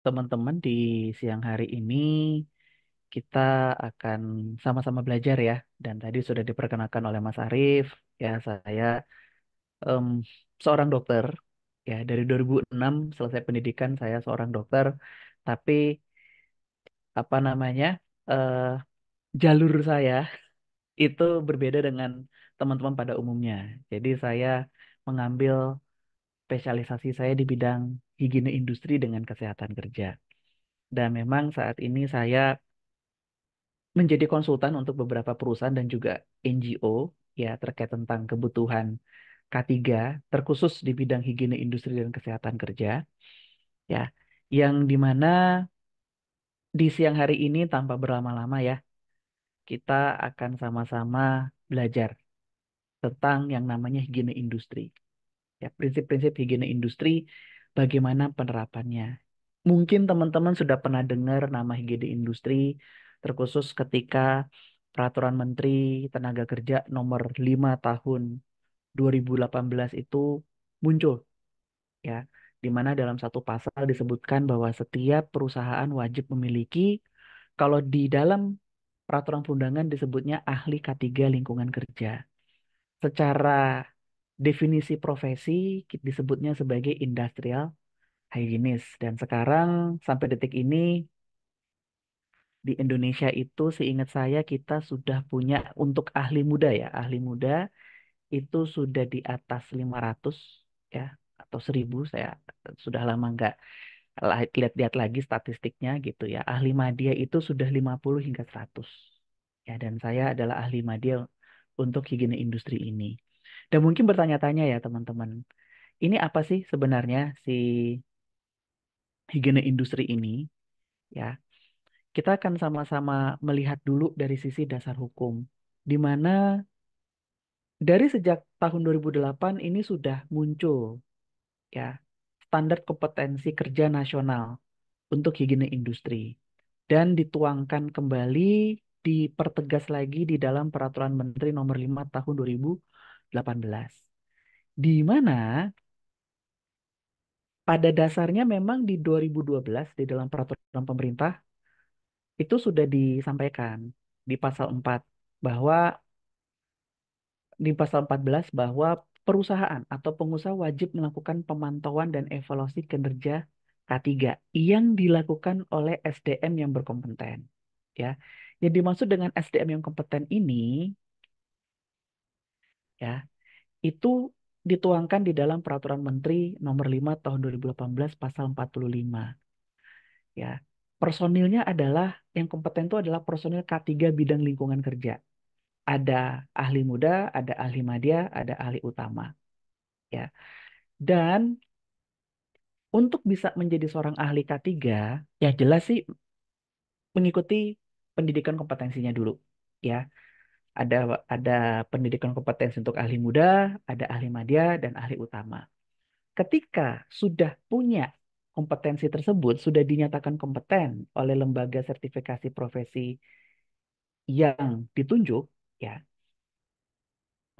teman-teman, di siang hari ini kita akan sama-sama belajar ya. Dan tadi sudah diperkenalkan oleh Mas Arief, ya saya em, seorang dokter. Ya, dari 2006 selesai pendidikan saya seorang dokter, tapi apa namanya? eh, jalur saya itu berbeda dengan teman-teman pada umumnya. Jadi saya mengambil spesialisasi saya di bidang higiene industri dengan kesehatan kerja. Dan memang saat ini saya menjadi konsultan untuk beberapa perusahaan dan juga NGO ya terkait tentang kebutuhan K3 terkhusus di bidang higiene industri dan kesehatan kerja ya, yang dimana di siang hari ini tanpa berlama-lama ya kita akan sama-sama belajar tentang yang namanya higiene industri ya, prinsip-prinsip higiene industri, bagaimana penerapannya. Mungkin teman-teman sudah pernah dengar nama higiene industri, terkhusus ketika Peraturan Menteri Tenaga Kerja nomor 5 tahun 2018 itu muncul ya, di mana dalam satu pasal disebutkan bahwa setiap perusahaan wajib memiliki, kalau di dalam peraturan perundangan disebutnya ahli K3 lingkungan kerja. Secara definisi profesi disebutnya sebagai industrial higienis. Dan sekarang sampai detik ini di Indonesia itu seingat saya kita sudah punya untuk ahli muda ya. Ahli muda itu sudah di atas 500 ya atau 1000, saya sudah lama nggak lihat-lihat lagi statistiknya gitu ya. Ahli madya itu sudah 50 hingga 100. Ya, dan saya adalah ahli madya untuk higiene industri ini. Dan mungkin bertanya-tanya ya teman-teman, ini apa sih sebenarnya si higiene industri ini ya? Kita akan sama-sama melihat dulu dari sisi dasar hukum, di mana dari sejak tahun 2008 ini sudah muncul ya standar kompetensi kerja nasional untuk higiene industri dan dituangkan kembali, dipertegas lagi di dalam Peraturan Menteri Nomor 5 Tahun 2018, di mana pada dasarnya memang di 2012 di dalam peraturan pemerintah itu sudah disampaikan di pasal 4 bahwa di pasal 14 bahwa perusahaan atau pengusaha wajib melakukan pemantauan dan evaluasi kinerja K3 yang dilakukan oleh SDM yang berkompeten. Ya, yang dimaksud dengan SDM yang kompeten ini ya, itu dituangkan di dalam Peraturan Menteri Nomor 5 Tahun 2018 Pasal 45. Ya, personilnya adalah yang kompeten itu adalah personil K3 bidang lingkungan kerja. Ada ahli muda, ada ahli madya, ada ahli utama. Ya, dan untuk bisa menjadi seorang ahli K3, ya jelas sih mengikuti pendidikan kompetensinya dulu. Ya, ada ada pendidikan kompetensi untuk ahli muda, ada ahli madya, dan ahli utama. Ketika sudah punya kompetensi tersebut, sudah dinyatakan kompeten oleh lembaga sertifikasi profesi yang ditunjuk, ya,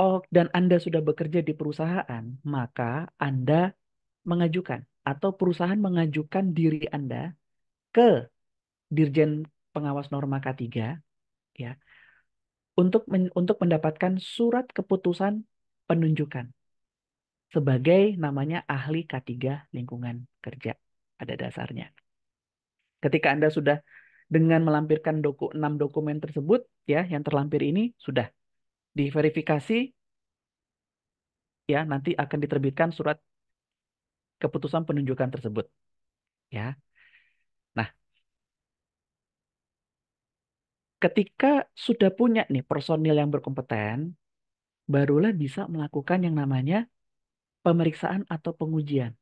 oh, dan Anda sudah bekerja di perusahaan, maka Anda mengajukan atau perusahaan mengajukan diri Anda ke Dirjen Pengawas Norma K3 ya untuk mendapatkan surat keputusan penunjukan sebagai namanya ahli K3 lingkungan kerja pada dasarnya. Ketika Anda sudah dengan melampirkan 6 dokumen tersebut ya yang terlampir ini sudah diverifikasi, ya nanti akan diterbitkan surat keputusan penunjukan tersebut ya. Nah, ketika sudah punya nih personil yang berkompeten, barulah bisa melakukan yang namanya pemeriksaan atau pengujian.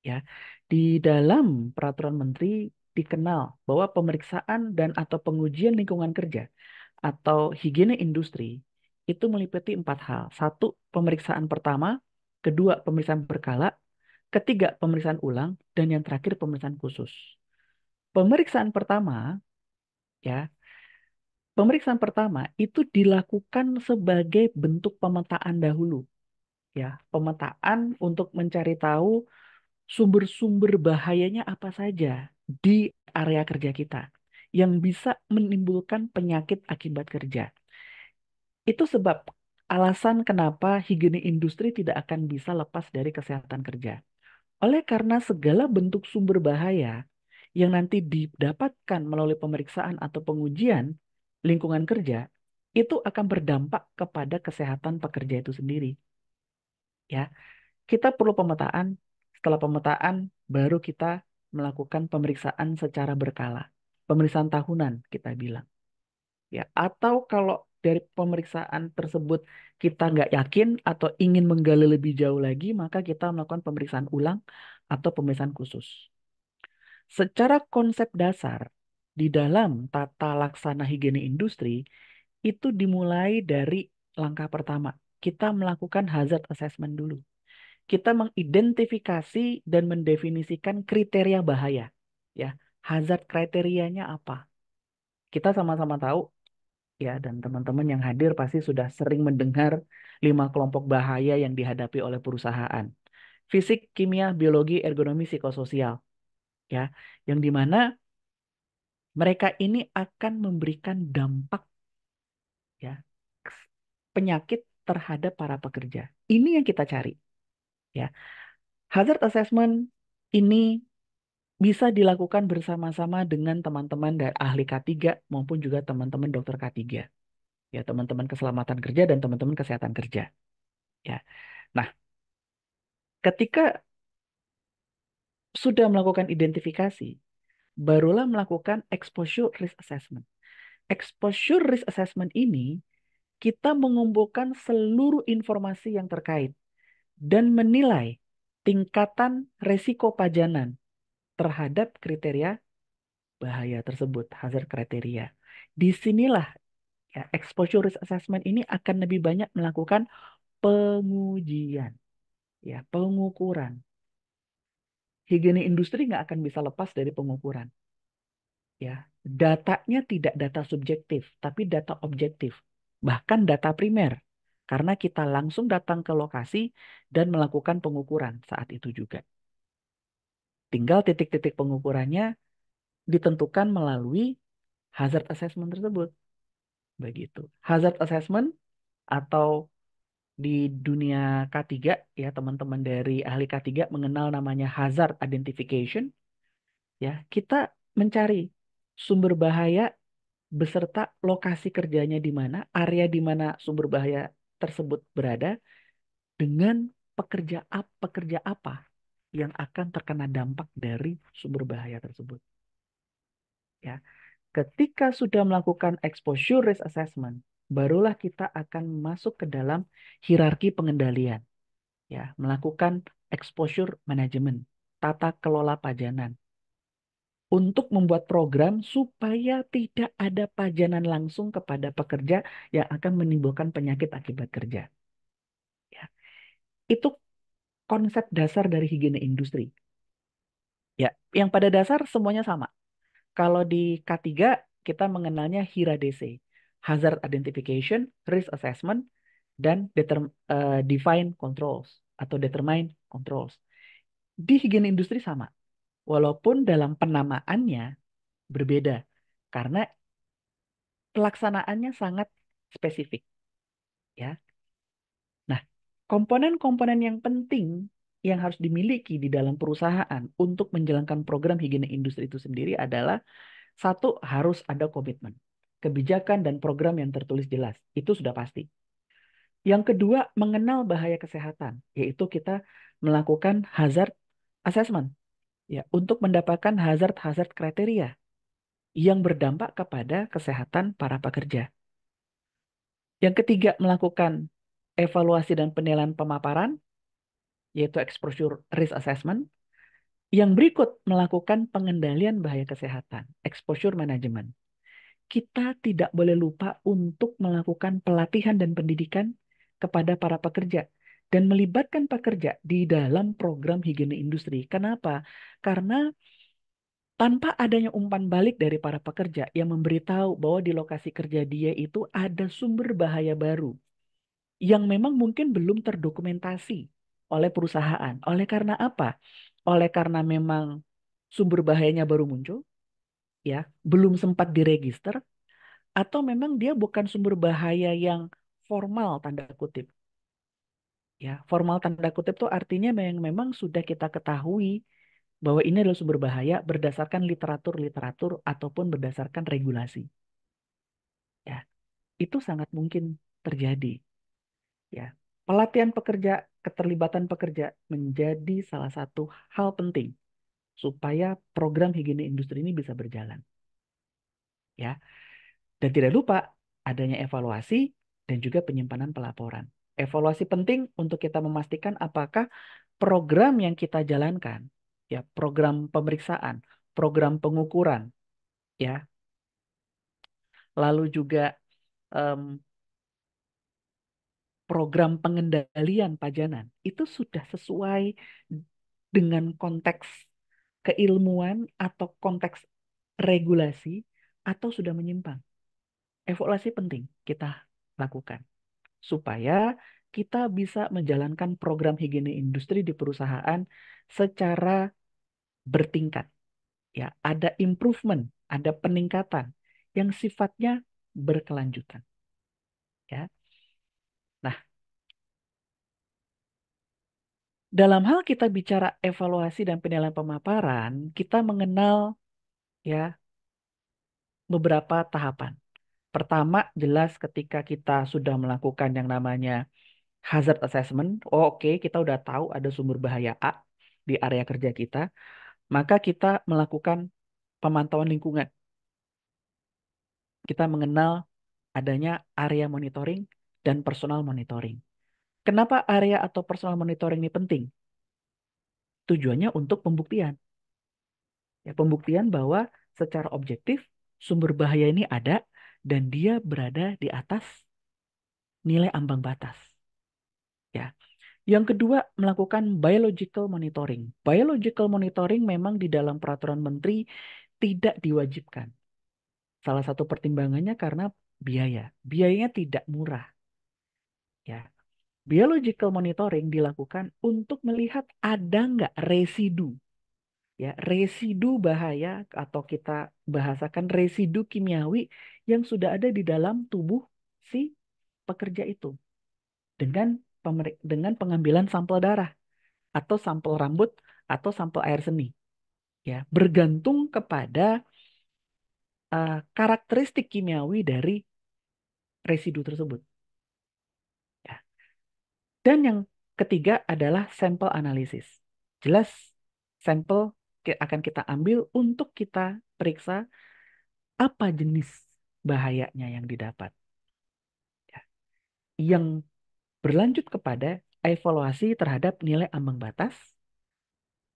Ya, di dalam peraturan menteri dikenal bahwa pemeriksaan dan atau pengujian lingkungan kerja atau higiene industri itu meliputi 4 hal. Satu, pemeriksaan pertama, kedua, pemeriksaan berkala, ketiga, pemeriksaan ulang, dan yang terakhir pemeriksaan khusus. Pemeriksaan pertama, ya, pemeriksaan pertama itu dilakukan sebagai bentuk pemetaan dahulu, ya, pemetaan untuk mencari tahu sumber-sumber bahayanya apa saja di area kerja kita yang bisa menimbulkan penyakit akibat kerja. Itu sebab alasan kenapa higiene industri tidak akan bisa lepas dari kesehatan kerja. Oleh karena segala bentuk sumber bahaya yang nanti didapatkan melalui pemeriksaan atau pengujian lingkungan kerja, itu akan berdampak kepada kesehatan pekerja itu sendiri. Ya, kita perlu pemetaan. Setelah pemetaan, baru kita melakukan pemeriksaan secara berkala. Pemeriksaan tahunan kita bilang. Ya, atau kalau dari pemeriksaan tersebut kita nggak yakin atau ingin menggali lebih jauh lagi, maka kita melakukan pemeriksaan ulang atau pemeriksaan khusus. Secara konsep dasar, di dalam tata laksana higiene industri, itu dimulai dari langkah pertama. Kita melakukan hazard assessment dulu. Kita mengidentifikasi dan mendefinisikan kriteria bahaya. Ya, hazard kriterianya apa? Kita sama-sama tahu ya, dan teman-teman yang hadir pasti sudah sering mendengar 5 kelompok bahaya yang dihadapi oleh perusahaan. Fisik, kimia, biologi, ergonomi, psikososial. Ya, yang dimana mereka ini akan memberikan dampak ya penyakit terhadap para pekerja. Ini yang kita cari. Ya, hazard assessment ini bisa dilakukan bersama-sama dengan teman-teman dari ahli K3 maupun juga teman-teman dokter K3. Ya, teman-teman keselamatan kerja dan teman-teman kesehatan kerja. Ya. Nah, ketika sudah melakukan identifikasi, barulah melakukan exposure risk assessment. Exposure risk assessment ini kita mengumpulkan seluruh informasi yang terkait dan menilai tingkatan resiko pajanan terhadap kriteria bahaya tersebut, hazard kriteria. Disinilah ya, exposure risk assessment ini akan lebih banyak melakukan pengujian, ya, pengukuran. Higiene industri nggak akan bisa lepas dari pengukuran. Ya, datanya tidak data subjektif, tapi data objektif, bahkan data primer, karena kita langsung datang ke lokasi dan melakukan pengukuran saat itu juga. Tinggal titik-titik pengukurannya ditentukan melalui hazard assessment tersebut. Begitu. Hazard assessment atau di dunia K3 ya teman-teman dari ahli K3 mengenal namanya hazard identification ya. Kita mencari sumber bahaya beserta lokasi kerjanya di mana, area di mana sumber bahaya tersebut berada dengan pekerja apa yang akan terkena dampak dari sumber bahaya tersebut ya. Ketika sudah melakukan exposure risk assessment, barulah kita akan masuk ke dalam hierarki pengendalian ya, melakukan exposure management, tata kelola pajanan untuk membuat program supaya tidak ada pajanan langsung kepada pekerja yang akan menimbulkan penyakit akibat kerja. Ya, itu konsep dasar dari higiene industri. Ya, yang pada dasar semuanya sama. Kalau di K3 kita mengenalnya HIRA-DC, Hazard Identification, Risk Assessment, dan Define Controls atau Determine Controls. Di higiene industri sama, walaupun dalam penamaannya berbeda karena pelaksanaannya sangat spesifik ya. Nah, komponen-komponen yang penting yang harus dimiliki di dalam perusahaan untuk menjalankan program higiene industri itu sendiri adalah satu, harus ada komitmen, kebijakan dan program yang tertulis jelas. Itu sudah pasti. Yang kedua, mengenal bahaya kesehatan, yaitu kita melakukan hazard assessment ya untuk mendapatkan hazard-hazard kriteria yang berdampak kepada kesehatan para pekerja. Yang ketiga, melakukan evaluasi dan penilaian pemaparan, yaitu exposure risk assessment. Yang berikut, melakukan pengendalian bahaya kesehatan, exposure management. Kita tidak boleh lupa untuk melakukan pelatihan dan pendidikan kepada para pekerja dan melibatkan pekerja di dalam program higiene industri. Kenapa? Karena tanpa adanya umpan balik dari para pekerja yang memberitahu bahwa di lokasi kerja dia itu ada sumber bahaya baru yang memang mungkin belum terdokumentasi oleh perusahaan. Oleh karena apa? oleh karena memang sumber bahayanya baru muncul, ya, belum sempat diregister, atau memang dia bukan sumber bahaya yang formal tanda kutip. Ya, formal tanda kutip itu artinya memang sudah kita ketahui bahwa ini adalah sumber bahaya berdasarkan literatur-literatur ataupun berdasarkan regulasi. Ya, itu sangat mungkin terjadi. Ya, pelatihan pekerja, keterlibatan pekerja menjadi salah satu hal penting supaya program higiene industri ini bisa berjalan. Ya, dan tidak lupa adanya evaluasi dan juga penyimpanan pelaporan. Evaluasi penting untuk kita memastikan apakah program yang kita jalankan, ya, program pemeriksaan, program pengukuran, ya, lalu juga em, program pengendalian pajanan itu sudah sesuai dengan konteks keilmuan atau konteks regulasi atau sudah menyimpang. Evaluasi penting kita lakukan supaya kita bisa menjalankan program higiene industri di perusahaan secara bertingkat. Ya, ada improvement, ada peningkatan yang sifatnya berkelanjutan. Ya, nah, dalam hal kita bicara evaluasi dan penilaian pemaparan, kita mengenal ya beberapa tahapan. Pertama, jelas ketika kita sudah melakukan yang namanya hazard assessment. Oh, oke, kita udah tahu ada sumber bahaya A di area kerja kita, maka kita melakukan pemantauan lingkungan. Kita mengenal adanya area monitoring dan personal monitoring. Kenapa area atau personal monitoring ini penting? Tujuannya untuk pembuktian. Ya, pembuktian bahwa secara objektif sumber bahaya ini ada dan dia berada di atas nilai ambang batas. Ya. Yang kedua, melakukan biological monitoring. Biological monitoring memang di dalam peraturan menteri tidak diwajibkan. Salah satu pertimbangannya karena biaya. Biayanya tidak murah. Ya. Biological monitoring dilakukan untuk melihat ada nggak residu. Ya, residu bahaya atau kita bahasakan residu kimiawi yang sudah ada di dalam tubuh si pekerja itu dengan dengan pengambilan sampel darah atau sampel rambut atau sampel air seni, ya, bergantung kepada karakteristik kimiawi dari residu tersebut, ya. Dan yang ketiga adalah sampel analisis. Jelas sampel akan kita ambil untuk kita periksa apa jenis bahayanya yang didapat, ya. Yang berlanjut kepada evaluasi terhadap nilai ambang batas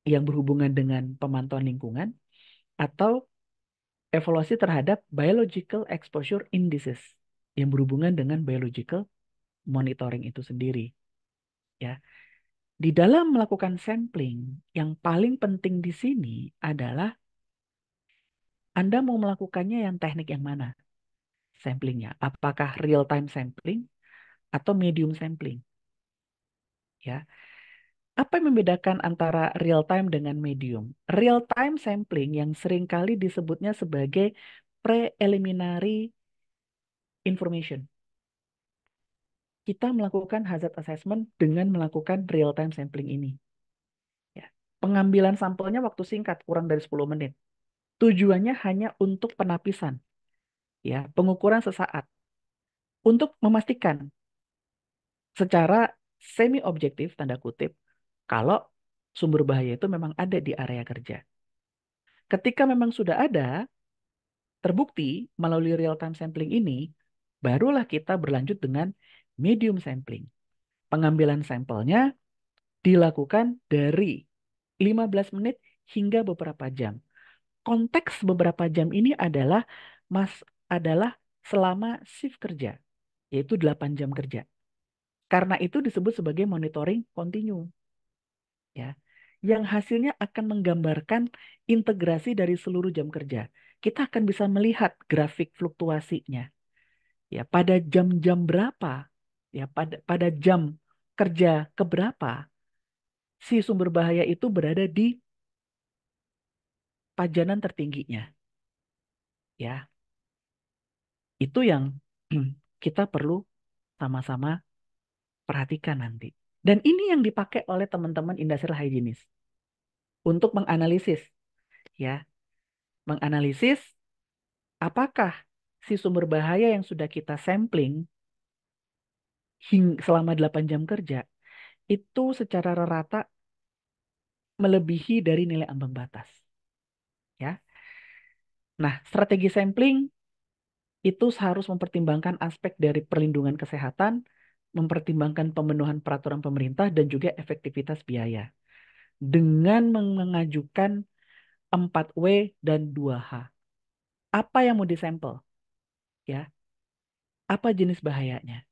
yang berhubungan dengan pemantauan lingkungan atau evaluasi terhadap biological exposure indices yang berhubungan dengan biological monitoring itu sendiri, ya. Di dalam melakukan sampling, yang paling penting di sini adalah Anda mau melakukannya yang teknik yang mana samplingnya? Apakah real time sampling atau medium sampling? Ya, apa yang membedakan antara real time dengan medium? Real time sampling yang seringkali disebutnya sebagai preliminary information. Kita melakukan hazard assessment dengan melakukan real time sampling ini. Ya. Pengambilan sampelnya waktu singkat, kurang dari 10 menit. Tujuannya hanya untuk penapisan, ya, pengukuran sesaat, untuk memastikan secara semi objektif tanda kutip kalau sumber bahaya itu memang ada di area kerja. Ketika memang sudah ada, terbukti melalui real time sampling ini, barulah kita berlanjut dengan medium sampling. Pengambilan sampelnya dilakukan dari 15 menit hingga beberapa jam. Konteks beberapa jam ini adalah selama shift kerja, yaitu 8 jam kerja. Karena itu disebut sebagai monitoring continue, ya. Yang hasilnya akan menggambarkan integrasi dari seluruh jam kerja. Kita akan bisa melihat grafik fluktuasinya. Ya, pada jam-jam berapa, ya, pada jam kerja keberapa si sumber bahaya itu berada di pajanan tertingginya, ya. Itu yang kita perlu sama-sama perhatikan nanti. Dan ini yang dipakai oleh teman-teman industrial hygienist untuk menganalisis, ya, menganalisis apakah si sumber bahaya yang sudah kita sampling selama 8 jam kerja itu secara rata melebihi dari nilai ambang batas, ya. Nah, strategi sampling itu harus mempertimbangkan aspek dari perlindungan kesehatan, mempertimbangkan pemenuhan peraturan pemerintah dan juga efektivitas biaya dengan mengajukan 4W dan 2H. Apa yang mau disampel? Ya, apa jenis bahayanya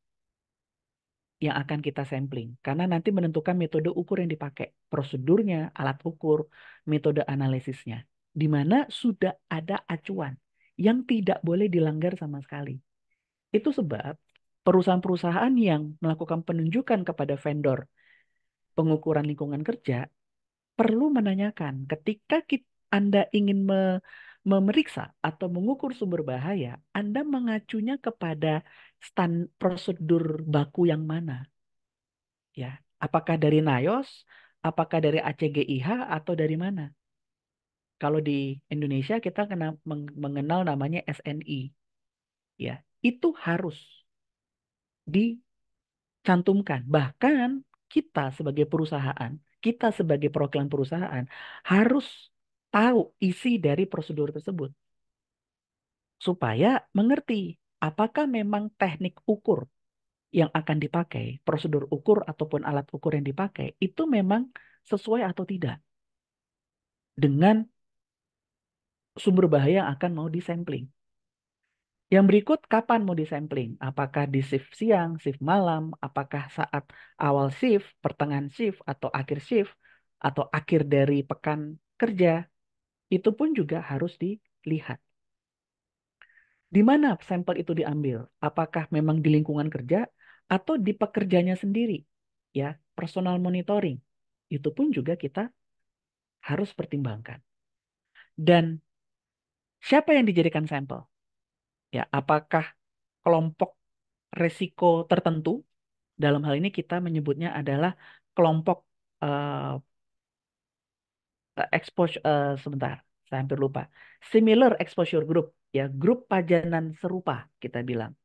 yang akan kita sampling? Karena nanti menentukan metode ukur yang dipakai, prosedurnya, alat ukur, metode analisisnya, di mana sudah ada acuan yang tidak boleh dilanggar sama sekali. Itu sebab perusahaan-perusahaan yang melakukan penunjukan kepada vendor pengukuran lingkungan kerja perlu menanyakan ketika Anda ingin memeriksa atau mengukur sumber bahaya, Anda mengacunya kepada prosedur baku yang mana, ya? Apakah dari NIOSH, apakah dari ACGIH atau dari mana? Kalau di Indonesia kita mengenal namanya SNI, ya. Itu harus dicantumkan. Bahkan kita sebagai perusahaan, kita sebagai perwakilan perusahaan harus tahu isi dari prosedur tersebut supaya mengerti apakah memang teknik ukur yang akan dipakai, prosedur ukur ataupun alat ukur yang dipakai itu memang sesuai atau tidak dengan sumber bahaya yang akan mau disampling. Yang berikut, kapan mau disampling? Apakah di shift siang, shift malam, apakah saat awal shift, pertengahan shift, atau akhir shift, atau akhir dari pekan kerja, itu pun juga harus dilihat. Di mana sampel itu diambil? Apakah memang di lingkungan kerja atau di pekerjanya sendiri? Ya, personal monitoring. Itu pun juga kita harus pertimbangkan. Dan siapa yang dijadikan sampel? Ya, apakah kelompok resiko tertentu? Dalam hal ini kita menyebutnya adalah kelompok eh, exposure sebentar, saya hampir lupa. Similar exposure group, ya, grup pajanan serupa kita bilang.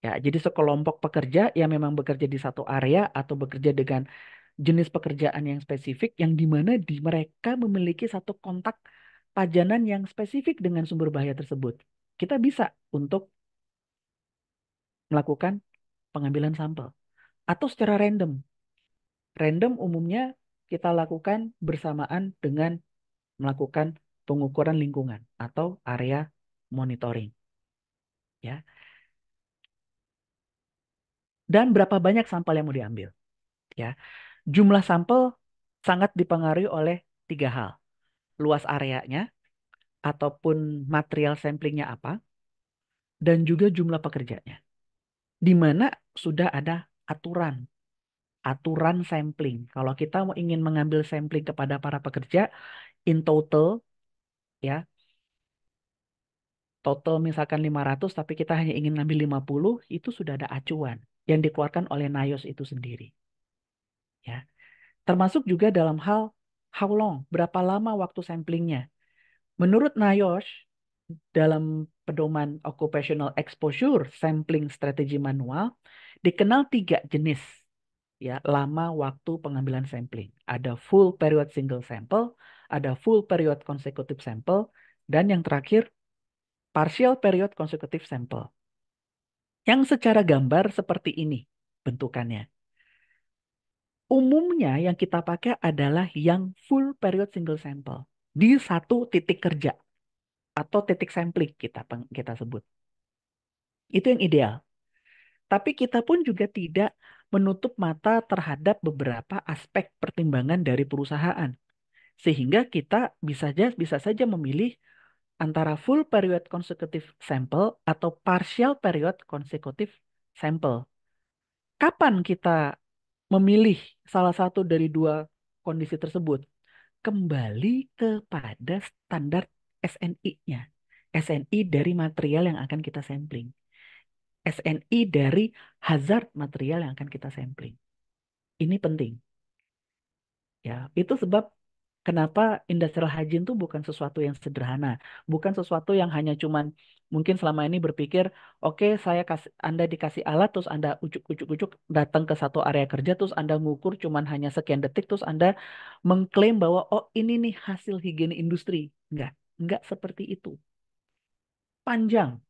Ya, jadi sekelompok pekerja yang memang bekerja di satu area atau bekerja dengan jenis pekerjaan yang spesifik yang di mana mereka memiliki satu kontak pajanan yang spesifik dengan sumber bahaya tersebut. Kita bisa untuk melakukan pengambilan sampel atau secara random. Random umumnya kita lakukan bersamaan dengan melakukan pengukuran lingkungan atau area monitoring, ya. Dan berapa banyak sampel yang mau diambil, ya. Jumlah sampel sangat dipengaruhi oleh tiga hal. Luas areanya ataupun material samplingnya apa, dan juga jumlah pekerjanya. Di mana sudah ada aturan, aturan sampling. Kalau kita mau ingin mengambil sampling kepada para pekerja, in total, ya, total misalkan 500 tapi kita hanya ingin ngambil 50, itu sudah ada acuan yang dikeluarkan oleh NIOSH itu sendiri, ya. Termasuk juga dalam hal how long, berapa lama waktu samplingnya. Menurut NIOSH dalam pedoman Occupational Exposure Sampling Strategy Manual dikenal tiga jenis, ya, lama waktu pengambilan sampling. Ada full period single sample, ada full period consecutive sample, dan yang terakhir partial period consecutive sample. Yang secara gambar seperti ini bentukannya. Umumnya yang kita pakai adalah yang full period single sample di satu titik kerja atau titik sampling kita sebut. Itu yang ideal. Tapi kita pun juga tidak menutup mata terhadap beberapa aspek pertimbangan dari perusahaan. Sehingga kita bisa saja memilih antara full period consecutive sample atau partial period consecutive sample. Kapan kita memilih salah satu dari dua kondisi tersebut, kembali kepada standar SNI-nya. SNI dari material yang akan kita sampling. SNI dari hazard material yang akan kita sampling. Ini penting. Ya, itu sebab kenapa industrial hygiene itu bukan sesuatu yang sederhana, bukan sesuatu yang hanya cuman mungkin selama ini berpikir, oke, saya kasih Anda dikasih alat terus Anda ucuk-ucuk datang ke satu area kerja terus Anda ngukur cuman hanya sekian detik terus Anda mengklaim bahwa oh ini nih hasil higiene industri. Enggak seperti itu. Panjang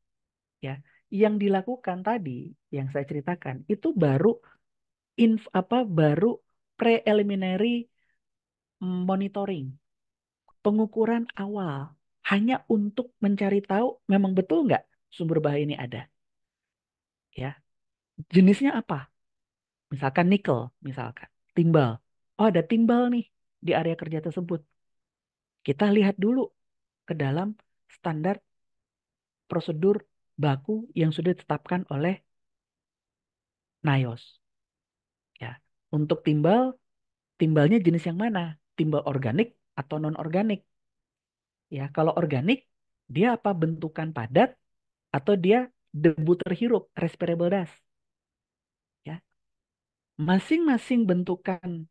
ya. Yang dilakukan tadi yang saya ceritakan itu baru preliminary monitoring, pengukuran awal, hanya untuk mencari tahu memang betul nggak sumber bahaya ini ada. Ya, jenisnya apa? Misalkan nikel, misalkan timbal. Oh, ada timbal nih di area kerja tersebut. Kita lihat dulu ke dalam standar prosedur baku yang sudah ditetapkan oleh NIOS. Ya, untuk timbal, timbalnya jenis yang mana? Timbal organik atau non organik? Ya, kalau organik, dia apa bentukan padat atau dia debu terhirup, respirable dust. Ya, masing-masing bentukan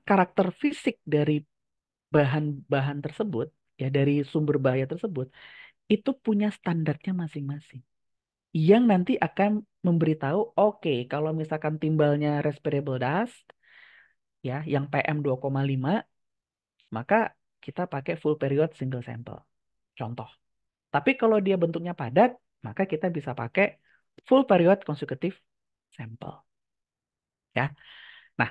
karakter fisik dari bahan-bahan tersebut, ya dari sumber bahaya tersebut, itu punya standarnya masing-masing. Yang nanti akan memberitahu, oke, kalau misalkan timbalnya respirable dust, ya, yang PM2,5, maka kita pakai full period single sample. Contoh. Tapi kalau dia bentuknya padat, maka kita bisa pakai full period consecutive sample. Ya. Nah,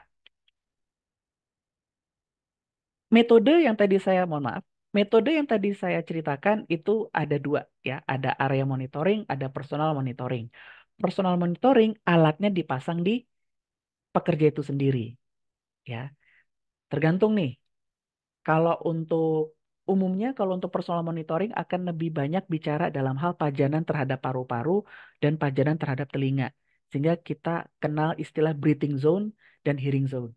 metode yang tadi saya, mohon maaf, metode yang tadi saya ceritakan itu ada dua ya, ada area monitoring, ada personal monitoring. Personal monitoring alatnya dipasang di pekerja itu sendiri ya. Tergantung nih, kalau untuk umumnya kalau untuk personal monitoring akan lebih banyak bicara dalam hal pajanan terhadap paru-paru dan pajanan terhadap telinga. Sehingga kita kenal istilah breathing zone dan hearing zone,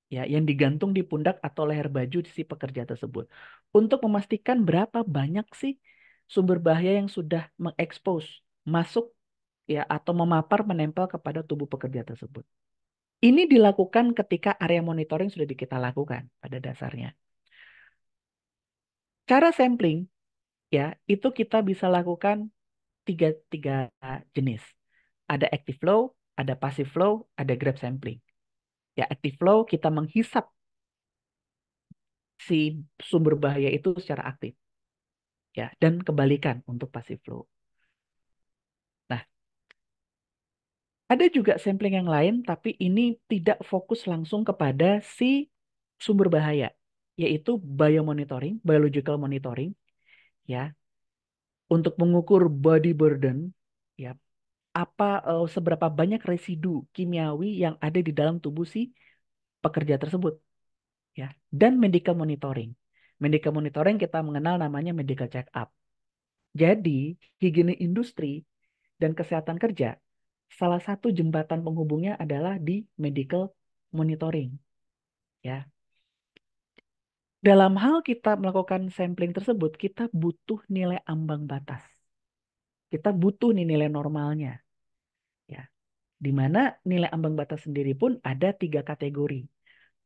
ya, yang digantung di pundak atau leher baju si pekerja tersebut. Untuk memastikan berapa banyak sih sumber bahaya yang sudah mengekspos, masuk ya atau memapar menempel kepada tubuh pekerja tersebut. Ini dilakukan ketika area monitoring sudah kita lakukan pada dasarnya. Cara sampling ya itu kita bisa lakukan tiga, tiga jenis. Ada active flow, ada passive flow, ada grab sampling. Ya, active flow kita menghisap si sumber bahaya itu secara aktif. Ya, dan kebalikan untuk passive flow. Nah, ada juga sampling yang lain, tapi ini tidak fokus langsung kepada si sumber bahaya, yaitu biomonitoring, biological monitoring, ya, untuk mengukur body burden, ya, seberapa banyak residu kimiawi yang ada di dalam tubuh si pekerja tersebut, ya, dan medical monitoring. Medical monitoring kita mengenal namanya medical check up. Jadi, higiene industri dan kesehatan kerja, salah satu jembatan penghubungnya adalah di medical monitoring. Ya, dalam hal kita melakukan sampling tersebut, kita butuh nilai ambang batas. Kita butuh nih nilai normalnya. Ya, di mana nilai ambang batas sendiri pun ada tiga kategori.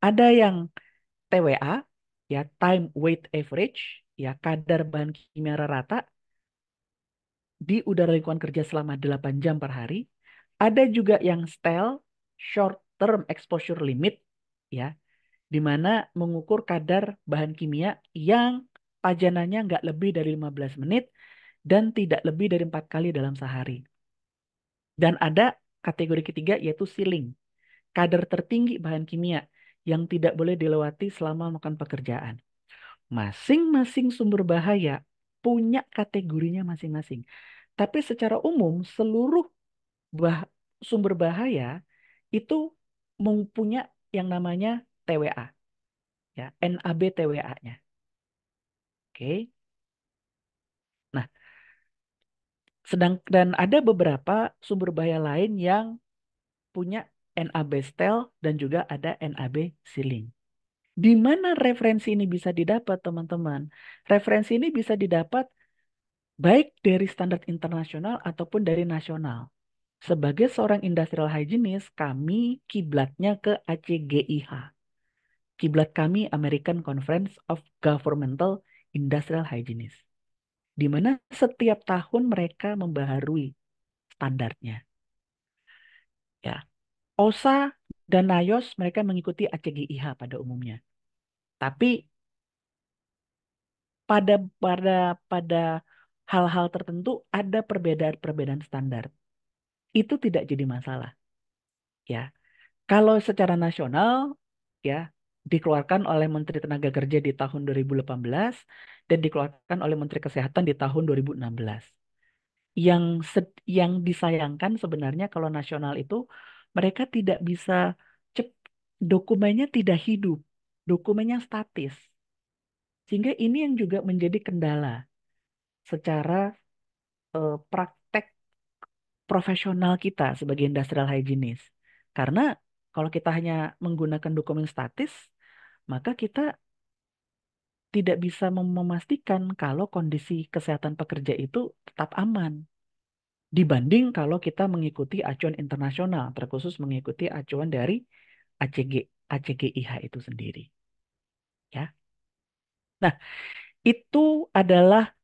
Ada yang TWA, ya time weight average, ya kadar bahan kimia rata di udara lingkungan kerja selama 8 jam per hari. Ada juga yang STEL, short term exposure limit, ya, di mana mengukur kadar bahan kimia yang pajanannya nggak lebih dari 15 menit dan tidak lebih dari 4 kali dalam sehari. Dan ada kategori ketiga yaitu ceiling, kadar tertinggi bahan kimia yang tidak boleh dilewati selama melakukan pekerjaan. Masing-masing sumber bahaya punya kategorinya masing-masing. Tapi secara umum seluruh bah sumber bahaya itu mempunyai yang namanya TWA, ya, NAB TWA-nya. Oke. Nah, dan ada beberapa sumber bahaya lain yang punya NAB steel, dan juga ada NAB ceiling. Di mana referensi ini bisa didapat, teman-teman? Referensi ini bisa didapat baik dari standar internasional ataupun dari nasional. Sebagai seorang industrial hygienist, kami kiblatnya ke ACGIH. Kiblat kami American Conference of Governmental Industrial Hygienists, di mana setiap tahun mereka membaharui standarnya. Ya, OSA dan NIOS mereka mengikuti ACGIH pada umumnya. Tapi pada pada pada hal-hal tertentu ada perbedaan-perbedaan standar. Itu tidak jadi masalah, ya. Kalau secara nasional, ya, dikeluarkan oleh Menteri Tenaga Kerja di tahun 2018 dan dikeluarkan oleh Menteri Kesehatan di tahun 2016. Yang disayangkan sebenarnya kalau nasional itu mereka tidak bisa dokumennya tidak hidup, dokumennya statis. Sehingga ini yang juga menjadi kendala secara praktek profesional kita sebagai industrial hygienist. Karena kalau kita hanya menggunakan dokumen statis, maka kita tidak bisa memastikan kalau kondisi kesehatan pekerja itu tetap aman. Dibanding kalau kita mengikuti acuan internasional, terkhusus mengikuti acuan dari ACG, ACGIH itu sendiri. Ya. Nah, itu adalah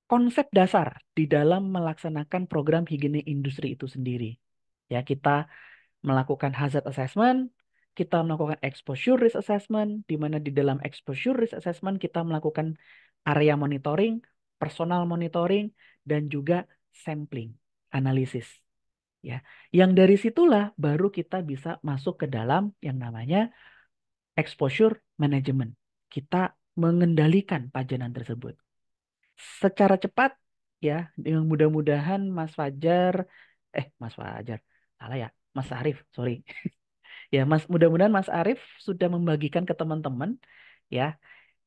konsep dasar di dalam melaksanakan program higiene industri itu sendiri. Ya, kita melakukan hazard assessment, kita melakukan exposure risk assessment, di mana di dalam exposure risk assessment kita melakukan area monitoring, personal monitoring, dan juga sampling, analisis. Ya, yang dari situlah baru kita bisa masuk ke dalam yang namanya exposure management. Kita mengendalikan pajanan tersebut secara cepat, ya, yang mudah-mudahan Mas Fajar, salah ya, Mas Arif, sorry. Ya, mudah-mudahan Mas Arif sudah membagikan ke teman-teman, ya.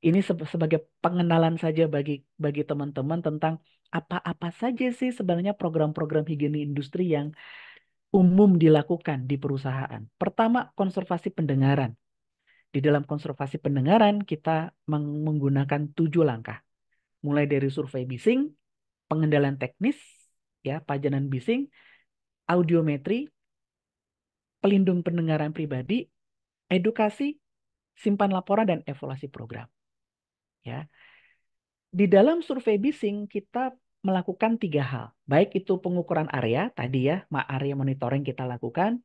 Ini sebagai pengenalan saja bagi bagi teman-teman tentang apa-apa saja sih sebenarnya program-program higiene industri yang umum dilakukan di perusahaan. Pertama, konservasi pendengaran. Di dalam konservasi pendengaran, kita menggunakan 7 langkah. Mulai dari survei bising, pengendalian teknis, ya, pajanan bising, audiometri, pelindung pendengaran pribadi, edukasi, simpan laporan, dan evaluasi program. Ya, di dalam survei bising kita melakukan 3 hal. Baik itu pengukuran area tadi ya, area monitoring kita lakukan.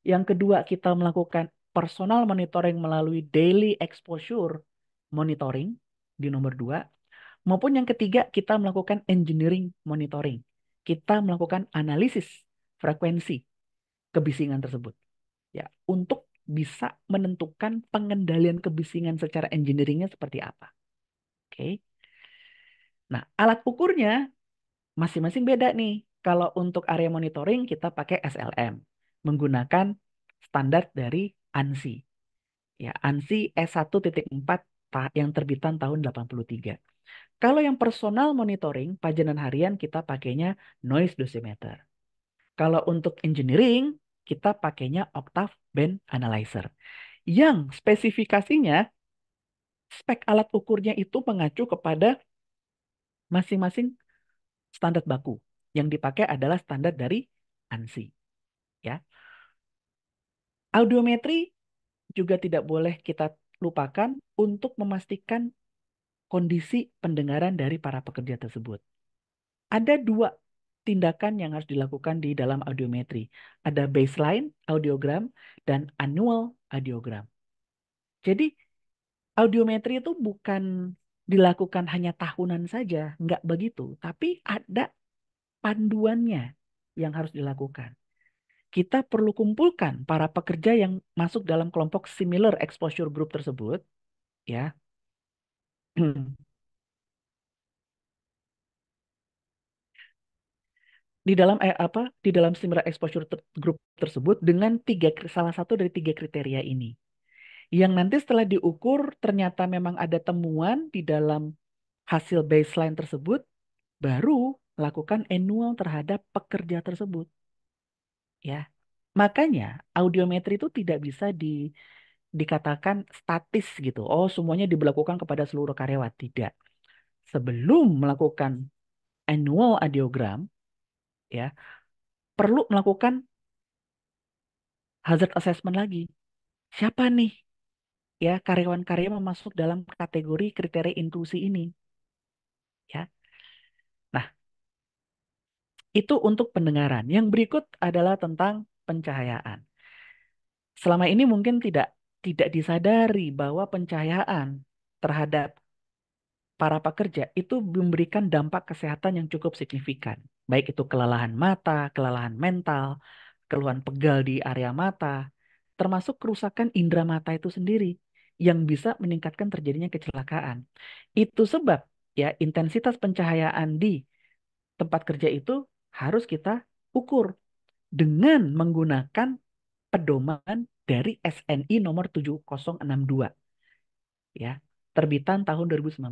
Yang kedua, kita melakukan personal monitoring melalui daily exposure monitoring di nomor 2. Maupun yang ketiga, kita melakukan engineering monitoring. Kita melakukan analisis frekuensi kebisingan tersebut. Ya, untuk bisa menentukan pengendalian kebisingan secara engineeringnya seperti apa. Oke. Nah, alat ukurnya masing-masing beda nih. Kalau untuk area monitoring kita pakai SLM menggunakan standar dari ANSI. Ya, ANSI S1.4 yang terbitan tahun 83. Kalau yang personal monitoring pajanan harian kita pakainya noise dosimeter. Kalau untuk engineering kita pakainya octave band analyzer. Yang spesifikasinya spek alat ukurnya itu mengacu kepada masing-masing standar baku. Yang dipakai adalah standar dari ANSI. Ya. Audiometri juga tidak boleh kita lupakan untuk memastikan kondisi pendengaran dari para pekerja tersebut. Ada 2 tindakan yang harus dilakukan di dalam audiometri. Ada baseline audiogram dan annual audiogram. Jadi audiometri itu bukan dilakukan hanya tahunan saja, nggak begitu. Tapi ada panduannya yang harus dilakukan. Kita perlu kumpulkan para pekerja yang masuk dalam kelompok similar exposure group tersebut, ya. Di dalam similar exposure group tersebut dengan salah satu dari 3 kriteria ini. Yang nanti setelah diukur ternyata memang ada temuan di dalam hasil baseline tersebut, baru lakukan annual terhadap pekerja tersebut, ya. Makanya audiometri itu tidak bisa dikatakan statis gitu. Oh, semuanya diberlakukan kepada seluruh karyawan. Tidak. Sebelum melakukan annual audiogram, ya, perlu melakukan hazard assessment lagi. Siapa nih ya karyawan-karyawan masuk dalam kategori kriteria intrusi ini, ya. Nah, itu untuk pendengaran. Yang berikut adalah tentang pencahayaan. Selama ini mungkin tidak disadari bahwa pencahayaan terhadap para pekerja itu memberikan dampak kesehatan yang cukup signifikan. Baik itu kelelahan mata, kelelahan mental, keluhan pegal di area mata, termasuk kerusakan indera mata itu sendiri yang bisa meningkatkan terjadinya kecelakaan. Itu sebab ya intensitas pencahayaan di tempat kerja itu harus kita ukur dengan menggunakan pedoman dari SNI nomor 7062 ya, terbitan tahun 2019.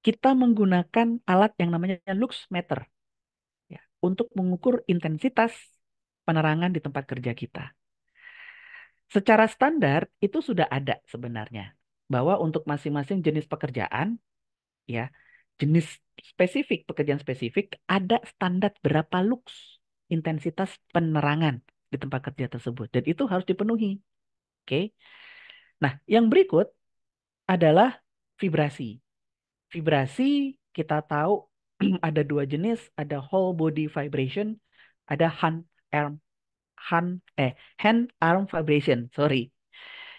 Kita menggunakan alat yang namanya lux meter ya, untuk mengukur intensitas penerangan di tempat kerja kita. Secara standar itu sudah ada sebenarnya bahwa untuk masing-masing jenis pekerjaan ya, jenis spesifik pekerjaan spesifik ada standar berapa lux intensitas penerangan di tempat kerja tersebut dan itu harus dipenuhi. Oke. Nah, yang berikut adalah vibrasi. Vibrasi kita tahu ada dua jenis, ada whole body vibration, ada arm hand hand arm vibration, sorry.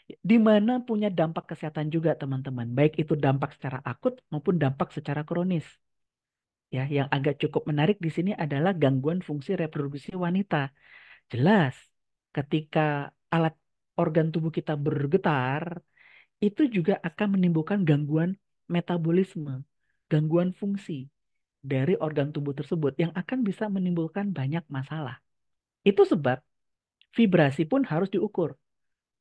Di mana punya dampak kesehatan juga teman-teman, baik itu dampak secara akut maupun dampak secara kronis. Ya, yang agak cukup menarik di sini adalah gangguan fungsi reproduksi wanita. Jelas, ketika alat organ tubuh kita bergetar, itu juga akan menimbulkan gangguan metabolisme, gangguan fungsi dari organ tubuh tersebut yang akan bisa menimbulkan banyak masalah. Itu sebab vibrasi pun harus diukur.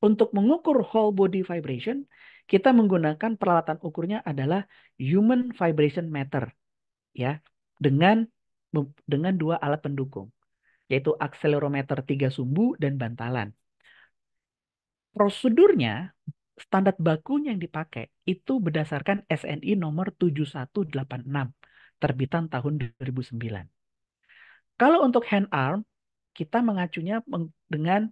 Untuk mengukur whole body vibration, kita menggunakan peralatan ukurnya adalah human vibration meter, ya, dengan dengan dua alat pendukung, yaitu akselerometer 3 sumbu dan bantalan. Prosedurnya, standar bakunya yang dipakai itu berdasarkan SNI nomor 7186, terbitan tahun 2009. Kalau untuk hand arm, kita mengacunya dengan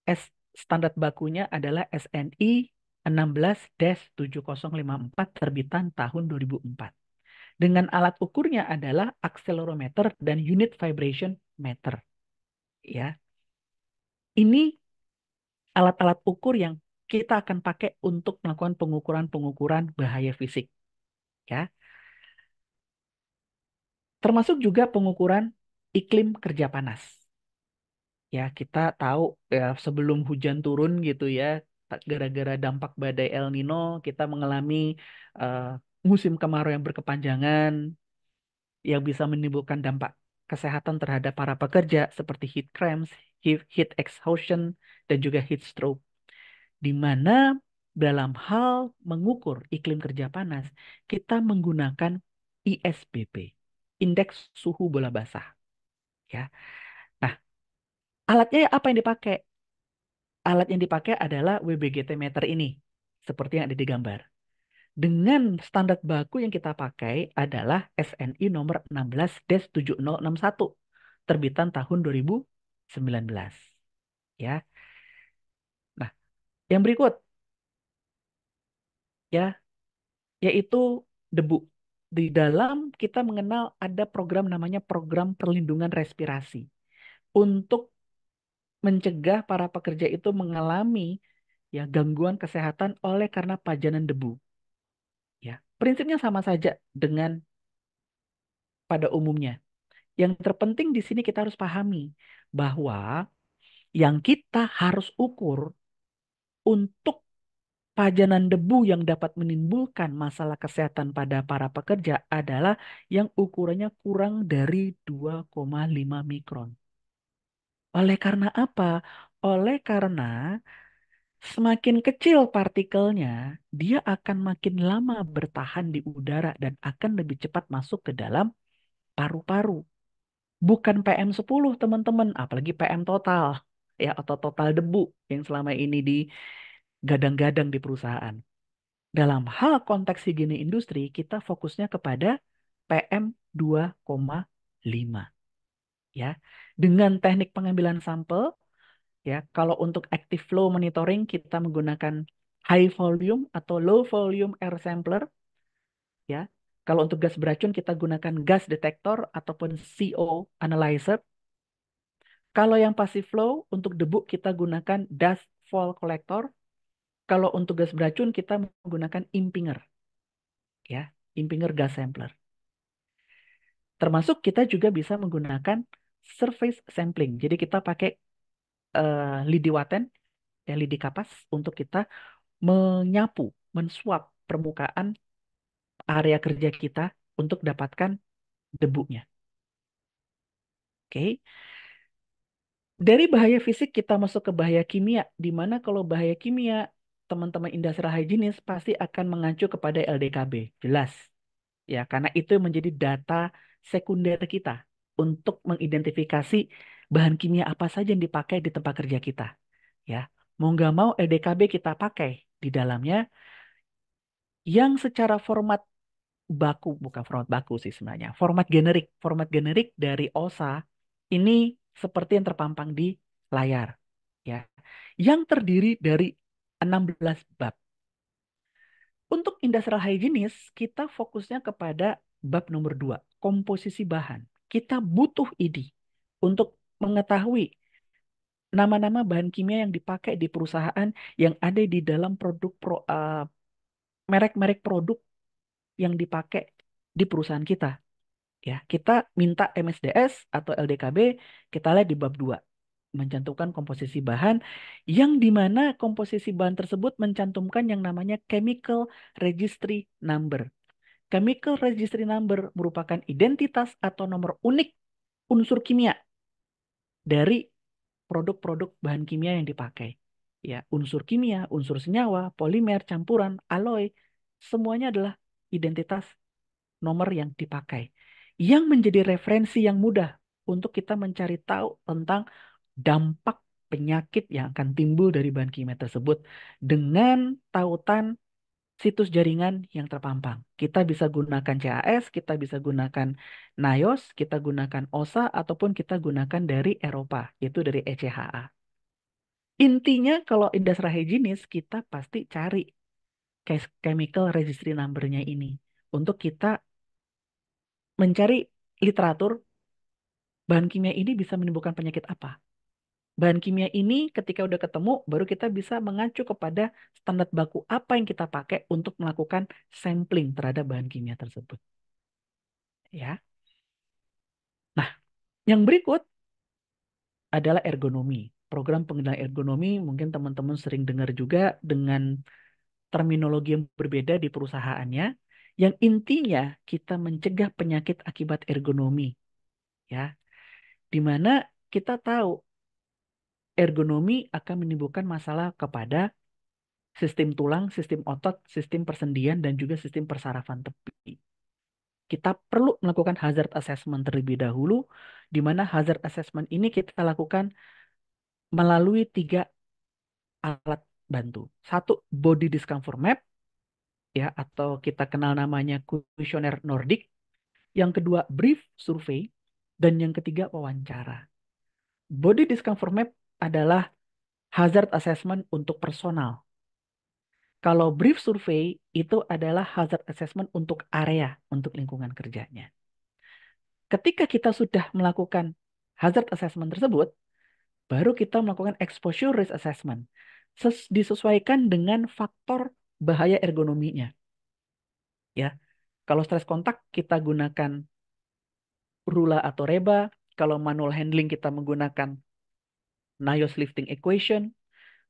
S standar bakunya adalah SNI 16-7054 terbitan tahun 2004. Dengan alat ukurnya adalah accelerometer dan unit vibration meter. Ya, ini alat-alat ukur yang kita akan pakai untuk melakukan pengukuran-pengukuran bahaya fisik. Ya, termasuk juga pengukuran iklim kerja panas. Ya, kita tahu ya sebelum hujan turun gitu ya, gara-gara dampak badai El Nino, kita mengalami eh, musim kemarau yang berkepanjangan yang bisa menimbulkan dampak kesehatan terhadap para pekerja seperti heat cramps, heat exhaustion, dan juga heat stroke. Di mana dalam hal mengukur iklim kerja panas, kita menggunakan ISBB, Indeks Suhu Bola Basah. Ya, nah alatnya apa yang dipakai? Alat yang dipakai adalah WBGT meter ini, seperti yang ada di gambar. Dengan standar baku yang kita pakai adalah SNI nomor 16-7061, terbitan tahun 2019. Ya. Nah, yang berikut ya, yaitu debu. Di dalam kita mengenal ada program namanya program perlindungan respirasi untuk mencegah para pekerja itu mengalami ya gangguan kesehatan oleh karena pajanan debu. Ya, prinsipnya sama saja dengan pada umumnya. Yang terpenting di sini kita harus pahami bahwa yang kita harus ukur untuk pajanan debu yang dapat menimbulkan masalah kesehatan pada para pekerja adalah yang ukurannya kurang dari 2,5 mikron. Oleh karena apa? Oleh karena semakin kecil partikelnya, dia akan makin lama bertahan di udara dan akan lebih cepat masuk ke dalam paru-paru. bukan PM10 teman-teman, apalagi PM total ya atau total debu yang selama ini digadang-gadang di perusahaan. Dalam hal konteks higiene industri, kita fokusnya kepada PM2,5 ya. Dengan teknik pengambilan sampel ya, kalau untuk active flow monitoring kita menggunakan high volume atau low volume air sampler ya. Kalau untuk gas beracun kita gunakan gas detector ataupun CO analyzer. Kalau yang passive flow untuk debu kita gunakan dust fall collector. Kalau untuk gas beracun kita menggunakan impinger ya, impinger gas sampler. Termasuk kita juga bisa menggunakan surface sampling. Jadi kita pakai lidi waten ya, lidi kapas untuk kita menyapu, mensuap permukaan area kerja kita untuk dapatkan debunya. Oke. Dari bahaya fisik kita masuk ke bahaya kimia, di mana kalau bahaya kimia, teman-teman industrial hygienist pasti akan mengacu kepada LDKB. Jelas. Ya, karena itu menjadi data sekunder kita untuk mengidentifikasi bahan kimia apa saja yang dipakai di tempat kerja kita. Ya, mau nggak mau LDKB kita pakai di dalamnya yang secara format baku, bukan format baku sih sebenarnya, format generik dari OSA ini seperti yang terpampang di layar, ya, yang terdiri dari 16 bab. Untuk industrial hygienist, kita fokusnya kepada bab nomor 2, komposisi bahan. Kita butuh ini untuk mengetahui nama-nama bahan kimia yang dipakai di perusahaan yang ada di dalam merek-merek produk yang dipakai di perusahaan kita. Ya, kita minta MSDS atau LDKB, kita lihat di bab 2 mencantumkan komposisi bahan yang di mana komposisi bahan tersebut mencantumkan yang namanya chemical registry number. Chemical registry number merupakan identitas atau nomor unik unsur kimia dari produk-produk bahan kimia yang dipakai. Ya, unsur kimia, unsur senyawa, polimer, campuran, alloy, semuanya adalah identitas nomor yang dipakai. Yang menjadi referensi yang mudah untuk kita mencari tahu tentang dampak penyakit yang akan timbul dari bahan kimia tersebut dengan tautan situs jaringan yang terpampang. Kita bisa gunakan CAS, kita bisa gunakan NIOS, kita gunakan OSA, ataupun kita gunakan dari Eropa, yaitu dari ECHA. Intinya kalau industrial hygienist, kita pasti cari chemical registry number-nya ini untuk kita mencari literatur bahan kimia ini bisa menimbulkan penyakit apa. Bahan kimia ini ketika udah ketemu, baru kita bisa mengacu kepada standar baku apa yang kita pakai untuk melakukan sampling terhadap bahan kimia tersebut. Ya. Nah, yang berikut adalah ergonomi. Program pengendalian ergonomi mungkin teman-teman sering dengar juga dengan terminologi yang berbeda di perusahaannya. Yang intinya kita mencegah penyakit akibat ergonomi. Ya, di mana kita tahu ergonomi akan menimbulkan masalah kepada sistem tulang, sistem otot, sistem persendian, dan juga sistem persarafan tepi. Kita perlu melakukan hazard assessment terlebih dahulu, di mana hazard assessment ini kita lakukan melalui 3 alat bantu. Satu, body discomfort map, ya, atau kita kenal namanya kuesioner Nordic. Yang kedua, brief survey. Dan yang ketiga, wawancara. Body discomfort map adalah hazard assessment untuk personal. Kalau brief survey itu adalah hazard assessment untuk area, untuk lingkungan kerjanya. Ketika kita sudah melakukan hazard assessment tersebut, baru kita melakukan exposure risk assessment. Disesuaikan dengan faktor bahaya ergonominya. Ya, kalau stress kontak kita gunakan rula atau reba. Kalau manual handling kita menggunakan NIOS lifting equation.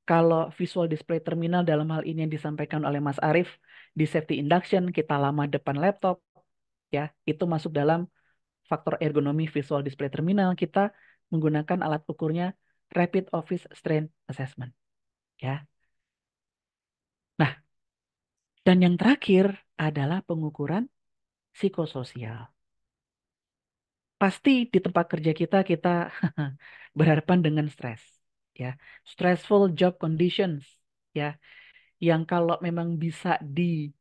Kalau visual display terminal dalam hal ini yang disampaikan oleh Mas Arief di safety induction kita lama depan laptop, ya itu masuk dalam faktor ergonomi visual display terminal. Kita menggunakan alat ukurnya Rapid Office Strain Assessment, ya. Nah, dan yang terakhir adalah pengukuran psikososial. pasti di tempat kerja kita berhadapan dengan stres, ya, stressful job conditions, ya, yang kalau memang bisa di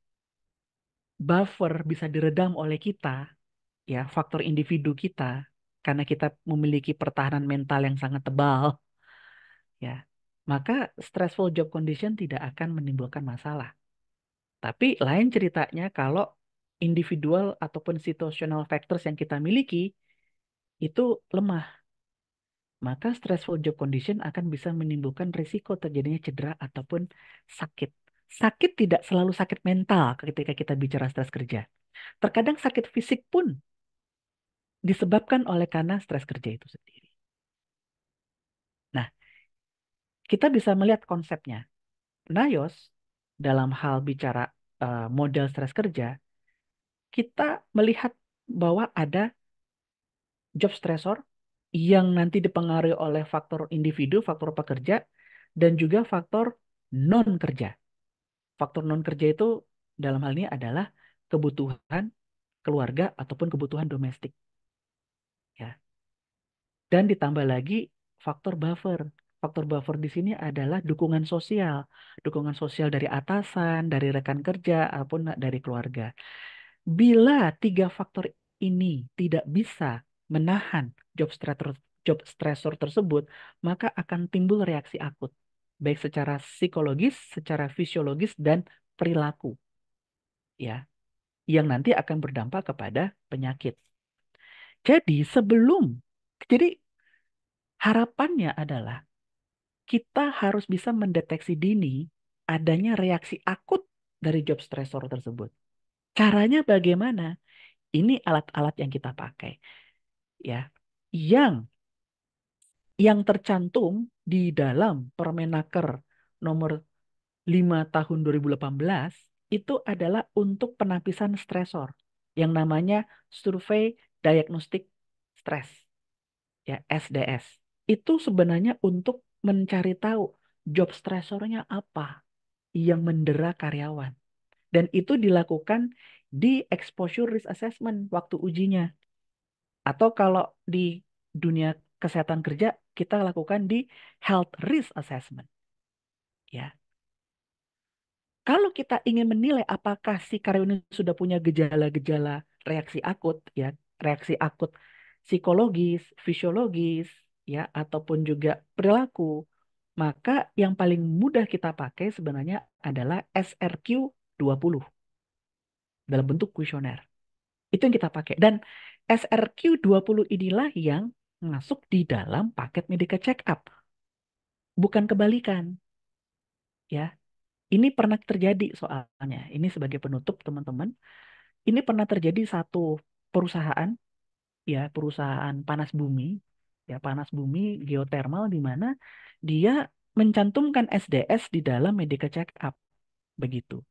buffer, bisa diredam oleh kita, ya, faktor individu kita, karena kita memiliki pertahanan mental yang sangat tebal, ya, maka stressful job condition tidak akan menimbulkan masalah. Tapi lain ceritanya kalau individual ataupun situational factors yang kita miliki itu lemah, maka stressful job condition akan bisa menimbulkan risiko terjadinya cedera ataupun sakit. Sakit tidak selalu sakit mental ketika kita bicara stres kerja. Terkadang sakit fisik pun disebabkan oleh karena stres kerja itu sendiri. Nah, kita bisa melihat konsepnya. Nayos, dalam hal bicara model stres kerja, kita melihat bahwa ada job stressor yang nanti dipengaruhi oleh faktor individu, faktor pekerja, dan juga faktor non kerja. Faktor non kerja itu dalam hal ini adalah kebutuhan keluarga ataupun kebutuhan domestik, ya. Dan ditambah lagi faktor buffer. Faktor buffer di sini adalah dukungan sosial. Dukungan sosial dari atasan, dari rekan kerja, ataupun dari keluarga. Bila tiga faktor ini tidak bisa menahan job stressor tersebut, maka akan timbul reaksi akut, baik secara psikologis, secara fisiologis, dan perilaku, ya, yang nanti akan berdampak kepada penyakit. Jadi harapannya adalah kita harus bisa mendeteksi dini adanya reaksi akut dari job stressor tersebut. Caranya bagaimana? Ini alat-alat yang kita pakai, ya, yang tercantum di dalam Permenaker nomor 5 tahun 2018 itu adalah untuk penapisan stresor yang namanya Survei Diagnostik Stres, ya, SDS. Itu sebenarnya untuk mencari tahu job stresornya apa yang mendera karyawan. Dan itu dilakukan di exposure risk assessment waktu ujinya. Atau kalau di dunia kesehatan kerja, kita lakukan di health risk assessment. Ya, kalau kita ingin menilai apakah si karyawan ini sudah punya gejala-gejala reaksi akut, ya, reaksi akut psikologis, fisiologis, ya, ataupun juga perilaku, maka yang paling mudah kita pakai sebenarnya adalah SRQ-20 dalam bentuk kuesioner. Itu yang kita pakai. Dan SRQ-20 inilah yang masuk di dalam paket Medica Check Up. Bukan kebalikan, ya. Ini pernah terjadi soalnya. Ini sebagai penutup, teman-teman. Ini pernah terjadi satu perusahaan, ya, perusahaan panas bumi, ya, panas bumi geothermal di mana dia mencantumkan SDS di dalam Medica Check Up. Begitu.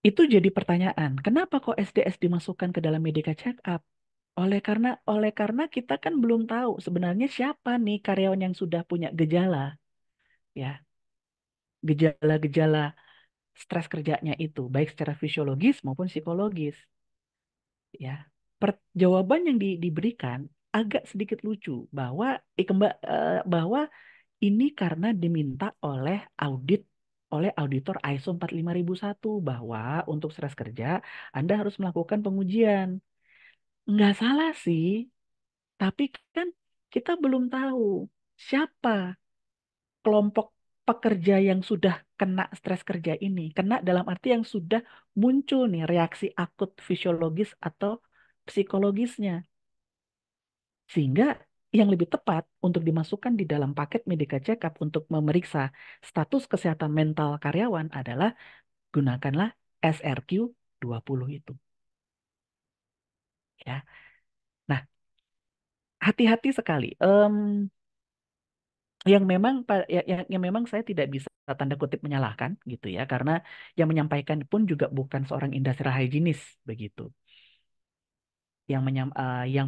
Itu jadi pertanyaan, kenapa kok SDS dimasukkan ke dalam Medica Check Up? Oleh karena kita kan belum tahu sebenarnya siapa nih karyawan yang sudah punya gejala, ya, gejala-gejala stres kerjanya itu, baik secara fisiologis maupun psikologis, ya. Jawaban yang diberikan agak sedikit lucu bahwa bahwa ini karena diminta oleh auditor ISO 45001 bahwa untuk stres kerja Anda harus melakukan pengujian. Nggak salah sih, tapi kan kita belum tahu siapa kelompok pekerja yang sudah kena stres kerja ini. Kena dalam arti yang sudah muncul nih reaksi akut fisiologis atau psikologisnya. Sehingga yang lebih tepat untuk dimasukkan di dalam paket Medica Check-up untuk memeriksa status kesehatan mental karyawan adalah gunakanlah SRQ-20 itu. Ya. Nah, hati-hati sekali. Yang memang saya tidak bisa tanda kutip menyalahkan gitu ya, karena yang menyampaikan pun juga bukan seorang industrial hygienist begitu, yang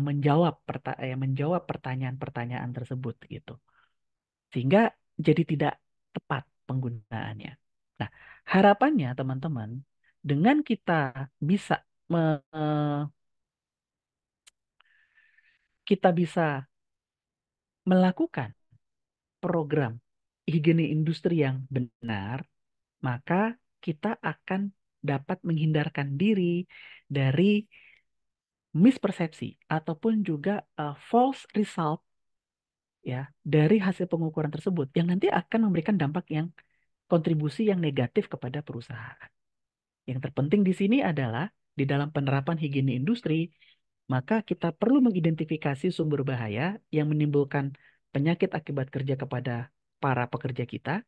menjawab pertanyaan-pertanyaan tersebut gitu, sehingga jadi tidak tepat penggunaannya. Nah, harapannya teman-teman, dengan kita bisa kita bisa melakukan program higiene industri yang benar, maka kita akan dapat menghindarkan diri dari mispersepsi ataupun juga false result ya dari hasil pengukuran tersebut yang nanti akan memberikan dampak yang kontribusi yang negatif kepada perusahaan. Yang terpenting di sini adalah di dalam penerapan higiene industri, maka kita perlu mengidentifikasi sumber bahaya yang menimbulkan penyakit akibat kerja kepada para pekerja kita.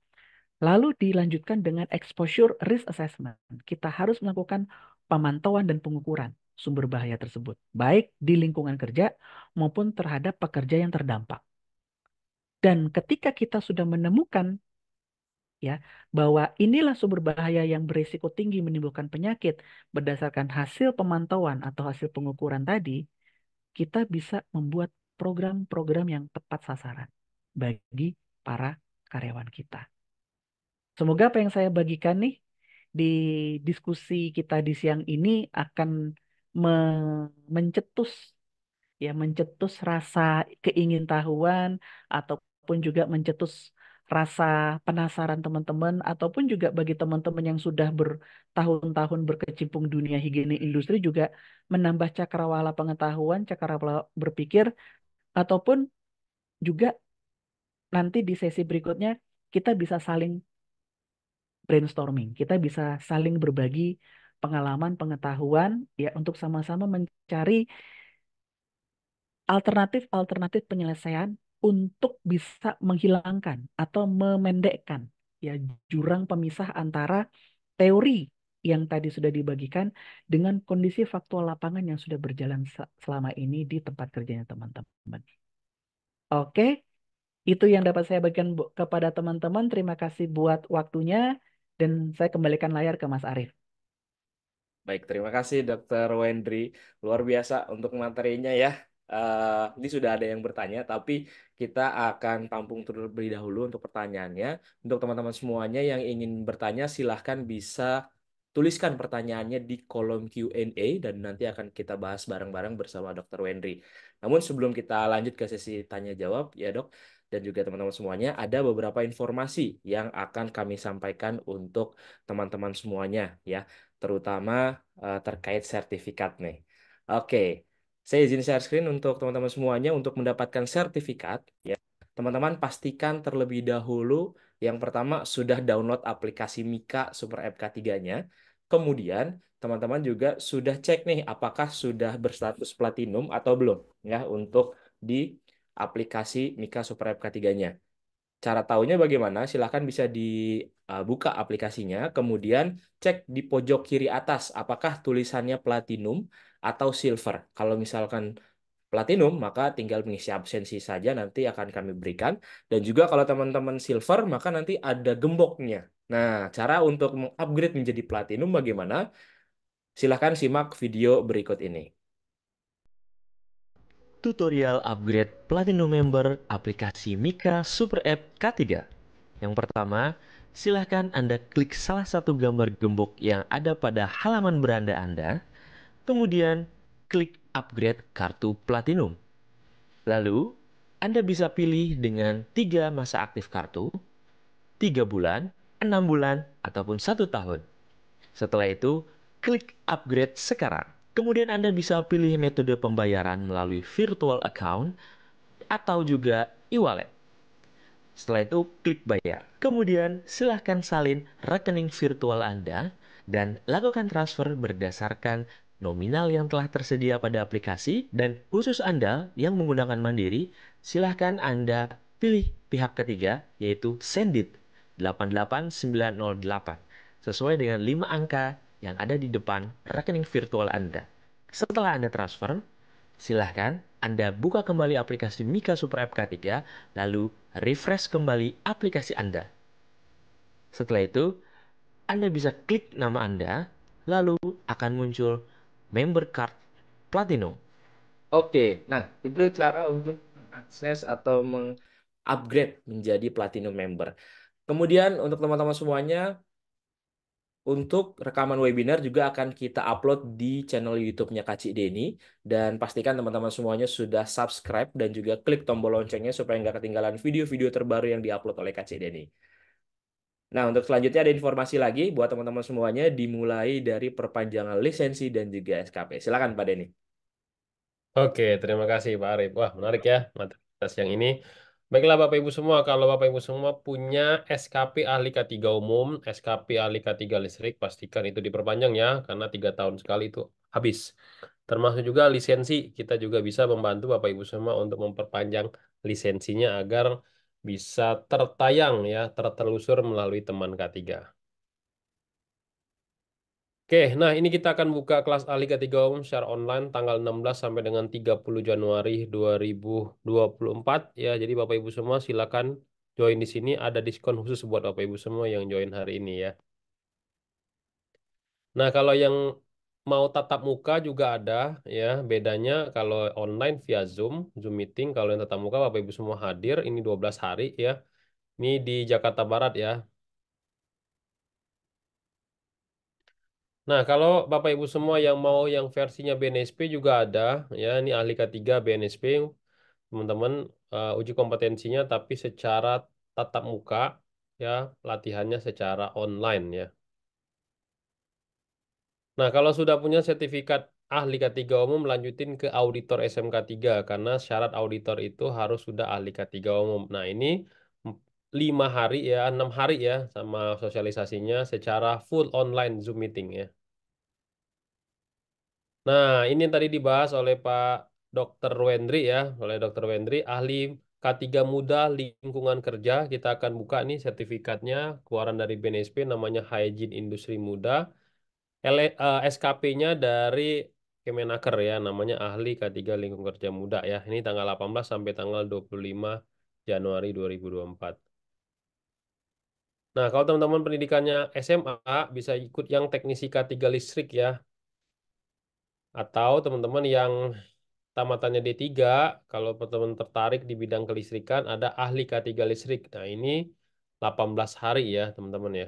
Lalu dilanjutkan dengan exposure risk assessment. Kita harus melakukan pemantauan dan pengukuran sumber bahaya tersebut, baik di lingkungan kerja maupun terhadap pekerja yang terdampak. Dan ketika kita sudah menemukan ya bahwa inilah sumber bahaya yang berisiko tinggi menimbulkan penyakit berdasarkan hasil pemantauan atau hasil pengukuran tadi, kita bisa membuat program-program yang tepat sasaran bagi para karyawan kita. Semoga apa yang saya bagikan nih di diskusi kita di siang ini akan mencetus mencetus rasa keingintahuan ataupun juga mencetus rasa penasaran teman-teman ataupun juga bagi teman-teman yang sudah bertahun-tahun berkecimpung dunia higiene industri juga menambah cakrawala pengetahuan, cakrawala berpikir ataupun juga nanti di sesi berikutnya kita bisa saling brainstorming, kita bisa saling berbagi pengalaman, pengetahuan ya untuk sama-sama mencari alternatif-alternatif penyelesaian untuk bisa menghilangkan atau memendekkan ya jurang pemisah antara teori yang tadi sudah dibagikan dengan kondisi faktual lapangan yang sudah berjalan selama ini di tempat kerjanya teman-teman. Oke, itu yang dapat saya bagikan kepada teman-teman. Terima kasih buat waktunya dan saya kembalikan layar ke Mas Arief. Baik, terima kasih Dokter Wendri. Luar biasa untuk materinya ya. Ini sudah ada yang bertanya, tapi kita akan tampung terlebih dahulu untuk pertanyaannya. Untuk teman-teman semuanya yang ingin bertanya, silahkan bisa tuliskan pertanyaannya di kolom Q&A dan nanti akan kita bahas bareng-bareng bersama Dokter Wendri. Namun sebelum kita lanjut ke sesi tanya jawab, ya Dok, dan juga teman-teman semuanya, ada beberapa informasi yang akan kami sampaikan untuk teman-teman semuanya ya, terutama terkait sertifikat nih. Oke, saya izin share screen untuk teman-teman semuanya untuk mendapatkan sertifikat ya. Teman-teman pastikan terlebih dahulu yang pertama sudah download aplikasi Mika Super App K3-nya. Kemudian teman-teman juga sudah cek nih apakah sudah berstatus platinum atau belum ya untuk di aplikasi Mika Super App K3-nya. Cara tahunya bagaimana? Silahkan bisa dibuka aplikasinya, kemudian cek di pojok kiri atas apakah tulisannya platinum atau silver. Kalau misalkan platinum, maka tinggal mengisi absensi saja nanti akan kami berikan. Dan juga kalau teman-teman silver, maka nanti ada gemboknya. Nah, cara untuk mengupgrade menjadi platinum bagaimana? Silahkan simak video berikut ini. Tutorial upgrade Platinum Member aplikasi Mika Super App K3. Yang pertama, silahkan Anda klik salah satu gambar gembok yang ada pada halaman beranda Anda, kemudian klik upgrade kartu Platinum. Lalu, Anda bisa pilih dengan 3 masa aktif kartu, 3 bulan, 6 bulan, ataupun 1 tahun. Setelah itu, klik upgrade sekarang. Kemudian Anda bisa pilih metode pembayaran melalui virtual account atau juga e-wallet. Setelah itu, klik bayar. Kemudian, silahkan salin rekening virtual Anda dan lakukan transfer berdasarkan nominal yang telah tersedia pada aplikasi. Dan khusus Anda yang menggunakan Mandiri, silahkan Anda pilih pihak ketiga, yaitu Sendit 88908, sesuai dengan 5 angka yang ada di depan rekening virtual Anda. Setelah Anda transfer, silahkan Anda buka kembali aplikasi Mika Super App K3, lalu refresh kembali aplikasi Anda. Setelah itu, Anda bisa klik nama Anda, lalu akan muncul member card Platinum. Oke, nah itu cara untuk mengakses atau mengupgrade menjadi platinum member. Kemudian untuk teman-teman semuanya, untuk rekaman webinar juga akan kita upload di channel YouTube-nya Kak Cik Deni. Dan pastikan teman-teman semuanya sudah subscribe dan juga klik tombol loncengnya supaya nggak ketinggalan video-video terbaru yang diupload oleh Kak Cik Deni. Nah, untuk selanjutnya ada informasi lagi buat teman-teman semuanya dimulai dari perpanjangan lisensi dan juga SKP. Silakan Pak Deni. Oke, terima kasih Pak Arif. Wah, menarik ya materi kita siang ini. Baiklah Bapak Ibu semua, kalau Bapak Ibu semua punya SKP ahli K3 umum, SKP ahli K3 listrik, pastikan itu diperpanjang ya, karena 3 tahun sekali itu habis. Termasuk juga lisensi, kita juga bisa membantu Bapak Ibu semua untuk memperpanjang lisensinya agar bisa tertayang ya, tertelusur melalui teman K3. Oke, nah ini kita akan buka kelas ahli ketiga umum secara online tanggal 16 sampai dengan 30 Januari 2024 ya. Jadi Bapak Ibu semua silakan join di sini, ada diskon khusus buat Bapak Ibu semua yang join hari ini ya. Nah, kalau yang mau tatap muka juga ada ya. Bedanya kalau online via Zoom, Zoom meeting, kalau yang tatap muka Bapak Ibu semua hadir ini 12 hari ya. Ini di Jakarta Barat ya. Nah, kalau Bapak Ibu semua yang mau yang versinya BNSP juga ada ya. Ini ahli K3 BNSP, teman-teman uji kompetensinya tapi secara tatap muka ya, latihannya secara online ya. Nah, kalau sudah punya sertifikat ahli K3 umum lanjutin ke auditor SMK 3 karena syarat auditor itu harus sudah ahli K3 umum. Nah, ini 5 hari ya, 6 hari ya sama sosialisasinya secara full online Zoom meeting ya. Nah, ini yang tadi dibahas oleh Pak Dr. Wendri ya, oleh Dr. Wendri, ahli K3 Muda Lingkungan Kerja. Kita akan buka nih sertifikatnya, keluaran dari BNSP namanya Hygiene Industri Muda. SKP-nya dari Kemenaker ya, namanya ahli K3 Lingkungan Kerja Muda ya. Ini tanggal 18 sampai tanggal 25 Januari 2024. Nah, kalau teman-teman pendidikannya SMA, bisa ikut yang teknisi K3 listrik ya. Atau teman-teman yang tamatannya D3, kalau teman-teman tertarik di bidang kelistrikan, ada ahli K3 listrik. Nah, ini 18 hari ya, teman-teman ya.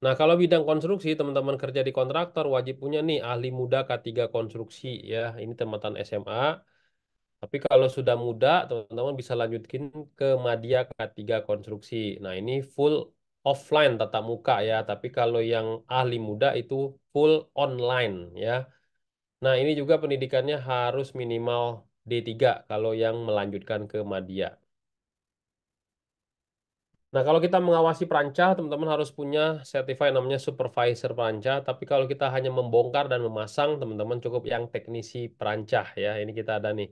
Nah, kalau bidang konstruksi, teman-teman kerja di kontraktor, wajib punya nih ahli muda K3 konstruksi ya. Ini tamatan SMA. Tapi kalau sudah muda, teman-teman bisa lanjutkan ke Madya K3 konstruksi. Nah, ini full offline tatap muka ya. Tapi kalau yang ahli muda itu full online ya. Nah, ini juga pendidikannya harus minimal D3 kalau yang melanjutkan ke Madya. Nah, kalau kita mengawasi perancah, teman-teman harus punya certified namanya supervisor perancah. Tapi kalau kita hanya membongkar dan memasang, teman-teman cukup yang teknisi perancah ya. Ini kita ada nih.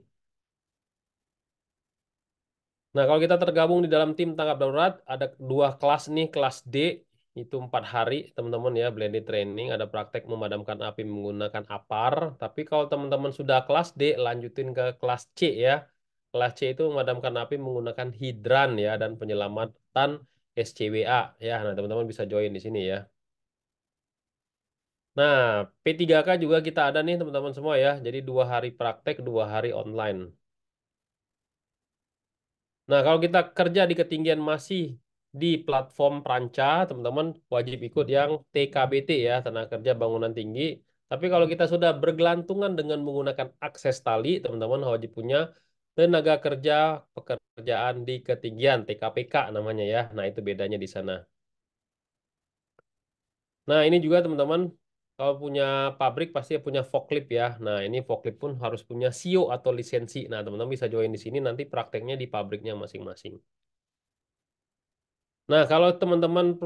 Nah, kalau kita tergabung di dalam tim tanggap darurat, ada 2 kelas nih, kelas D itu 4 hari, teman-teman ya, blended training, ada praktek memadamkan api menggunakan APAR. Tapi kalau teman-teman sudah kelas D, lanjutin ke kelas C ya. Kelas C itu memadamkan api menggunakan hidran ya dan penyelamatan SCBA ya. Nah, teman-teman bisa join di sini ya. Nah, P3K juga kita ada nih teman-teman semua ya. Jadi 2 hari praktek, 2 hari online. Nah, kalau kita kerja di ketinggian masih di platform Pranca, teman-teman wajib ikut yang TKBT ya, Tenaga Kerja Bangunan Tinggi. Tapi kalau kita sudah bergelantungan dengan menggunakan akses tali, teman-teman wajib punya Tenaga Kerja Pekerjaan di Ketinggian, TKPK namanya ya. Nah, itu bedanya di sana. Nah, ini juga teman-teman, kalau punya pabrik pasti punya forklift ya. Nah, ini forklift pun harus punya SIO atau lisensi. Nah, teman-teman bisa join di sini, nanti prakteknya di pabriknya masing-masing. Nah, kalau teman-teman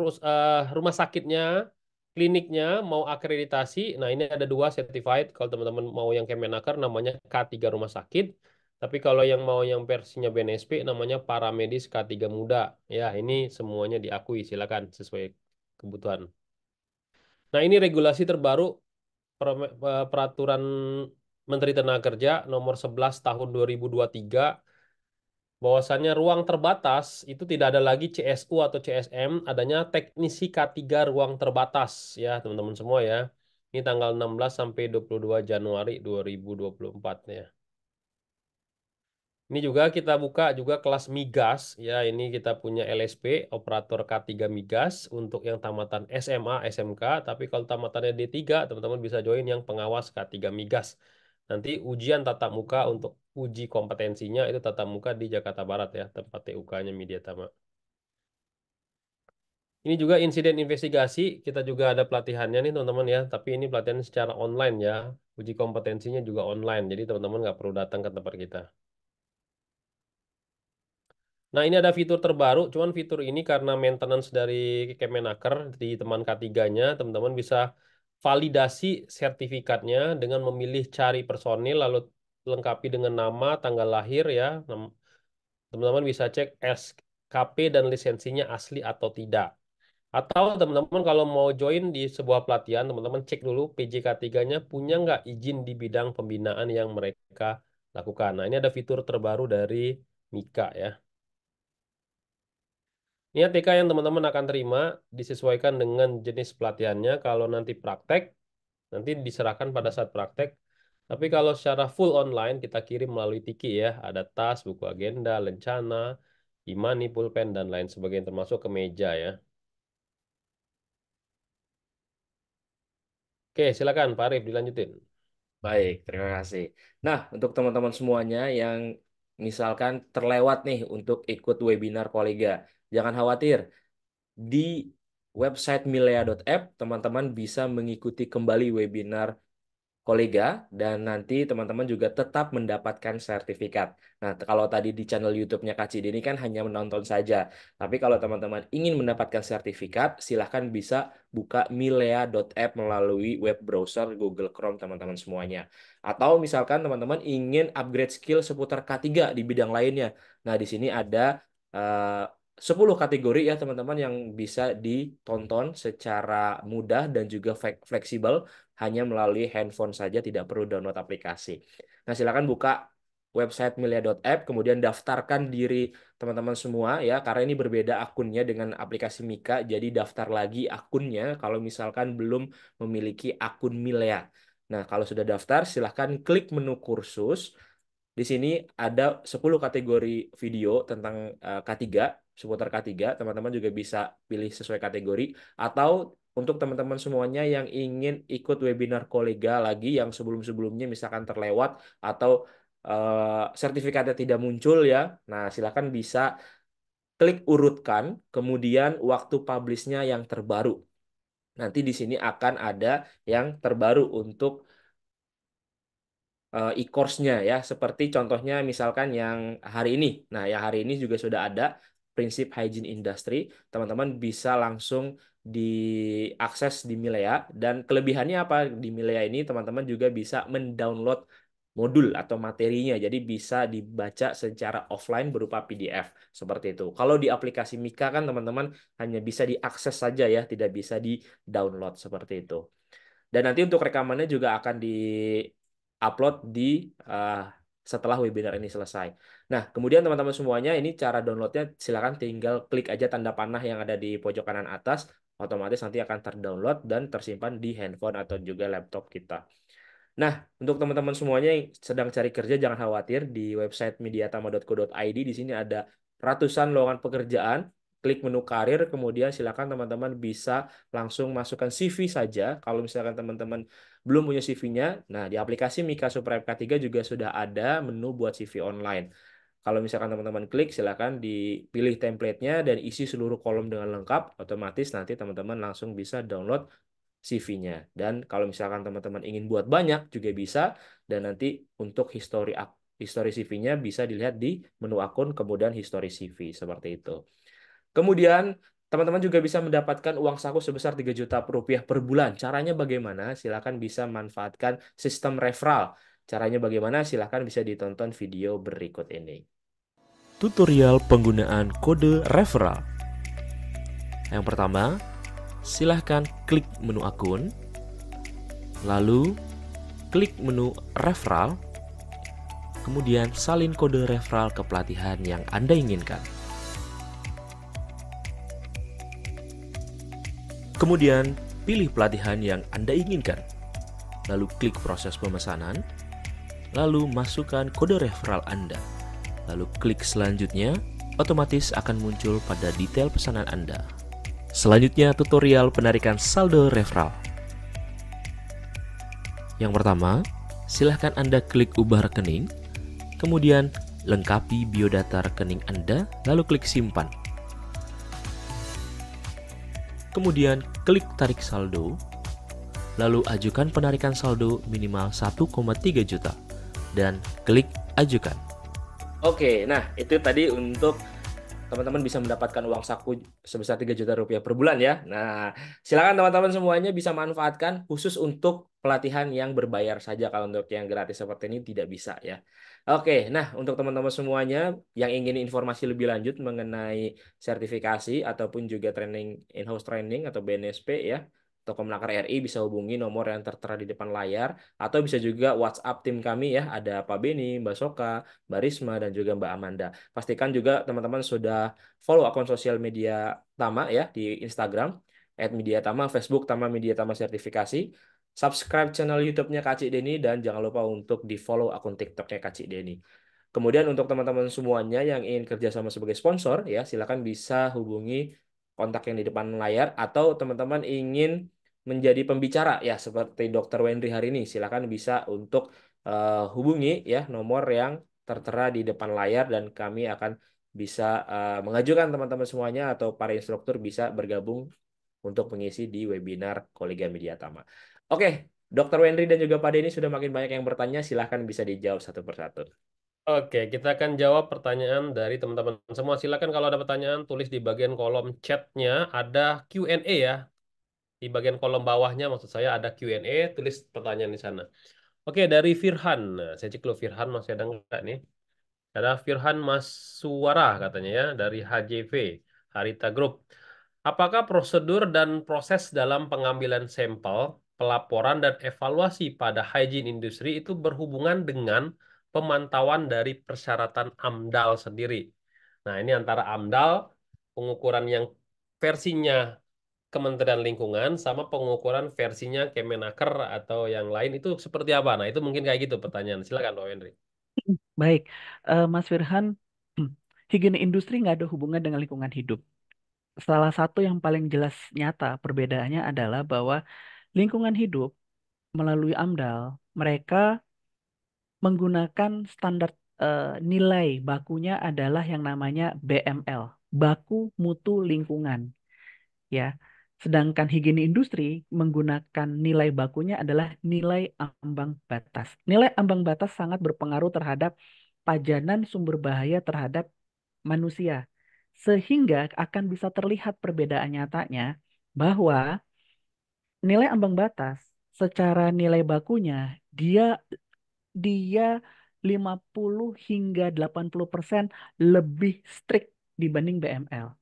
rumah sakitnya, kliniknya mau akreditasi, nah ini ada 2 certified. Kalau teman-teman mau yang Kemenaker namanya K3 Rumah Sakit. Tapi kalau yang mau yang versinya BNSP namanya Paramedis K3 Muda. Ya, ini semuanya diakui, silakan sesuai kebutuhan. Nah, ini regulasi terbaru peraturan Menteri Tenaga Kerja nomor 11 tahun 2023 bahwasannya ruang terbatas itu tidak ada lagi CSU atau CSM, adanya teknisi K3 ruang terbatas ya teman-teman semua ya. Ini tanggal 16 sampai 22 Januari 2024 ya. Ini juga kita buka juga kelas migas ya. Ini kita punya LSP operator K3 migas untuk yang tamatan SMA, SMK. Tapi kalau tamatannya D3, teman-teman bisa join yang pengawas K3 migas. Nanti ujian tatap muka untuk uji kompetensinya itu tatap muka di Jakarta Barat ya, tempat TUK-nya Mediatama. Ini juga insiden investigasi, kita juga ada pelatihannya nih teman-teman ya. Tapi ini pelatihan secara online ya. Uji kompetensinya juga online, jadi teman-teman nggak perlu datang ke tempat kita. Nah, ini ada fitur terbaru, cuman fitur ini karena maintenance dari Kemenaker di teman K3-nya, teman-teman bisa validasi sertifikatnya dengan memilih cari personil, lalu lengkapi dengan nama, tanggal lahir ya. Teman-teman bisa cek SKP dan lisensinya asli atau tidak. Atau teman-teman kalau mau join di sebuah pelatihan, teman-teman cek dulu PJK3-nya punya nggak izin di bidang pembinaan yang mereka lakukan. Nah, ini ada fitur terbaru dari Mika ya. Ini ATK yang teman-teman akan terima disesuaikan dengan jenis pelatihannya. Kalau nanti praktek, nanti diserahkan pada saat praktek. Tapi kalau secara full online, kita kirim melalui Tiki ya. Ada tas, buku agenda, lencana, e-money, pulpen, dan lain sebagainya, termasuk kemeja ya. Oke, silakan Pak Arif dilanjutin. Baik, terima kasih. Nah, untuk teman-teman semuanya yang misalkan terlewat nih untuk ikut webinar kolega, jangan khawatir. Di website milea.app, teman-teman bisa mengikuti kembali webinar kolega dan nanti teman-teman juga tetap mendapatkan sertifikat. Nah, kalau tadi di channel YouTube-nya Kak Cidi ini kan hanya menonton saja. Tapi kalau teman-teman ingin mendapatkan sertifikat, silahkan bisa buka milea.app melalui web browser Google Chrome teman-teman semuanya. Atau misalkan teman-teman ingin upgrade skill seputar K3 di bidang lainnya. Nah, di sini ada 10 kategori ya teman-teman yang bisa ditonton secara mudah dan juga fleksibel hanya melalui handphone saja, tidak perlu download aplikasi. Nah, silakan buka website milea.app, kemudian daftarkan diri teman-teman semua ya, karena ini berbeda akunnya dengan aplikasi Mika, jadi daftar lagi akunnya kalau misalkan belum memiliki akun Milea. Nah, kalau sudah daftar, silahkan klik menu kursus. Di sini ada 10 kategori video tentang K3, seputar K3. Teman-teman juga bisa pilih sesuai kategori. Atau untuk teman-teman semuanya yang ingin ikut webinar kolega lagi yang sebelum-sebelumnya misalkan terlewat atau sertifikatnya tidak muncul ya. Nah, silakan bisa klik urutkan, kemudian waktu publishnya yang terbaru. Nanti di sini akan ada yang terbaru untuk e-course-nya ya, seperti contohnya misalkan yang hari ini. Nah, yang hari ini juga sudah ada prinsip hygiene industry. Teman-teman bisa langsung diakses di Milea dan kelebihannya apa di Milea ini teman-teman juga bisa mendownload modul atau materinya. Jadi bisa dibaca secara offline berupa PDF seperti itu. Kalau di aplikasi Mika kan teman-teman hanya bisa diakses saja ya, tidak bisa di-download seperti itu. Dan nanti untuk rekamannya juga akan di-upload di eh, setelah webinar ini selesai. Nah, kemudian teman-teman semuanya ini cara downloadnya silakan tinggal klik aja tanda panah yang ada di pojok kanan atas, otomatis nanti akan terdownload dan tersimpan di handphone atau juga laptop kita. Nah, untuk teman-teman semuanya yang sedang cari kerja, jangan khawatir. Di website mediatama.co.id di sini ada ratusan lowongan pekerjaan. Klik menu karir, kemudian silakan teman-teman bisa langsung masukkan CV saja. Kalau misalkan teman-teman belum punya CV-nya, nah di aplikasi Mika Super App K3 juga sudah ada menu buat CV online. Kalau misalkan teman-teman klik, silakan dipilih template-nya dan isi seluruh kolom dengan lengkap. Otomatis nanti teman-teman langsung bisa download CV-nya. Dan kalau misalkan teman-teman ingin buat banyak juga bisa. Dan nanti untuk histori CV-nya bisa dilihat di menu akun, kemudian histori CV seperti itu. Kemudian teman-teman juga bisa mendapatkan uang saku sebesar 3 juta rupiah per bulan. Caranya bagaimana? Silakan bisa manfaatkan sistem referral. Caranya bagaimana? Silakan bisa ditonton video berikut ini. Tutorial penggunaan kode referral. Yang pertama, silahkan klik menu akun, lalu klik menu referral, kemudian salin kode referral ke pelatihan yang Anda inginkan. Kemudian, pilih pelatihan yang Anda inginkan, lalu klik proses pemesanan, lalu masukkan kode referral Anda, lalu klik selanjutnya, otomatis akan muncul pada detail pesanan Anda. Selanjutnya, tutorial penarikan saldo referral. Yang pertama, silahkan Anda klik ubah rekening, kemudian lengkapi biodata rekening Anda, lalu klik simpan. Kemudian klik tarik saldo, lalu ajukan penarikan saldo minimal 1,3 juta, dan klik ajukan. Oke, nah itu tadi untuk teman-teman bisa mendapatkan uang saku sebesar 3 juta rupiah per bulan ya. Nah, silakan teman-teman semuanya bisa manfaatkan khusus untuk pelatihan yang berbayar saja. Kalau untuk yang gratis seperti ini tidak bisa ya. Oke, nah untuk teman-teman semuanya yang ingin informasi lebih lanjut mengenai sertifikasi ataupun juga training in-house training atau BNSP ya, atau Kemenaker RI bisa hubungi nomor yang tertera di depan layar atau bisa juga WhatsApp tim kami ya, ada Pak Beni, Mbak Soka, Mbak Risma dan juga Mbak Amanda. Pastikan juga teman-teman sudah follow akun sosial media Tama ya di Instagram @mediatama, Facebook Tama Media Tama Sertifikasi, subscribe channel YouTube-nya Kak Cik Deni dan jangan lupa untuk di follow akun TikTok-nya Kak Cik Deni. Kemudian untuk teman-teman semuanya yang ingin kerjasama sebagai sponsor ya silakan bisa hubungi kontak yang di depan layar atau teman-teman ingin menjadi pembicara ya seperti Dr. Wendri hari ini silakan bisa untuk hubungi ya nomor yang tertera di depan layar dan kami akan bisa mengajukan teman-teman semuanya atau para instruktur bisa bergabung untuk mengisi di webinar Kolega Media Tama. Oke, Dr. Wendri dan juga Pak Denny sudah makin banyak yang bertanya, silahkan bisa dijawab satu persatu. Oke, kita akan jawab pertanyaan dari teman-teman semua. Silakan kalau ada pertanyaan tulis di bagian kolom chatnya, ada Q&A ya. Di bagian kolom bawahnya maksud saya ada Q&A, tulis pertanyaan di sana. Oke, dari Firhan. Nah, saya cek dulu Firhan masih ada nggak nih? Ada Firhan Massuara katanya ya dari HJV, Harita Group. Apakah prosedur dan proses dalam pengambilan sampel, pelaporan dan evaluasi pada hygiene industri itu berhubungan dengan pemantauan dari persyaratan AMDAL sendiri? Nah, ini antara AMDAL, pengukuran yang versinya Kementerian Lingkungan sama pengukuran versinya Kemenaker atau yang lain itu seperti apa? Nah, itu mungkin kayak gitu pertanyaan. Silakan Pak Henry. Baik, Mas Firhan, higiene industri nggak ada hubungan dengan lingkungan hidup. Salah satu yang paling jelas nyata perbedaannya adalah bahwa lingkungan hidup melalui AMDAL, mereka menggunakan standar nilai bakunya adalah yang namanya BML, baku mutu lingkungan, ya. Sedangkan higiene industri menggunakan nilai bakunya adalah nilai ambang batas. Nilai ambang batas sangat berpengaruh terhadap pajanan sumber bahaya terhadap manusia. Sehingga akan bisa terlihat perbedaan nyatanya bahwa nilai ambang batas secara nilai bakunya dia dia 50 hingga 80% lebih strict dibanding BML.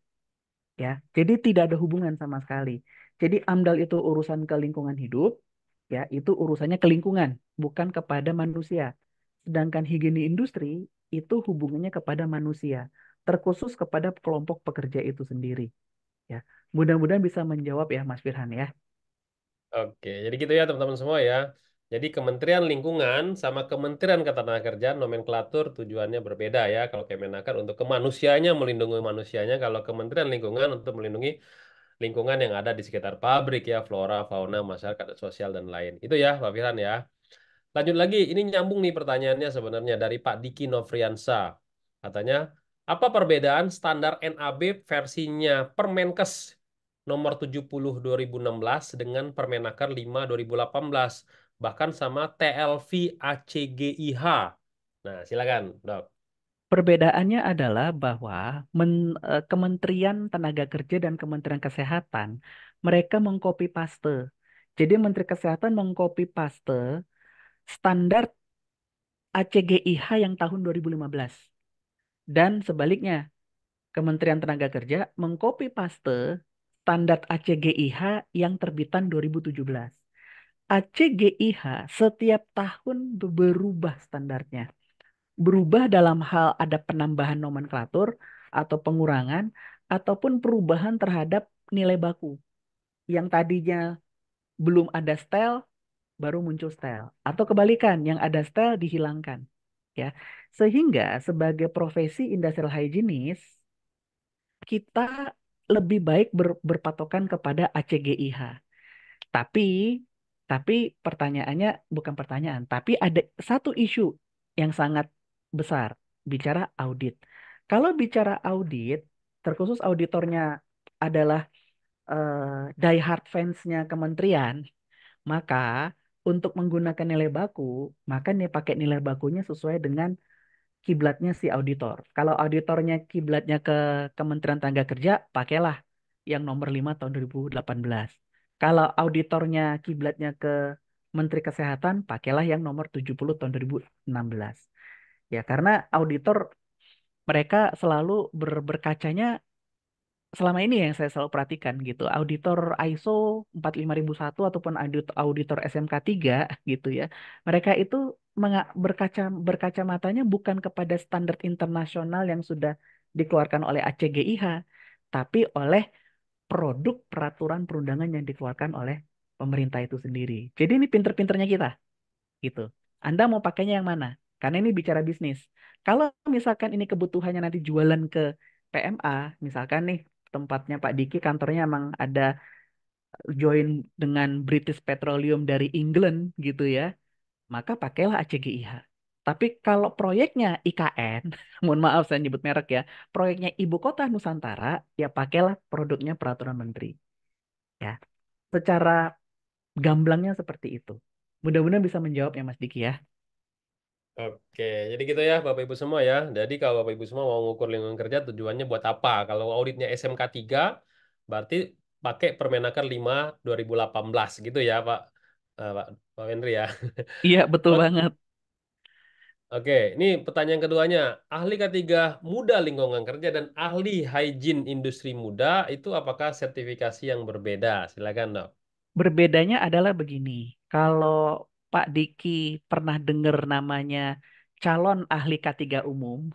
Ya, jadi tidak ada hubungan sama sekali. Jadi AMDAL itu urusan ke lingkungan hidup, ya, itu urusannya ke lingkungan, bukan kepada manusia. Sedangkan higiene industri itu hubungannya kepada manusia, terkhusus kepada kelompok pekerja itu sendiri. Ya, mudah-mudahan bisa menjawab ya, Mas Firhan ya. Oke, jadi gitu ya teman-teman semua ya. Jadi Kementerian Lingkungan sama Kementerian Ketenagakerjaan nomenklatur tujuannya berbeda ya. Kalau Kemenaker untuk kemanusianya melindungi manusianya, kalau Kementerian Lingkungan untuk melindungi lingkungan yang ada di sekitar pabrik ya, flora, fauna, masyarakat, sosial dan lain. Itu ya, Pak Firhan ya. Lanjut lagi, ini nyambung nih pertanyaannya sebenarnya dari Pak Diki Novriansa. Katanya, apa perbedaan standar NAB versinya Permenkes nomor 70 2016 dengan Permenaker 5 2018, bahkan sama TLV ACGIH. Nah, silakan, Dok. Perbedaannya adalah bahwa Kementerian Tenaga Kerja dan Kementerian Kesehatan mereka mengcopy paste. Jadi Menteri Kesehatan mengcopy paste standar ACGIH yang tahun 2015. Dan sebaliknya, Kementerian Tenaga Kerja mengcopy paste standar ACGIH yang terbitan 2017. ACGIH setiap tahun berubah standarnya. Berubah dalam hal ada penambahan nomenklatur atau pengurangan ataupun perubahan terhadap nilai baku. Yang tadinya belum ada style baru muncul style atau kebalikan yang ada style dihilangkan ya. Sehingga sebagai profesi industrial hygienist kita lebih baik berpatokan kepada ACGIH. Tapi, tapi pertanyaannya bukan pertanyaan, tapi ada satu isu yang sangat besar, bicara audit. Kalau bicara audit, terkhusus auditornya adalah die hard fans-nya kementerian, maka untuk menggunakan nilai baku, maka nih pakai nilai bakunya sesuai dengan kiblatnya si auditor. Kalau auditornya kiblatnya ke Kementerian Tenaga Kerja, pakailah yang nomor 5 tahun 2018. Kalau auditornya kiblatnya ke Menteri Kesehatan, pakailah yang nomor 70 tahun 2016. Ya, karena auditor mereka selalu berkacanya selama ini yang saya selalu perhatikan gitu. Auditor ISO 45001 ataupun auditor SMK 3 gitu ya. Mereka itu berkacamatanya bukan kepada standar internasional yang sudah dikeluarkan oleh ACGIH, tapi oleh produk peraturan perundangan yang dikeluarkan oleh pemerintah itu sendiri. Jadi ini pinter-pinternya kita gitu. Anda mau pakainya yang mana? Karena ini bicara bisnis. Kalau misalkan ini kebutuhannya nanti jualan ke PMA, misalkan nih tempatnya Pak Diki kantornya emang ada join dengan British Petroleum dari England gitu ya, maka pakailah ACGIH. Tapi kalau proyeknya IKN, mohon maaf saya nyebut merek ya, proyeknya Ibu Kota Nusantara, ya pakailah produknya Peraturan Menteri. Ya, secara gamblangnya seperti itu. Mudah-mudahan bisa menjawabnya Mas Diki ya. Oke, jadi gitu ya Bapak Ibu semua ya. Jadi kalau Bapak Ibu semua mau mengukur lingkungan kerja tujuannya buat apa? Kalau auditnya SMK 3 berarti pakai Permenaker 5 2018 gitu ya Pak Pak Henry ya. Iya, betul Oke, banget. oke, ini pertanyaan keduanya. Ahli K3 muda lingkungan kerja dan ahli hygiene industri muda itu apakah sertifikasi yang berbeda? Silakan, Dok. Berbedanya adalah begini. Kalau Pak Diki pernah dengar namanya calon ahli K3 umum.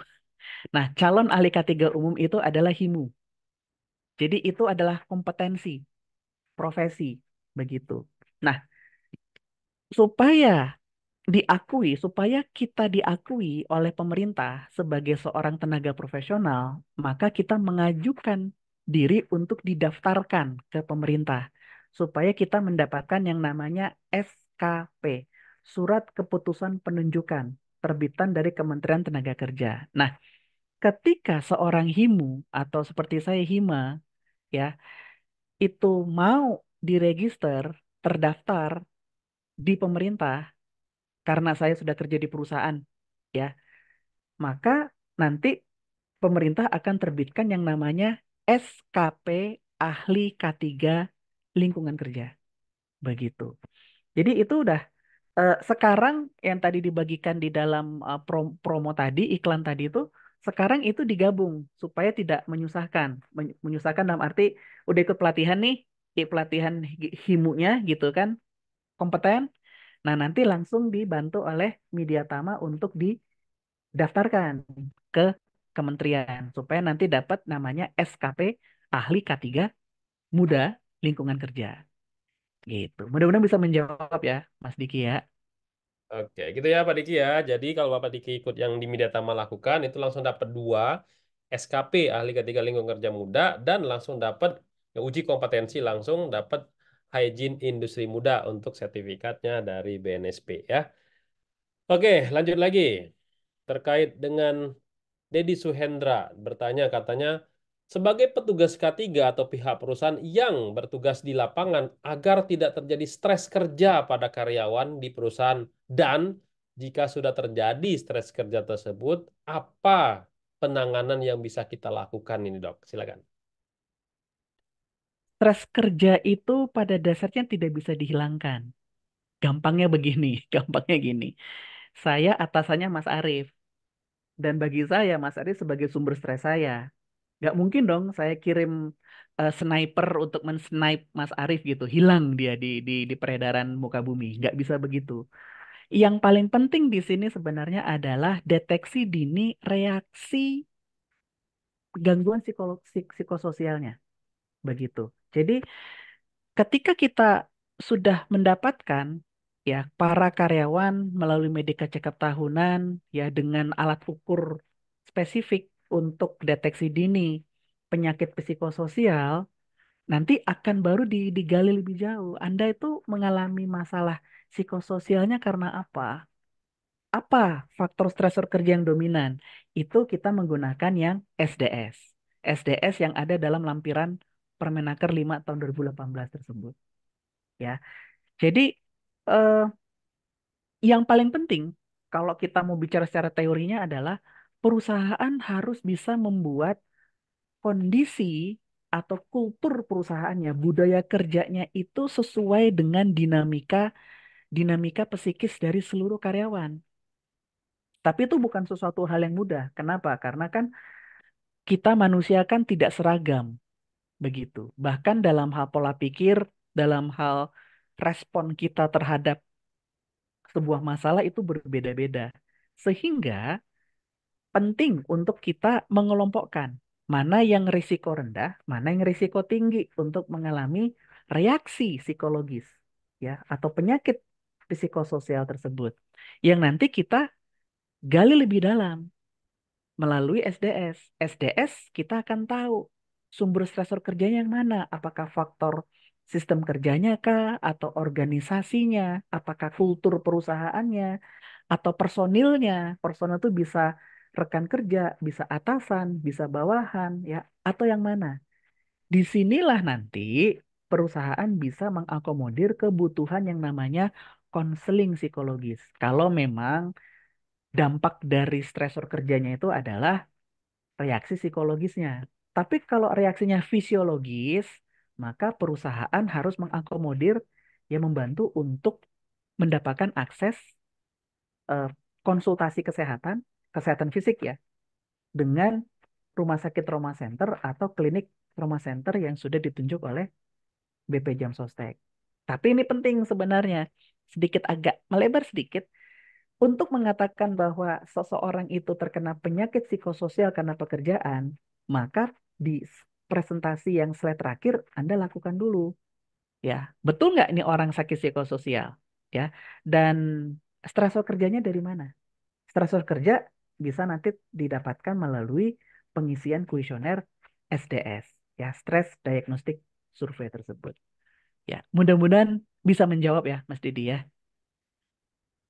Nah, calon ahli K3 umum itu adalah HIMU. Jadi itu adalah kompetensi, profesi, begitu. Nah, supaya supaya kita diakui oleh pemerintah sebagai seorang tenaga profesional, maka kita mengajukan diri untuk didaftarkan ke pemerintah, supaya kita mendapatkan yang namanya SKP, Surat Keputusan Penunjukan, terbitan dari Kementerian Tenaga Kerja. Nah, ketika seorang HIMU atau seperti saya HIMA, ya, itu mau diregister, terdaftar di pemerintah, karena saya sudah kerja di perusahaan, ya, maka nanti pemerintah akan terbitkan yang namanya SKP Ahli K3 Lingkungan Kerja. Begitu. Jadi itu udah sekarang yang tadi dibagikan di dalam promo tadi, iklan tadi itu, sekarang itu digabung supaya tidak menyusahkan. Menyusahkan dalam arti udah ikut pelatihan nih, pelatihan himunya gitu kan, kompeten. Nah, nanti langsung dibantu oleh Media Tama untuk daftarkan ke kementerian supaya nanti dapat namanya SKP Ahli K3 Muda Lingkungan Kerja. Gitu. Mudah-mudahan bisa menjawab ya, Mas Diki ya. Oke, gitu ya Pak Diki ya. Jadi kalau Bapak Diki ikut yang di Mediatama lakukan, itu langsung dapat 2 SKP Ahli Ketiga Lingkungan Kerja Muda dan langsung dapat uji kompetensi langsung dapat Hygiene Industri Muda untuk sertifikatnya dari BNSP ya. Oke, lanjut lagi. Terkait dengan Dedi Suhendra bertanya katanya, sebagai petugas K3 atau pihak perusahaan yang bertugas di lapangan agar tidak terjadi stres kerja pada karyawan di perusahaan dan jika sudah terjadi stres kerja tersebut, apa penanganan yang bisa kita lakukan ini dok? Silakan. Stres kerja itu pada dasarnya tidak bisa dihilangkan. Gampangnya begini, gampangnya gini. Saya atasannya Mas Arief. Dan bagi saya, Mas Arief sebagai sumber stres saya. Nggak mungkin dong saya kirim sniper untuk men-snipe Mas Arief gitu. Hilang dia di peredaran muka bumi. Nggak bisa begitu. Yang paling penting di sini sebenarnya adalah deteksi dini reaksi gangguan psikososialnya. Begitu. Jadi ketika kita sudah mendapatkan ya para karyawan melalui medical check-up tahunan ya dengan alat ukur spesifik untuk deteksi dini penyakit psikososial, nanti akan baru digali lebih jauh. Anda itu mengalami masalah psikososialnya karena apa? Apa faktor stresor kerja yang dominan? Itu kita menggunakan yang SDS. SDS yang ada dalam lampiran Permenaker 5 tahun 2018 tersebut. Ya, jadi eh, yang paling penting kalau kita mau bicara secara teorinya adalah perusahaan harus bisa membuat kondisi atau kultur perusahaannya, budaya kerjanya itu sesuai dengan dinamika dinamika psikis dari seluruh karyawan. Tapi itu bukan sesuatu hal yang mudah. Kenapa? Karena kan kita manusia kan tidak seragam begitu. Bahkan dalam hal pola pikir, dalam hal respon kita terhadap sebuah masalah itu berbeda-beda. Sehingga penting untuk kita mengelompokkan mana yang risiko rendah, mana yang risiko tinggi untuk mengalami reaksi psikologis ya atau penyakit psikososial tersebut. Yang nanti kita gali lebih dalam melalui SDS. SDS kita akan tahu sumber stresor kerjanya yang mana, apakah faktor sistem kerjanya kah atau organisasinya, apakah kultur perusahaannya atau personilnya. Personil itu bisa rekan kerja, bisa atasan, bisa bawahan, ya, atau yang mana. Disinilah nanti perusahaan bisa mengakomodir kebutuhan yang namanya konseling psikologis. Kalau memang dampak dari stresor kerjanya itu adalah reaksi psikologisnya. Tapi kalau reaksinya fisiologis, maka perusahaan harus mengakomodir yang membantu untuk mendapatkan akses eh, konsultasi kesehatan, kesehatan fisik ya, dengan rumah sakit trauma center atau klinik trauma center yang sudah ditunjuk oleh BP Jam Sostek. Tapi ini penting sebenarnya, sedikit agak melebar sedikit untuk mengatakan bahwa seseorang itu terkena penyakit psikososial karena pekerjaan, maka di presentasi yang slide terakhir Anda lakukan dulu. Ya, betul nggak ini orang sakit psikososial? Ya, dan stresor kerjanya dari mana? Stresor kerja bisa nanti didapatkan melalui pengisian kuesioner SDS, ya, Stress Diagnostic Survey tersebut. Ya, mudah-mudahan bisa menjawab ya, Mas Didi ya.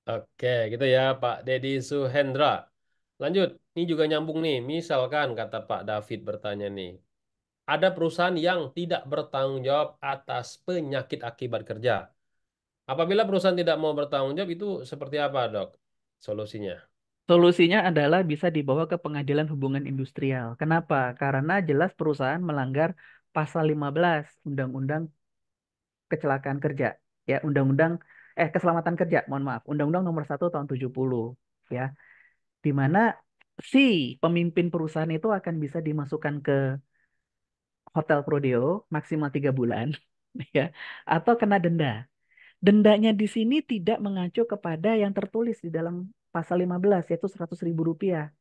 Oke, gitu ya Pak Dedi Suhendra. Lanjut, ini juga nyambung nih. Misalkan kata Pak David bertanya nih, ada perusahaan yang tidak bertanggung jawab atas penyakit akibat kerja. Apabila perusahaan tidak mau bertanggung jawab itu seperti apa, Dok? Solusinya. Solusinya adalah bisa dibawa ke pengadilan hubungan industrial. Kenapa? Karena jelas perusahaan melanggar pasal 15 Undang-Undang Kecelakaan Kerja. Ya, Keselamatan Kerja, mohon maaf. Undang-Undang Nomor 1 tahun 70 ya. Di mana si pemimpin perusahaan itu akan bisa dimasukkan ke hotel Prodeo maksimal 3 bulan ya atau kena denda. Dendanya di sini tidak mengacu kepada yang tertulis di dalam pasal 15 yaitu 100.000 rupiah.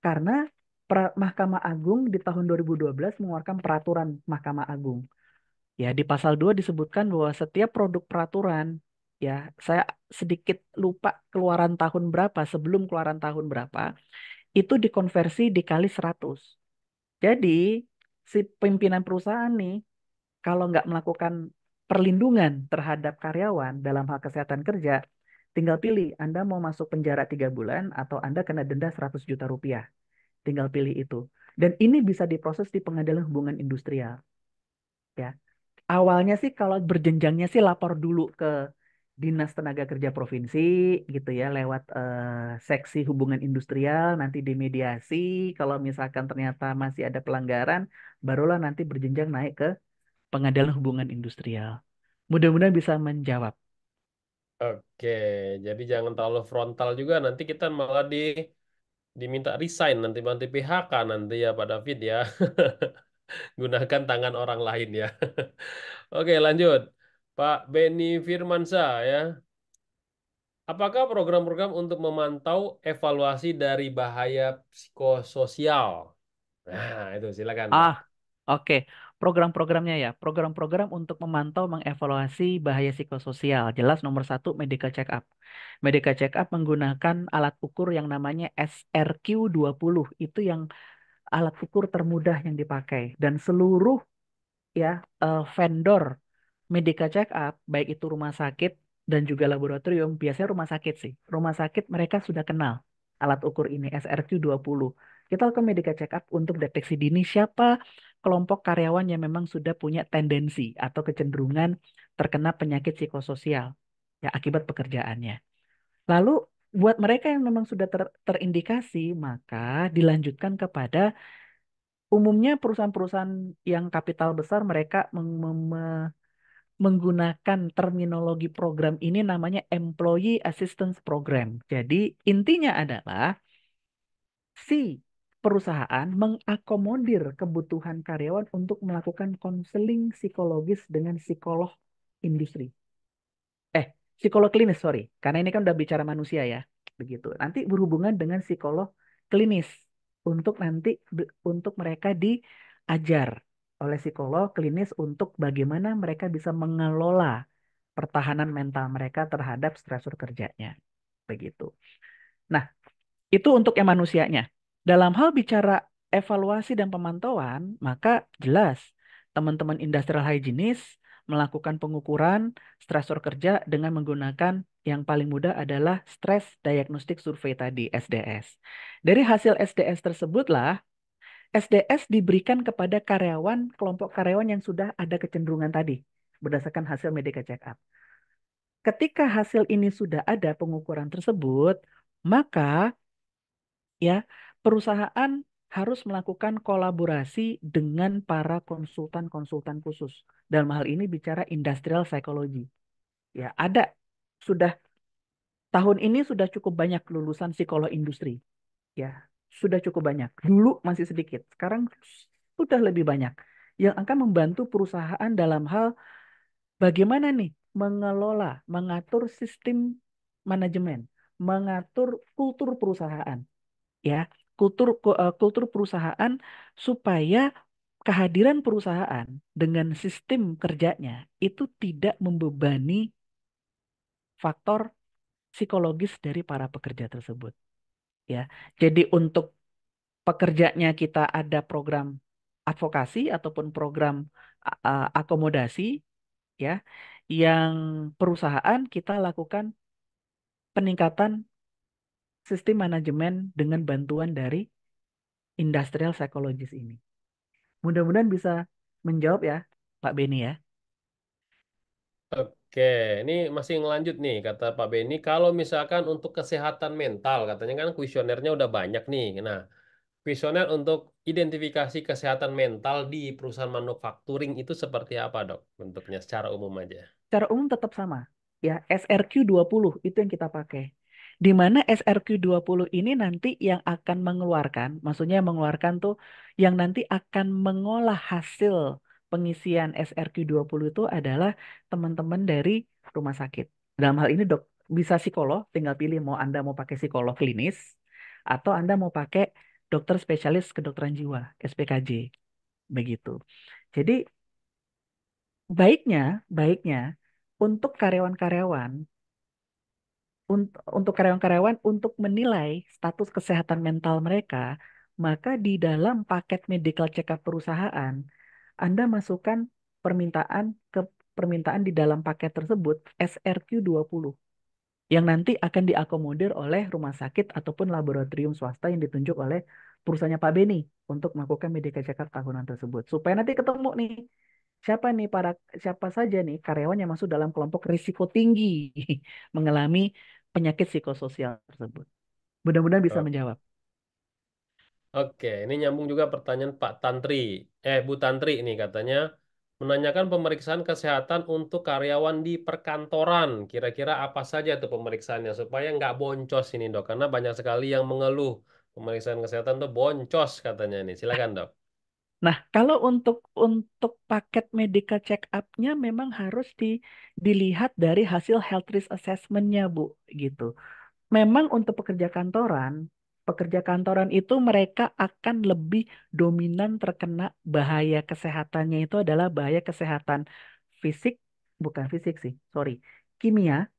Karena Mahkamah Agung di tahun 2012 mengeluarkan peraturan Mahkamah Agung. Ya, di pasal 2 disebutkan bahwa setiap produk peraturan, ya, saya sedikit lupa keluaran tahun berapa, sebelum keluaran tahun berapa, itu dikonversi dikali 100. Jadi, si pimpinan perusahaan nih, kalau nggak melakukan perlindungan terhadap karyawan dalam hal kesehatan kerja, tinggal pilih Anda mau masuk penjara 3 bulan atau Anda kena denda 100 juta rupiah. Tinggal pilih itu. Dan ini bisa diproses di pengadilan hubungan industrial. Ya, awalnya sih kalau berjenjangnya sih lapor dulu ke Dinas Tenaga Kerja Provinsi gitu ya lewat seksi hubungan industrial nanti dimediasi kalau misalkan ternyata masih ada pelanggaran barulah nanti berjenjang naik ke Pengadilan Hubungan Industrial. Mudah-mudahan bisa menjawab. Oke, jadi jangan terlalu frontal juga. Nanti kita malah diminta resign, nanti PHK nanti ya Pak David ya. Gunakan tangan orang lain ya. Oke, lanjut. Pak Beni Firmansyah ya. Apakah program-program untuk memantau evaluasi dari bahaya psikososial? Nah, itu silakan Pak. Ah, oke. Program-programnya ya, program-program untuk memantau, mengevaluasi bahaya psikososial. Jelas nomor satu medical check up. Medical check up menggunakan alat ukur yang namanya SRQ-20. Itu yang alat ukur termudah yang dipakai. Dan seluruh ya vendor medical check up, baik itu rumah sakit dan juga laboratorium, biasanya rumah sakit sih. Rumah sakit mereka sudah kenal alat ukur ini SRQ-20. Kita lakukan medical check up untuk deteksi dini siapa kelompok karyawan yang memang sudah punya tendensi atau kecenderungan terkena penyakit psikososial ya akibat pekerjaannya. Lalu buat mereka yang memang sudah terindikasi, maka dilanjutkan kepada umumnya perusahaan-perusahaan yang kapital besar mereka menggunakan terminologi program ini namanya Employee Assistance Program. Jadi intinya adalah si perusahaan mengakomodir kebutuhan karyawan untuk melakukan konseling psikologis dengan psikolog industri. Eh, psikolog klinis, sorry. Karena ini kan udah bicara manusia ya. Begitu. Nanti berhubungan dengan psikolog klinis untuk nanti untuk mereka diajar oleh psikolog klinis untuk bagaimana mereka bisa mengelola pertahanan mental mereka terhadap stresor kerjanya. Begitu. Nah, itu untuk yang manusianya. Dalam hal bicara evaluasi dan pemantauan, maka jelas teman-teman industrial hygienist melakukan pengukuran stresor kerja dengan menggunakan yang paling mudah adalah Stress Diagnostic Survey tadi, SDS. Dari hasil SDS tersebutlah, SDS diberikan kepada karyawan, kelompok karyawan yang sudah ada kecenderungan tadi, berdasarkan hasil medical check up. Ketika hasil ini sudah ada pengukuran tersebut, maka ya perusahaan harus melakukan kolaborasi dengan para konsultan-konsultan khusus. Dalam hal ini bicara industrial psychology. Ya, ada sudah tahun ini sudah cukup banyak lulusan psikolog industri. Ya, sudah cukup banyak. Dulu masih sedikit, sekarang sudah lebih banyak yang akan membantu perusahaan dalam hal bagaimana nih mengelola, mengatur sistem manajemen, mengatur kultur perusahaan, ya, kultur perusahaan supaya kehadiran perusahaan dengan sistem kerjanya itu tidak membebani faktor psikologis dari para pekerja tersebut, ya. Jadi untuk pekerjanya kita ada program advokasi ataupun program akomodasi, ya, yang perusahaan kita lakukan peningkatan sistem manajemen dengan bantuan dari industrial psychologist ini. Mudah-mudahan bisa menjawab ya, Pak Beni ya. Oke, ini masih ngelanjut nih, kata Pak Beni. Kalau misalkan untuk kesehatan mental, katanya kan kuesionernya udah banyak nih. Nah, kuesioner untuk identifikasi kesehatan mental di perusahaan manufacturing itu seperti apa, Dok? Bentuknya secara umum aja. Secara umum tetap sama. Ya, SRQ-20 itu yang kita pakai. Di mana SRQ-20 ini nanti yang akan mengeluarkan, maksudnya mengeluarkan tuh yang nanti akan mengolah hasil pengisian SRQ-20 itu adalah teman-teman dari rumah sakit. Dalam hal ini dok, bisa psikolog, tinggal pilih mau Anda mau pakai psikolog klinis atau Anda mau pakai dokter spesialis kedokteran jiwa, SPKJ, begitu. Jadi baiknya untuk karyawan-karyawan untuk karyawan-karyawan untuk menilai status kesehatan mental mereka, maka di dalam paket medical check-up perusahaan, Anda masukkan permintaan ke permintaan di dalam paket tersebut SRQ-20 yang nanti akan diakomodir oleh rumah sakit ataupun laboratorium swasta yang ditunjuk oleh perusahaannya Pak Beni untuk melakukan medical check-up tahunan tersebut. Supaya nanti ketemu nih siapa saja nih karyawan yang masuk dalam kelompok risiko tinggi mengalami penyakit psikososial tersebut. Mudah-mudahan bisa Oh, menjawab. oke, ini nyambung juga pertanyaan Pak Tantri. Bu Tantri ini katanya menanyakan pemeriksaan kesehatan untuk karyawan di perkantoran. Kira-kira apa saja tuh pemeriksaannya supaya nggak boncos ini, Dok? Karena banyak sekali yang mengeluh pemeriksaan kesehatan tuh boncos katanya nih. Silakan, Dok. Nah, kalau untuk paket medical check up-nya memang harus dilihat dari hasil health risk assessment-nya, Bu, gitu. Memang untuk pekerja kantoran, Pekerja kantoran itu mereka akan lebih dominan terkena bahaya kesehatannya itu adalah bahaya kesehatan fisik, bukan fisik sih, sorry, kimia.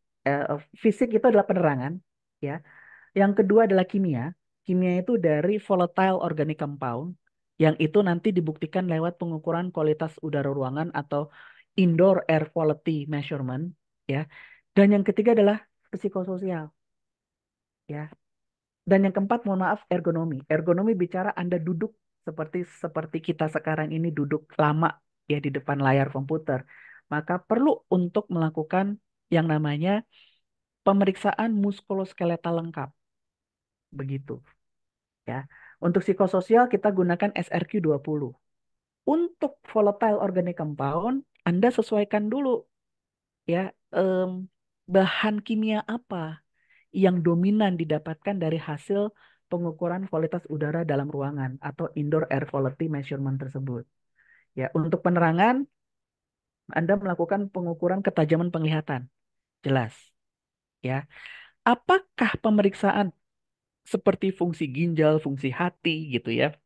Fisik itu adalah penerangan, ya. Yang kedua adalah kimia. Kimia itu dari volatile organic compound, yang itu nanti dibuktikan lewat pengukuran kualitas udara ruangan atau indoor air quality measurement, ya. Dan yang ketiga adalah psikososial, ya. Dan yang keempat, mohon maaf, ergonomi. Ergonomi bicara Anda duduk seperti seperti kita sekarang ini duduk lama ya di depan layar komputer. Maka perlu untuk melakukan yang namanya pemeriksaan muskuloskeletal lengkap. Begitu ya. Untuk psikososial kita gunakan SRQ-20. Untuk volatile organic compound, Anda sesuaikan dulu ya, bahan kimia apa yang dominan didapatkan dari hasil pengukuran kualitas udara dalam ruangan atau indoor air quality measurement tersebut. Ya, untuk penerangan Anda melakukan pengukuran ketajaman penglihatan. Jelas, ya. Apakah pemeriksaan seperti fungsi ginjal, fungsi hati gitu ya,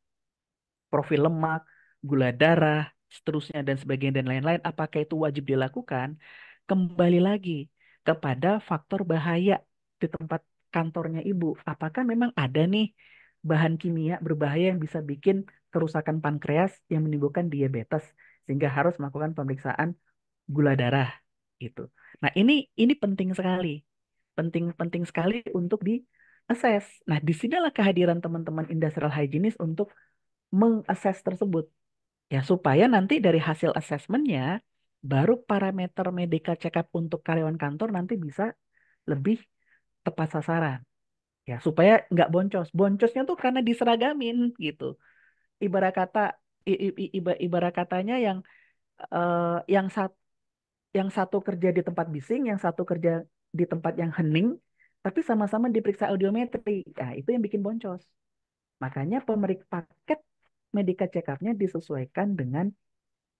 profil lemak, gula darah, seterusnya dan sebagainya dan lain-lain, apakah itu wajib dilakukan? Kembali lagi kepada faktor bahaya di tempat kantornya ibu. Apakah memang ada nih bahan kimia berbahaya yang bisa bikin kerusakan pankreas yang menimbulkan diabetes sehingga harus melakukan pemeriksaan gula darah gitu. Nah, ini penting sekali. Penting sekali untuk di assess. Nah, disinilah kehadiran teman-teman industrial hygienist untuk mengakses tersebut. Ya, supaya nanti dari hasil asesmennya, baru parameter medical check-up untuk karyawan kantor nanti bisa lebih tepat sasaran. Ya, supaya nggak boncos. Boncosnya tuh karena diseragamin gitu. Ibarat kata, ibarat katanya eh, yang satu yang satu kerja di tempat bising, yang satu kerja di tempat yang hening, tapi sama-sama diperiksa audiometri. Nah, itu yang bikin boncos. Makanya paket medical check-up-nya disesuaikan dengan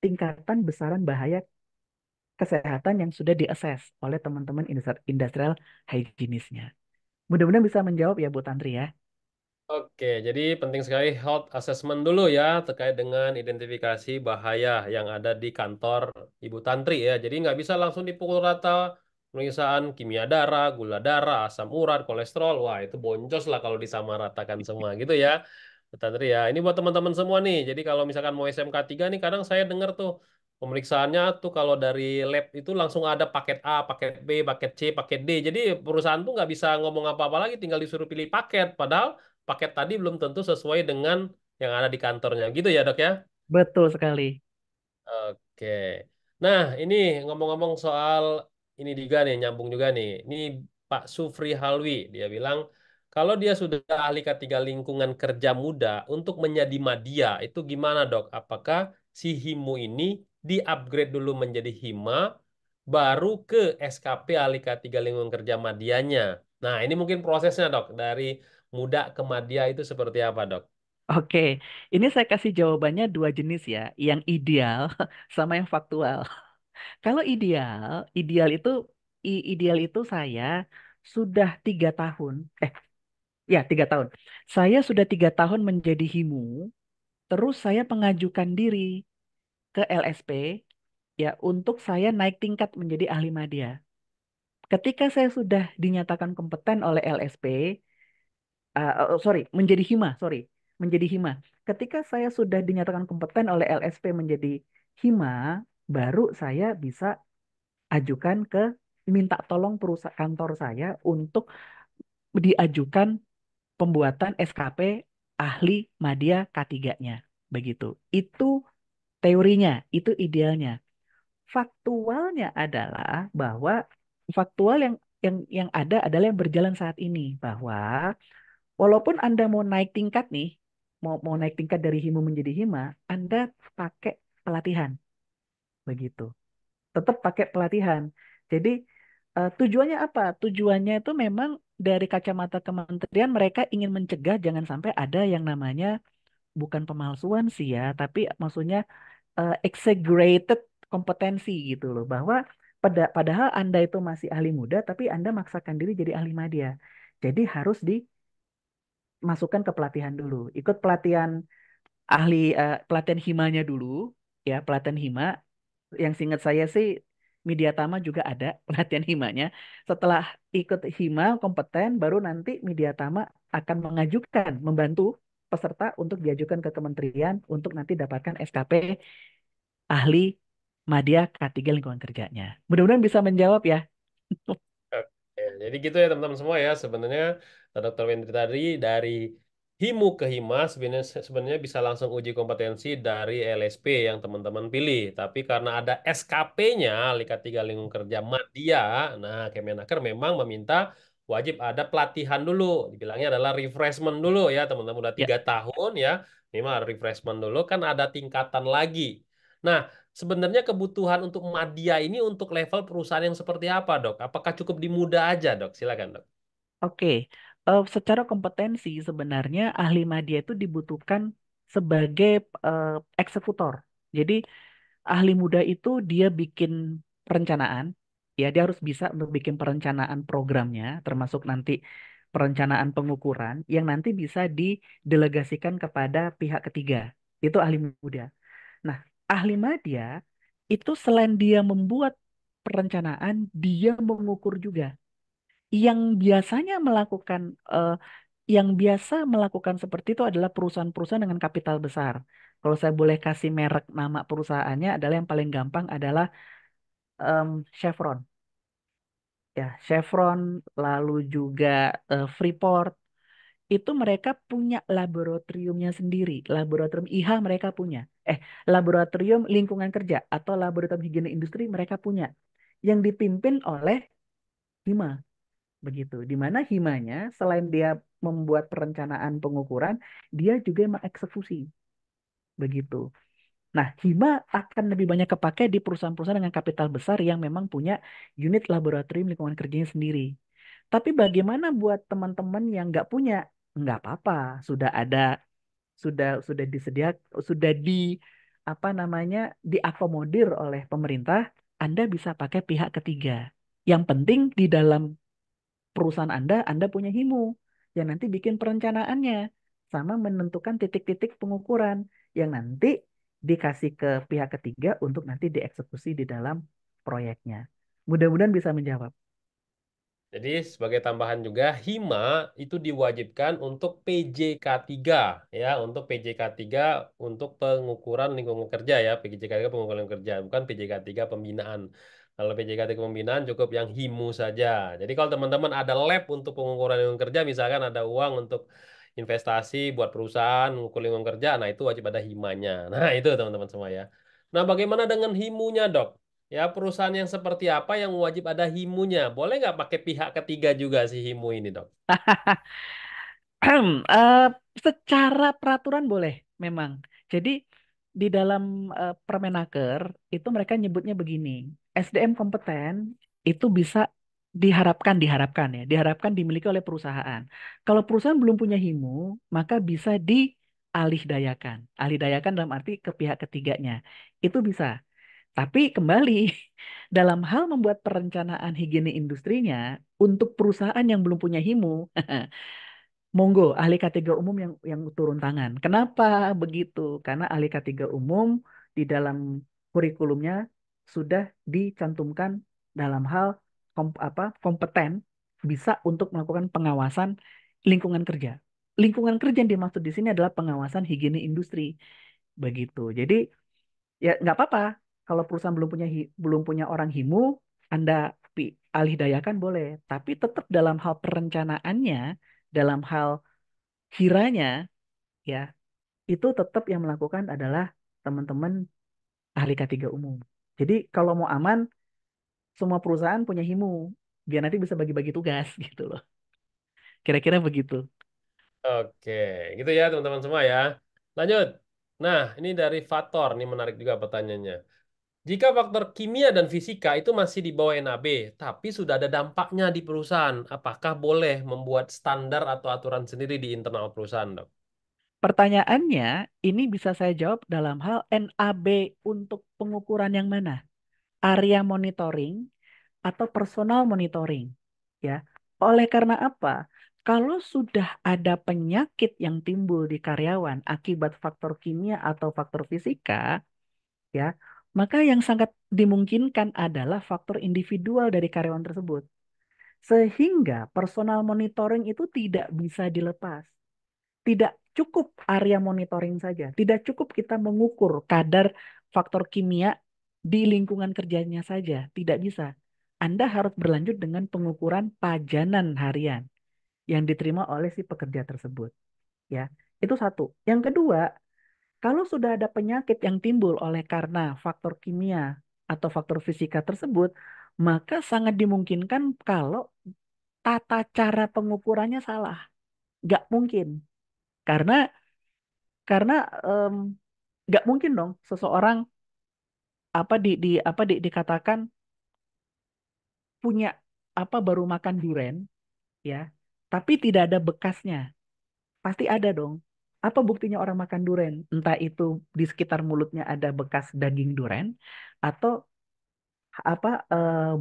tingkatan besaran bahaya kesehatan yang sudah diakses oleh teman-teman industrial hygienist-nya. Mudah-mudahan bisa menjawab ya Bu Tantri ya. Oke, jadi penting sekali health assessment dulu ya terkait dengan identifikasi bahaya yang ada di kantor Ibu Tantri ya. Jadi nggak bisa langsung dipukul rata pemeriksaan kimia darah, gula darah, asam urat, kolesterol. Wah, itu boncos lah kalau disamaratakan semua gitu ya. Bu Tantri ya. Ini buat teman-teman semua nih. Jadi kalau misalkan mau SMK 3 nih kadang saya dengar tuh pemeriksaannya tuh kalau dari lab itu langsung ada paket A, paket B, paket C, paket D. Jadi perusahaan tuh nggak bisa ngomong apa-apa lagi, tinggal disuruh pilih paket. Padahal paket tadi belum tentu sesuai dengan yang ada di kantornya. Gitu ya, Dok ya? Betul sekali. Oke. Nah, ini ngomong-ngomong soal ini juga nih, nyambung juga nih. Ini Pak Sufri Halwi, dia bilang kalau dia sudah ahli K3 lingkungan kerja muda untuk menjadi madya, itu gimana, Dok? Apakah si HIMU ini di-upgrade dulu menjadi HIMA, baru ke SKP ahli K3 lingkungan kerja madyanya? Nah, ini mungkin prosesnya, Dok. Dari muda ke madya itu seperti apa, Dok? Oke, ini saya kasih jawabannya dua jenis ya, yang ideal sama yang faktual. Kalau ideal, ideal itu saya sudah 3 tahun, ya 3 tahun. Saya sudah 3 tahun menjadi HIMU, terus saya mengajukan diri ke LSP ya untuk saya naik tingkat menjadi ahli madya. Ketika saya sudah dinyatakan kompeten oleh LSP, sorry, menjadi HIMA, sorry, menjadi HIMA. Ketika saya sudah dinyatakan kompeten oleh LSP menjadi HIMA, baru saya bisa ajukan ke minta tolong perusahaan kantor saya untuk diajukan pembuatan SKP ahli madya K3-nya. Begitu. Itu teorinya, itu idealnya. Faktualnya adalah bahwa faktual yang ada adalah yang berjalan saat ini bahwa walaupun Anda mau naik tingkat nih, mau naik tingkat dari HIMA menjadi HIMA, Anda pakai pelatihan begitu. Tetap pakai pelatihan. Jadi tujuannya apa? Tujuannya itu memang dari kacamata kementerian mereka ingin mencegah jangan sampai ada yang namanya bukan pemalsuan sih ya, tapi maksudnya exaggerated kompetensi gitu loh, bahwa padahal Anda itu masih ahli muda tapi Anda maksakan diri jadi ahli madya. Jadi harus masukkan ke pelatihan dulu. Ikut pelatihan himanya dulu, ya pelatihan hima. Yang seingat saya sih Media Tama juga ada pelatihan himanya. Setelah ikut hima kompeten, baru nanti Media Tama akan membantu peserta untuk diajukan ke kementerian untuk nanti dapatkan SKP ahli Madya K3 lingkungan kerjanya. Mudah-mudahan bisa menjawab ya. Oke, jadi gitu ya teman-teman semua ya. Sebenarnya Dr. Wendri tadi dari HIMU ke HIMA sebenarnya bisa langsung uji kompetensi dari LSP yang teman-teman pilih. Tapi karena ada SKP-nya, Likat 3 Lingkungan Kerja Madya, nah Kemenaker memang meminta wajib ada pelatihan dulu. Dibilangnya adalah refreshment dulu ya teman-teman. Udah Ya, 3 tahun ya, memang ada refreshment dulu kan ada tingkatan lagi. Nah, sebenarnya kebutuhan untuk madya ini untuk level perusahaan yang seperti apa, Dok? Apakah cukup di muda aja, Dok? Silakan, Dok. oke. Secara kompetensi sebenarnya ahli madya itu dibutuhkan sebagai eh, eksekutor. Jadi ahli muda itu dia bikin perencanaan, ya dia harus bisa untuk bikin perencanaan programnya, termasuk nanti perencanaan pengukuran yang nanti bisa didelegasikan kepada pihak ketiga. Itu ahli muda. Nah, ahli media itu selain dia membuat perencanaan, dia mengukur juga. Yang biasanya melakukan eh, yang biasa melakukan seperti itu adalah perusahaan-perusahaan dengan kapital besar. Kalau saya boleh kasih merek nama perusahaannya adalah yang paling gampang adalah Chevron. Ya, Chevron, lalu juga Freeport, itu mereka punya laboratoriumnya sendiri. Laboratorium IH mereka punya. Laboratorium lingkungan kerja atau laboratorium higiene industri mereka punya. Yang dipimpin oleh HIMA, begitu. Di mana himanya selain dia membuat perencanaan pengukuran, dia juga mengeksekusi, begitu. Nah, hima akan lebih banyak kepakai di perusahaan-perusahaan dengan kapital besar yang memang punya unit laboratorium lingkungan kerjanya sendiri. Tapi bagaimana buat teman-teman yang nggak punya? Nggak apa-apa, sudah ada, sudah disediakan, sudah apa namanya, diakomodir oleh pemerintah. Anda bisa pakai pihak ketiga. Yang penting di dalam perusahaan Anda punya HIMU yang nanti bikin perencanaannya sama menentukan titik-titik pengukuran yang nanti dikasih ke pihak ketiga untuk nanti dieksekusi di dalam proyeknya. Mudah-mudahan bisa menjawab. Jadi sebagai tambahan juga, HIMA itu diwajibkan untuk PJK3 ya, untuk PJK3 untuk pengukuran lingkungan kerja ya, PJK3 pengukuran lingkungan kerja, bukan PJK3 pembinaan. Kalau PJK3 pembinaan cukup yang HIMU saja. Jadi kalau teman-teman ada lab untuk pengukuran lingkungan kerja, misalkan ada uang untuk investasi buat perusahaan mengukur lingkungan kerja, nah itu wajib ada HIMA-nya. Nah itu teman-teman semua ya. Nah bagaimana dengan HIMU-nya, Dok? Ya, perusahaan yang seperti apa yang wajib ada himunya? Boleh nggak pakai pihak ketiga juga si himu ini, Dok? Eh, Secara peraturan boleh memang. Jadi di dalam Permenaker itu mereka nyebutnya begini, SDM kompeten itu bisa diharapkan dimiliki oleh perusahaan. Kalau perusahaan belum punya HIMU, maka bisa dialihdayakan. Alihdayakan dalam arti ke pihak ketiganya. Itu bisa. Tapi kembali dalam hal membuat perencanaan higiene industrinya untuk perusahaan yang belum punya HIMU, monggo ahli K3 umum yang turun tangan. Kenapa begitu? Karena ahli K3 umum di dalam kurikulumnya sudah dicantumkan dalam hal kompeten bisa untuk melakukan pengawasan lingkungan kerja. Lingkungan kerja yang dimaksud di sini adalah pengawasan higiene industri, begitu. Jadi ya nggak apa-apa kalau perusahaan belum punya orang HIMU, Anda alih dayakan boleh, tapi tetap dalam hal perencanaannya, dalam hal kiranya ya itu tetap yang melakukan adalah teman-teman ahli K3 umum. Jadi kalau mau aman, semua perusahaan punya HIMU biar nanti bisa bagi-bagi tugas gitu loh. Kira-kira begitu. Oke, gitu ya teman-teman semua ya. Lanjut. Nah, ini dari Fator, ini menarik juga pertanyaannya. Jika faktor kimia dan fisika itu masih di bawah NAB, tapi sudah ada dampaknya di perusahaan, apakah boleh membuat standar atau aturan sendiri di internal perusahaan, Dok? Pertanyaannya ini bisa saya jawab dalam hal NAB untuk pengukuran yang mana? Area monitoring atau personal monitoring, ya. Oleh karena apa? Kalau sudah ada penyakit yang timbul di karyawan akibat faktor kimia atau faktor fisika, ya, maka yang sangat dimungkinkan adalah faktor individual dari karyawan tersebut. Sehingga personal monitoring itu tidak bisa dilepas. Tidak cukup area monitoring saja. Tidak cukup kita mengukur kadar faktor kimia di lingkungan kerjanya saja. Tidak bisa. Anda harus berlanjut dengan pengukuran pajanan harian yang diterima oleh si pekerja tersebut. Ya, itu satu. Yang kedua, kalau sudah ada penyakit yang timbul oleh karena faktor kimia atau faktor fisika tersebut, maka sangat dimungkinkan kalau tata cara pengukurannya salah. Nggak mungkin. Karena karena em, nggak mungkin dong seseorang dikatakan punya baru makan duren, ya, tapi tidak ada bekasnya. Pasti ada dong. Apa buktinya orang makan duren? Entah itu di sekitar mulutnya ada bekas daging duren atau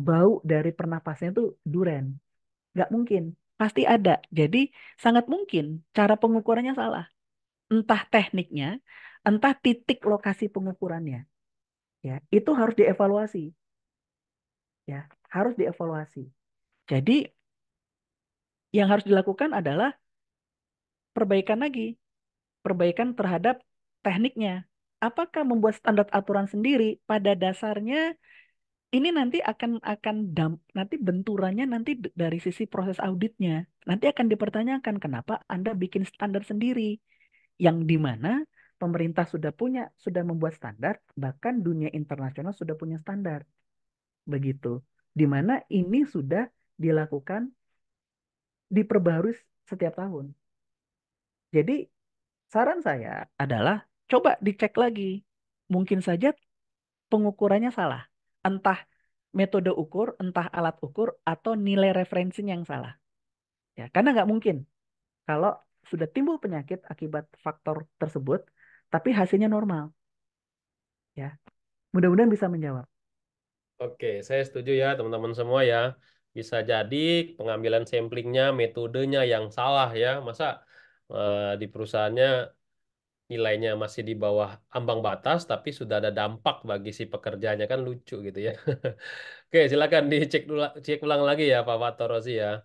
bau dari pernapasnya itu duren. Nggak mungkin. Pasti ada. Jadi sangat mungkin cara pengukurannya salah. Entah tekniknya, entah titik lokasi pengukurannya. Ya, itu harus dievaluasi. Ya, harus dievaluasi. Jadi yang harus dilakukan adalah perbaikan lagi, perbaikan terhadap tekniknya. Apakah membuat standar aturan sendiri? Pada dasarnya ini nanti nanti benturannya nanti dari sisi proses auditnya. Nanti akan dipertanyakan kenapa Anda bikin standar sendiri yang di mana pemerintah sudah membuat standar, bahkan dunia internasional sudah punya standar. Begitu. Di mana ini sudah dilakukan diperbarui setiap tahun. Jadi saran saya adalah coba dicek lagi. Mungkin saja pengukurannya salah. Entah metode ukur, entah alat ukur, atau nilai referensinya yang salah. Ya, karena nggak mungkin kalau sudah timbul penyakit akibat faktor tersebut, tapi hasilnya normal. Ya, mudah-mudahan bisa menjawab. Oke, saya setuju ya teman-teman semua ya. Bisa jadi pengambilan samplingnya, metodenya yang salah ya. Masa di perusahaannya nilainya masih di bawah ambang batas, tapi sudah ada dampak bagi si pekerjanya kan lucu gitu ya. Oke, silakan dicek dulu, cek ulang lagi ya Pak Fato Rozi ya.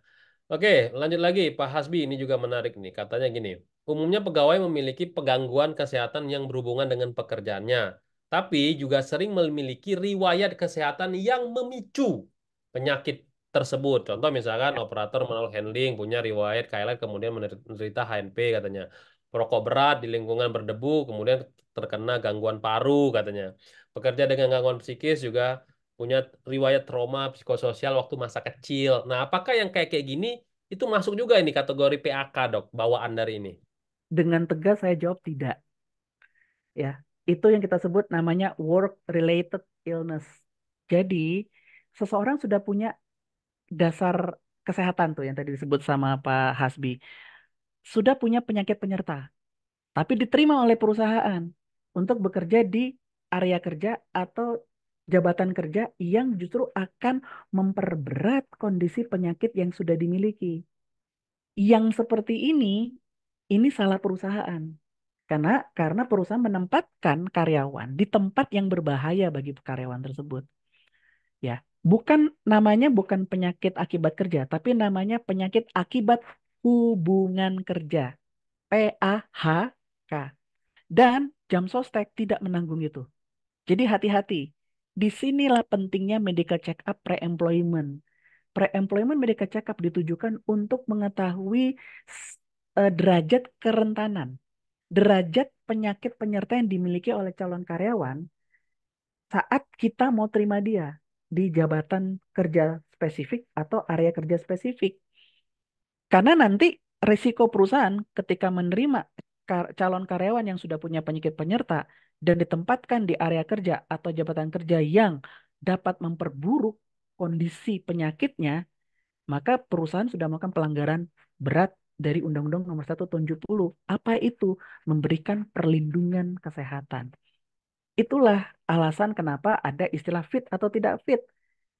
Oke, lanjut lagi Pak Hasbi ini juga menarik nih. Katanya gini, umumnya pegawai memiliki penggangguan kesehatan yang berhubungan dengan pekerjaannya, tapi juga sering memiliki riwayat kesehatan yang memicu penyakit tersebut. Contoh misalkan Ya. operator manual handling punya riwayat KLN kemudian menderita HNP katanya. Perokok berat di lingkungan berdebu kemudian terkena gangguan paru katanya. Pekerja dengan gangguan psikis juga punya riwayat trauma psikososial waktu masa kecil. Nah, apakah yang kayak gini itu masuk juga ini kategori PAK, Dok, bawaan dari ini? Dengan tegas saya jawab tidak. Ya, itu yang kita sebut namanya work related illness. Jadi, seseorang sudah punya dasar kesehatan tuh yang tadi disebut sama Pak Hasbi. Sudah punya penyakit penyerta, tapi diterima oleh perusahaan untuk bekerja di area kerja atau jabatan kerja yang justru akan memperberat kondisi penyakit yang sudah dimiliki. Yang seperti ini salah perusahaan. Karena perusahaan menempatkan karyawan di tempat yang berbahaya bagi karyawan tersebut. Ya, bukan penyakit akibat kerja, tapi namanya penyakit akibat hubungan kerja. PAHK. Dan jam sostek tidak menanggung itu. Jadi hati-hati. Disinilah pentingnya medical check up pre-employment. Pre-employment medical check up ditujukan untuk mengetahui derajat kerentanan, derajat penyakit penyerta yang dimiliki oleh calon karyawan saat kita mau terima dia di jabatan kerja spesifik atau area kerja spesifik. Karena nanti risiko perusahaan ketika menerima calon karyawan yang sudah punya penyakit penyerta dan ditempatkan di area kerja atau jabatan kerja yang dapat memperburuk kondisi penyakitnya, maka perusahaan sudah melakukan pelanggaran berat dari Undang-Undang Nomor 1 Tahun 70. Apa itu? Memberikan perlindungan kesehatan. Itulah alasan kenapa ada istilah fit atau tidak fit.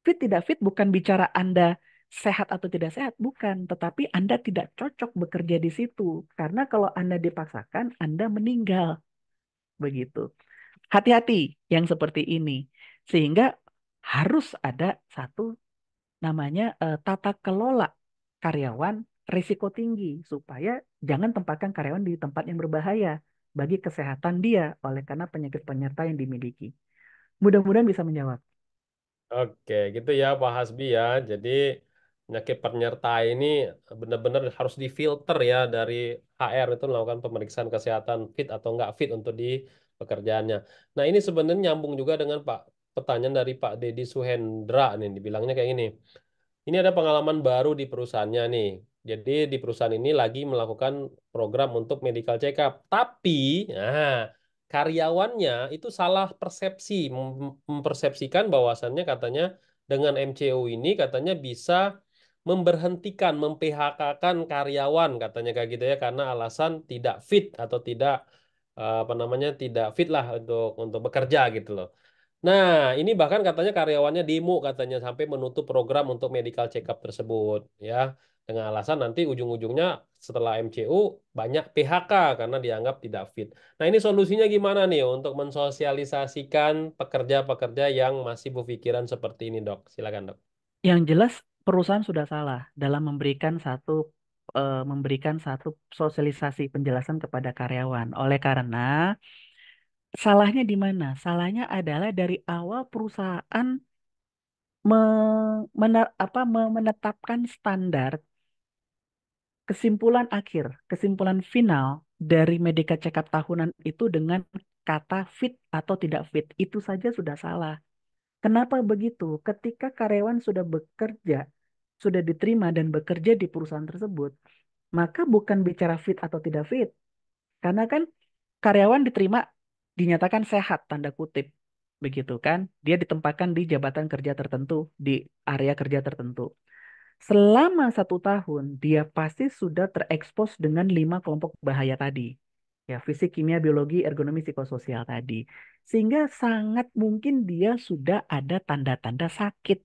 Fit tidak fit bukan bicara Anda sehat atau tidak sehat, bukan, tetapi Anda tidak cocok bekerja di situ. Karena kalau Anda dipaksakan, Anda meninggal. Begitu. Hati-hati yang seperti ini. Sehingga harus ada satu namanya tata kelola karyawan risiko tinggi supaya jangan tempatkan karyawan di tempat yang berbahaya bagi kesehatan dia oleh karena penyakit penyerta yang dimiliki. Mudah-mudahan bisa menjawab. Oke, gitu ya Pak Hasbi ya. Jadi penyakit penyerta ini benar-benar harus difilter ya dari HR itu melakukan pemeriksaan kesehatan fit atau enggak fit untuk di pekerjaannya. Nah ini sebenarnya nyambung juga dengan pertanyaan dari Pak Dedi Suhendra nih. Dibilangnya kayak gini. Ini ada pengalaman baru di perusahaannya nih. Jadi di perusahaan ini lagi melakukan program untuk medical check up. Tapi, karyawannya itu salah persepsi, mempersepsikan bahwasannya katanya dengan MCO ini katanya bisa memberhentikan, mem-PHK-kan karyawan katanya kayak gitu ya karena alasan tidak fit atau tidak apa namanya tidak fit lah untuk bekerja gitu loh. Nah, ini bahkan katanya karyawannya demo katanya sampai menutup program untuk medical check-up tersebut ya. Dengan alasan nanti ujung-ujungnya setelah MCU banyak PHK karena dianggap tidak fit. Nah, ini solusinya gimana nih untuk mensosialisasikan pekerja-pekerja yang masih berpikiran seperti ini, Dok? Silakan, Dok. Yang jelas perusahaan sudah salah dalam memberikan satu sosialisasi penjelasan kepada karyawan. Oleh karena salahnya di mana? Salahnya adalah dari awal perusahaan menetapkan standar kesimpulan final dari medical check-up tahunan itu dengan kata fit atau tidak fit. Itu saja sudah salah. Kenapa begitu? Ketika karyawan sudah bekerja, sudah diterima dan bekerja di perusahaan tersebut, maka bukan bicara fit atau tidak fit. Karena kan karyawan diterima dinyatakan sehat, tanda kutip. Begitu kan? Dia ditempatkan di jabatan kerja tertentu, di area kerja tertentu. Selama 1 tahun, dia pasti sudah terekspos dengan 5 kelompok bahaya tadi. Ya, fisik, kimia, biologi, ergonomi, psikososial tadi. Sehingga sangat mungkin dia sudah ada tanda-tanda sakit.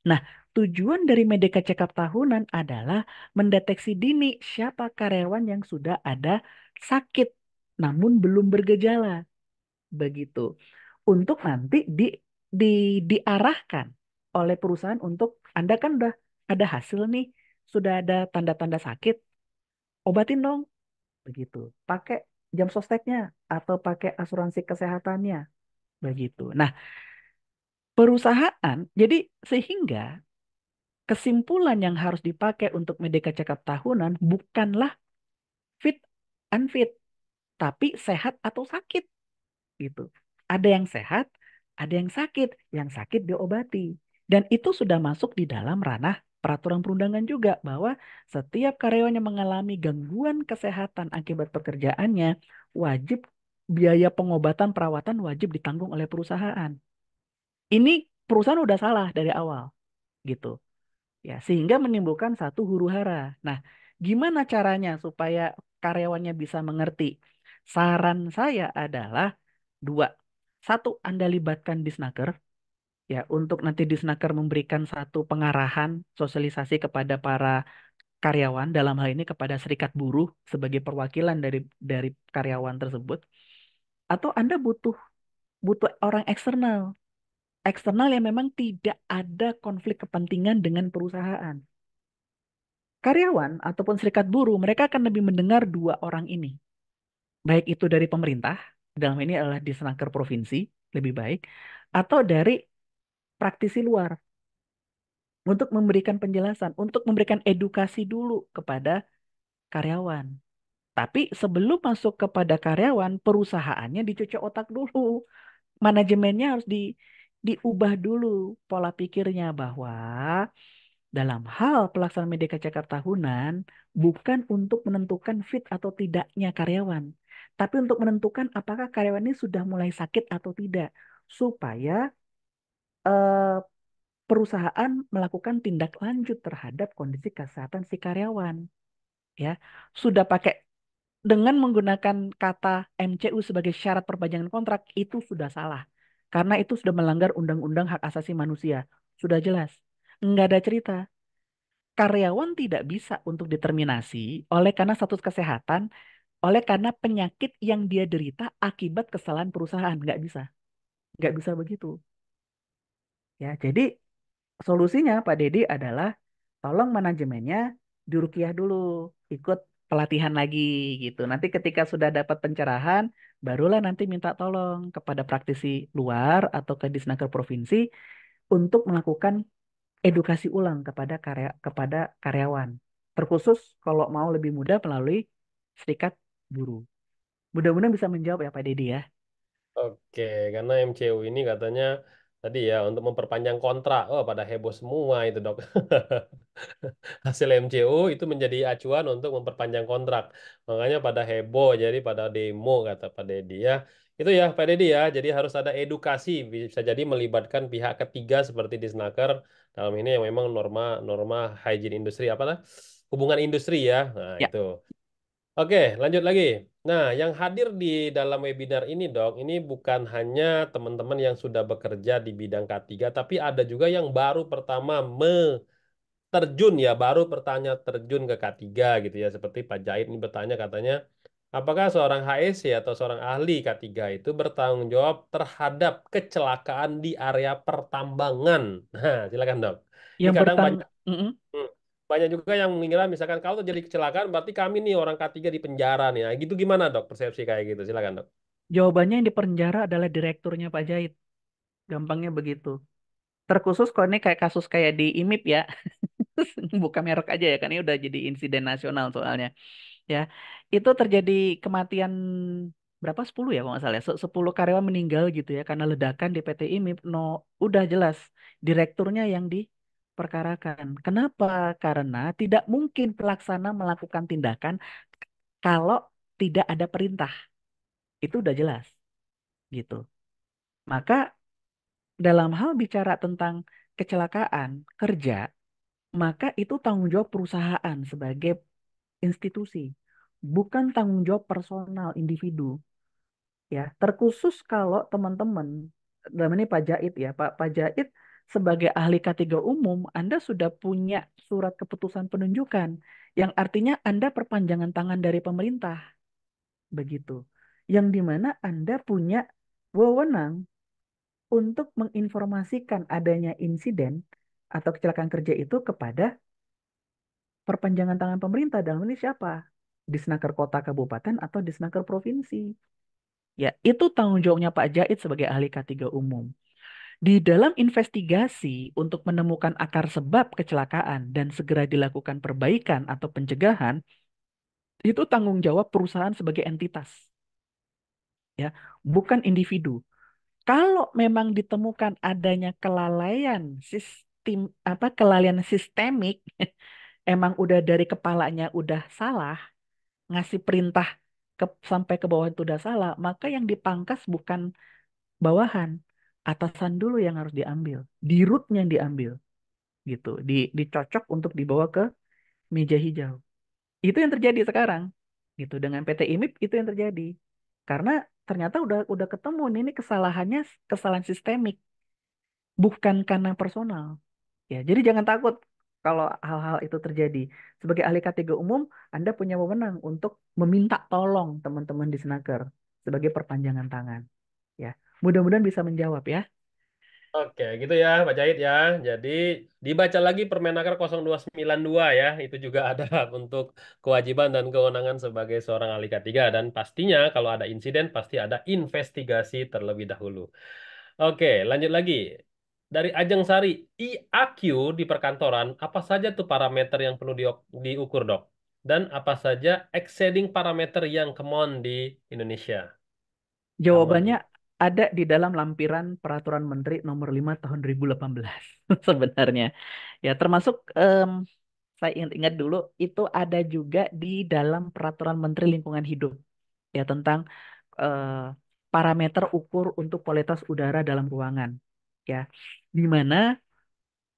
Nah, tujuan dari Medika Check-up tahunan adalah mendeteksi dini siapa karyawan yang sudah ada sakit, namun belum bergejala. Begitu. Untuk nanti di, diarahkan oleh perusahaan untuk Anda kan udah ada hasil nih, sudah ada tanda-tanda sakit, obatin dong. Begitu. Pakai jam sosteknya atau pakai asuransi kesehatannya. Begitu. Nah, perusahaan, jadi sehingga kesimpulan yang harus dipakai untuk Medika Check-up tahunan bukanlah fit unfit, tapi sehat atau sakit gitu. Ada yang sehat, ada yang sakit. Yang sakit diobati. Dan itu sudah masuk di dalam ranah peraturan perundangan juga bahwa setiap karyawan yang mengalami gangguan kesehatan akibat pekerjaannya wajib biaya pengobatan perawatan wajib ditanggung oleh perusahaan. Ini perusahaan udah salah dari awal gitu. Ya, sehingga menimbulkan satu huru-hara. Nah, gimana caranya supaya karyawannya bisa mengerti? Saran saya adalah dua. Satu, Anda libatkan disnaker ya untuk nanti disnaker memberikan satu pengarahan sosialisasi kepada para karyawan dalam hal ini kepada serikat buruh sebagai perwakilan dari karyawan tersebut. Atau Anda butuh butuh orang eksternal. Eksternal yang memang tidak ada konflik kepentingan dengan perusahaan. Karyawan ataupun serikat buruh, mereka akan lebih mendengar dua orang ini. Baik itu dari pemerintah, dalam ini adalah di Senaker provinsi, lebih baik, atau dari praktisi luar, untuk memberikan penjelasan, untuk memberikan edukasi dulu kepada karyawan. Tapi sebelum masuk kepada karyawan, perusahaannya dicuci otak dulu. Manajemennya harus diubah dulu pola pikirnya bahwa dalam hal pelaksanaan Medika Check-up tahunan bukan untuk menentukan fit atau tidaknya karyawan, tapi untuk menentukan apakah karyawan ini sudah mulai sakit atau tidak, supaya eh, perusahaan melakukan tindak lanjut terhadap kondisi kesehatan si karyawan. Ya, sudah pakai dengan menggunakan kata MCU sebagai syarat perpanjangan kontrak itu sudah salah, karena itu sudah melanggar Undang-Undang Hak Asasi Manusia. Sudah jelas, nggak ada cerita. karyawan tidak bisa untuk determinasi oleh karena status kesehatan, oleh karena penyakit yang dia derita akibat kesalahan perusahaan. Nggak bisa begitu. Ya, jadi solusinya Pak Dedi adalah tolong manajemennya dirukiah dulu, ikut pelatihan lagi gitu. Nanti ketika sudah dapat pencerahan, barulah nanti minta tolong kepada praktisi luar atau ke Disnaker provinsi untuk melakukan edukasi ulang kepada karyawan. Terkhusus kalau mau lebih mudah melalui serikat buruh. Mudah-mudahan bisa menjawab ya Pak Dedi ya. Oke, karena MCU ini katanya tadi ya untuk memperpanjang kontrak. Oh, pada heboh semua itu, Dok. Hasil MCU itu menjadi acuan untuk memperpanjang kontrak. Makanya pada heboh, jadi pada demo kata Pak Dedi ya. Itu ya Pak Dedi ya, jadi harus ada edukasi, bisa jadi melibatkan pihak ketiga seperti Disnaker dalam ini yang memang norma hygiene industri apa lah? Hubungan industri ya. Nah, Ya, itu. Oke, lanjut lagi. Nah, yang hadir di dalam webinar ini, Dok, ini bukan hanya teman-teman yang sudah bekerja di bidang K3, tapi ada juga yang baru pertama terjun ya, baru bertanya terjun ke K3 gitu ya. Seperti Pak Jahit ini bertanya katanya, apakah seorang HSC atau seorang ahli K3 itu bertanggung jawab terhadap kecelakaan di area pertambangan? Nah, silakan, Dok. Ini yang kadang banyak Mm-mm. Hmm. Banyak juga yang mengira misalkan kalau terjadi kecelakaan berarti kami nih orang K3 di penjara nih. Nah, gitu gimana, Dok? Persepsi kayak gitu. Silakan, Dok. Jawabannya yang di penjara adalah direkturnya Pak Jahit. Gampangnya begitu. Terkhusus kalau ini kayak kasus kayak di IMIP ya. Buka merek aja ya, kan ini udah jadi insiden nasional soalnya. Ya, itu terjadi kematian berapa 10 ya kalau nggak salah ya. 10 karyawan meninggal gitu ya karena ledakan di PT IMIP. No, udah jelas direkturnya yang diperkarakan. Kenapa? Karena tidak mungkin pelaksana melakukan tindakan kalau tidak ada perintah. Itu udah jelas gitu. Maka dalam hal bicara tentang kecelakaan kerja, maka itu tanggung jawab perusahaan sebagai institusi, bukan tanggung jawab personal individu. Ya, terkhusus kalau teman-teman, dalam ini Pak Jait ya, Pak Jait sebagai ahli K3 umum, Anda sudah punya surat keputusan penunjukan, yang artinya Anda perpanjangan tangan dari pemerintah, begitu. Yang dimana Anda punya wewenang untuk menginformasikan adanya insiden atau kecelakaan kerja itu kepada perpanjangan tangan pemerintah. Dalam ini siapa? Disnaker kota kabupaten atau disnaker provinsi. Ya, itu tanggung jawabnya Pak Jait sebagai ahli K3 umum. Di dalam investigasi untuk menemukan akar sebab kecelakaan dan segera dilakukan perbaikan atau pencegahan, itu tanggung jawab perusahaan sebagai entitas, ya, bukan individu. Kalau memang ditemukan adanya kelalaian sistem kelalaian sistemik, emang udah dari kepalanya udah salah, ngasih perintah sampai ke bawah itu udah salah, maka yang dipangkas bukan bawahan, atasan dulu yang harus diambil, di rootnya yang diambil gitu, dicocok untuk dibawa ke meja hijau. Itu yang terjadi sekarang gitu dengan PT IMIP, itu yang terjadi karena ternyata udah ketemu nih, ini kesalahannya kesalahan sistemik, bukan karena personal. Ya, jadi jangan takut kalau hal-hal itu terjadi. Sebagai ahli K3 umum, Anda punya wewenang untuk meminta tolong teman-teman di Senaker sebagai perpanjangan tangan. Ya, mudah-mudahan bisa menjawab ya. Oke, gitu ya, Pak Jahit ya. Jadi dibaca lagi Permenaker 0292 ya. Itu juga ada untuk kewajiban dan kewenangan sebagai seorang ahli K3 dan pastinya kalau ada insiden pasti ada investigasi terlebih dahulu. Oke, lanjut lagi. Dari Ajeng Sari, IAQ di perkantoran, apa saja tuh parameter yang perlu diukur, Dok? Dan apa saja exceeding parameter yang common di Indonesia? Common Jawabannya di. ada di dalam lampiran Peraturan Menteri Nomor 5 Tahun 2018 sebenarnya. Ya, termasuk saya ingat dulu itu ada juga di dalam Peraturan Menteri Lingkungan Hidup ya tentang eh, parameter ukur untuk kualitas udara dalam ruangan. Ya, di mana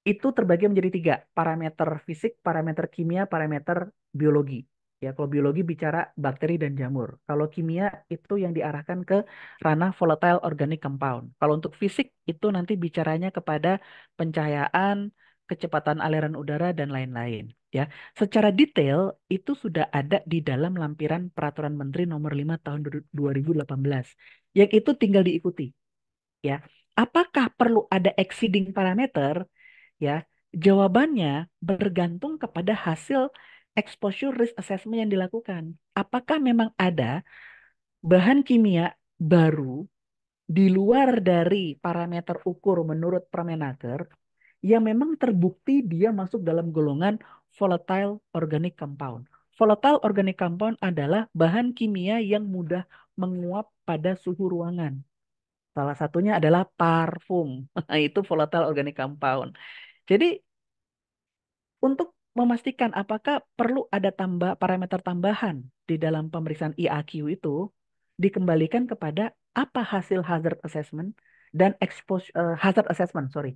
itu terbagi menjadi tiga, parameter fisik, parameter kimia, parameter biologi. Ya, kalau biologi bicara bakteri dan jamur. Kalau kimia itu yang diarahkan ke ranah volatile organic compound. Kalau untuk fisik itu nanti bicaranya kepada pencahayaan, kecepatan aliran udara, dan lain-lain. Ya, secara detail itu sudah ada di dalam lampiran Peraturan Menteri Nomor 5 Tahun 2018. Yang itu tinggal diikuti. Ya, apakah perlu ada exceeding parameter? Ya, jawabannya bergantung kepada hasil exposure risk assessment yang dilakukan. Apakah memang ada bahan kimia baru di luar dari parameter ukur menurut Permenaker yang memang terbukti dia masuk dalam golongan volatile organic compound. Volatile organic compound adalah bahan kimia yang mudah menguap pada suhu ruangan. Salah satunya adalah parfum. Itu volatile organic compound. Jadi untuk memastikan apakah perlu ada parameter tambahan di dalam pemeriksaan IAQ itu, dikembalikan kepada apa hasil hazard assessment dan hazard assessment, sorry.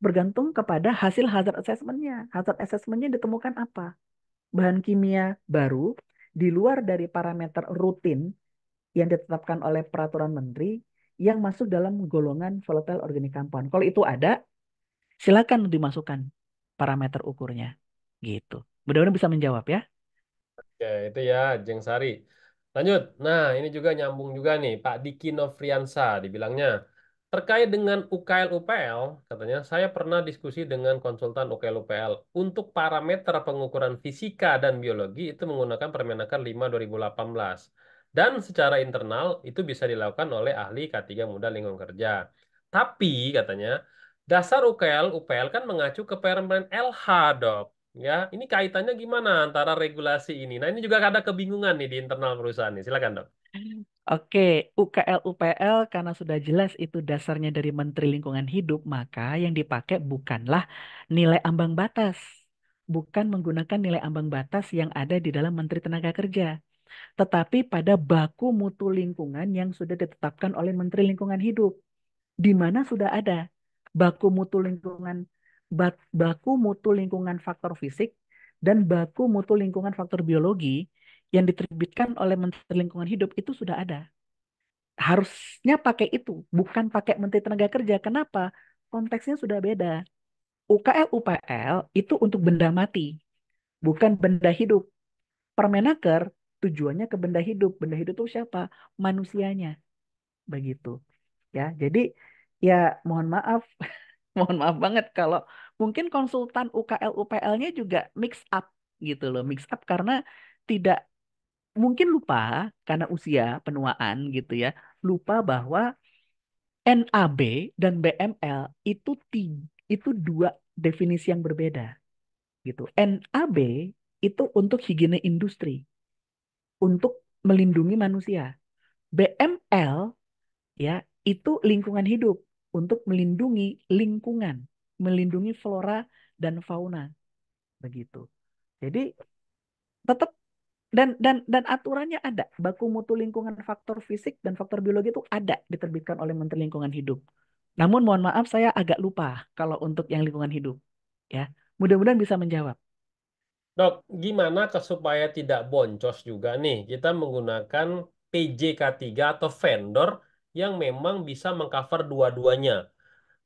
Bergantung kepada hasil hazard assessmentnya. Hazard assessmentnya ditemukan apa? Bahan kimia baru di luar dari parameter rutin yang ditetapkan oleh peraturan menteri yang masuk dalam golongan volatile organic compound. Kalau itu ada, silakan dimasukkan parameter ukurnya. Gitu. Mudah-mudahan bisa menjawab ya. Oke, itu ya, Jeng Sari. Lanjut. Nah, ini juga nyambung juga nih, Pak Diki Novriansa dibilangnya. Terkait dengan UKL-UPL, katanya, saya pernah diskusi dengan konsultan UKL-UPL. Untuk parameter pengukuran fisika dan biologi itu menggunakan Permenaker 5 2018. Dan secara internal itu bisa dilakukan oleh ahli K3 Muda Lingkungan Kerja. Tapi, katanya, dasar UKL-UPL kan mengacu ke Permen LH, Dok. Ya, ini kaitannya gimana antara regulasi ini? Nah, ini juga ada kebingungan nih di internal perusahaan nih. Silakan, Dok. Oke, UKL UPL karena sudah jelas itu dasarnya dari Menteri Lingkungan Hidup, maka yang dipakai bukanlah nilai ambang batas. Bukan menggunakan nilai ambang batas yang ada di dalam Menteri Tenaga Kerja, tetapi pada baku mutu lingkungan yang sudah ditetapkan oleh Menteri Lingkungan Hidup, di mana sudah ada baku mutu lingkungan baku mutu lingkungan faktor fisik dan baku mutu lingkungan faktor biologi yang diterbitkan oleh Menteri Lingkungan Hidup itu sudah ada. Harusnya pakai itu, bukan pakai Menteri Tenaga Kerja. Kenapa? Konteksnya sudah beda. UKL UPL itu untuk benda mati, bukan benda hidup. Permenaker tujuannya ke benda hidup. Benda hidup itu siapa? Manusianya. Begitu. Ya, jadi ya mohon maaf, mohon maaf banget kalau mungkin konsultan UKL UPL-nya juga mix up gitu loh, mix up karena tidak mungkin lupa karena usia penuaan gitu ya, lupa bahwa NAB dan BML itu dua definisi yang berbeda gitu. NAB itu untuk higiene industri, untuk melindungi manusia. BML ya itu lingkungan hidup untuk melindungi lingkungan, melindungi flora dan fauna begitu. Jadi tetap dan aturannya ada. Baku mutu lingkungan faktor fisik dan faktor biologi itu ada diterbitkan oleh Menteri Lingkungan Hidup. Namun mohon maaf saya agak lupa kalau untuk yang lingkungan hidup ya. Mudah-mudahan bisa menjawab. Dok, gimana supaya tidak boncos juga nih? Kita menggunakan PJK3 atau vendor yang memang bisa mengcover dua-duanya.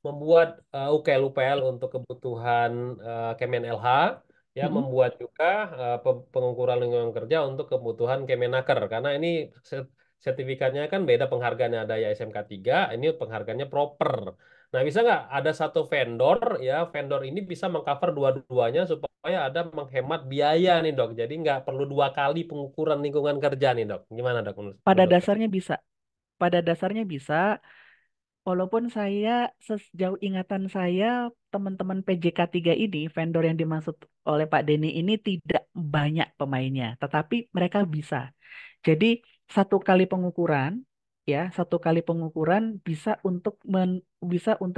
Membuat UKL-UPL untuk kebutuhan Kemen LH, ya Mm-mm. membuat juga pengukuran lingkungan kerja untuk kebutuhan Kemenaker karena ini sertifikatnya kan beda penghargaannya ada ya SMK 3, ini penghargaannya proper. Nah, bisa nggak ada satu vendor ya vendor ini bisa mengcover dua-duanya supaya ada menghemat biaya nih dok. Jadi nggak perlu dua kali pengukuran lingkungan kerja nih dok. Gimana dok menurut Pada dokter? dasarnya bisa. Pada dasarnya bisa. Walaupun saya sejauh ingatan saya teman-teman PJK3 ini vendor yang dimaksud oleh Pak Denny ini tidak banyak pemainnya, tetapi mereka bisa. Jadi satu kali pengukuran, ya satu kali pengukuran bisa untuk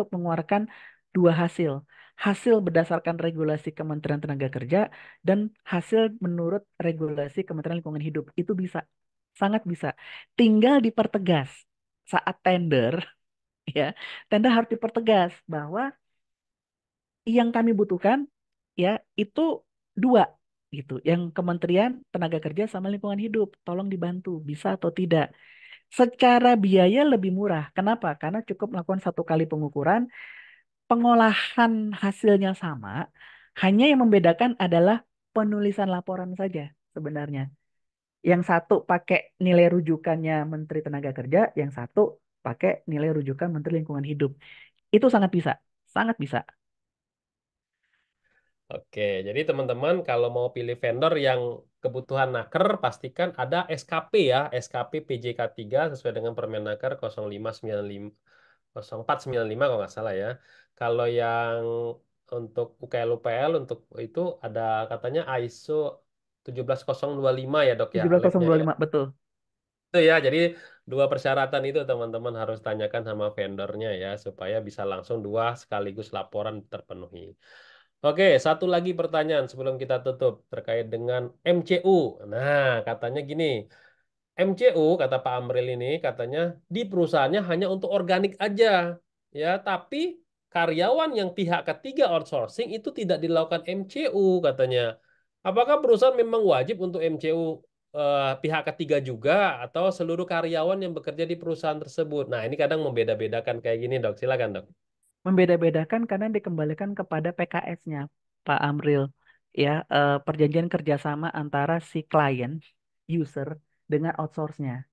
mengeluarkan dua hasil. Hasil berdasarkan regulasi Kementerian Tenaga Kerja dan hasil menurut regulasi Kementerian Lingkungan Hidup. Itu bisa, sangat bisa. Tinggal dipertegas saat tender, ya. Tender harus dipertegas bahwa yang kami butuhkan, ya itu dua gitu. Yang Kementerian Tenaga Kerja sama Lingkungan Hidup, tolong dibantu, bisa atau tidak. Secara biaya lebih murah. Kenapa? Karena cukup melakukan satu kali pengukuran pengolahan hasilnya sama, hanya yang membedakan adalah penulisan laporan saja sebenarnya. Yang satu pakai nilai rujukannya Menteri Tenaga Kerja, yang satu pakai nilai rujukan Menteri Lingkungan Hidup. Itu sangat bisa, sangat bisa. Oke, jadi teman-teman kalau mau pilih vendor yang kebutuhan naker, pastikan ada SKP ya, SKP PJK 3 sesuai dengan Permenaker 0595 0495 kalau nggak salah ya. Kalau yang untuk UKL UPL untuk itu ada katanya ISO 17025 ya dok ya, labnya ya. 17025, betul. Itu ya, jadi dua persyaratan itu teman-teman harus tanyakan sama vendornya ya, supaya bisa langsung dua sekaligus laporan terpenuhi. Oke, satu lagi pertanyaan sebelum kita tutup terkait dengan MCU. Nah, katanya gini, MCU kata Pak Amril ini katanya di perusahaannya hanya untuk organik aja, ya. Tapi karyawan yang pihak ketiga outsourcing itu tidak dilakukan MCU katanya. Apakah perusahaan memang wajib untuk MCU pihak ketiga juga atau seluruh karyawan yang bekerja di perusahaan tersebut? Nah, ini kadang membeda-bedakan kayak gini, Dok. Silakan, Dok. Membeda-bedakan karena dikembalikan kepada PKS-nya, Pak Amril. Ya, perjanjian kerjasama antara si klien, user, dengan outsource-nya.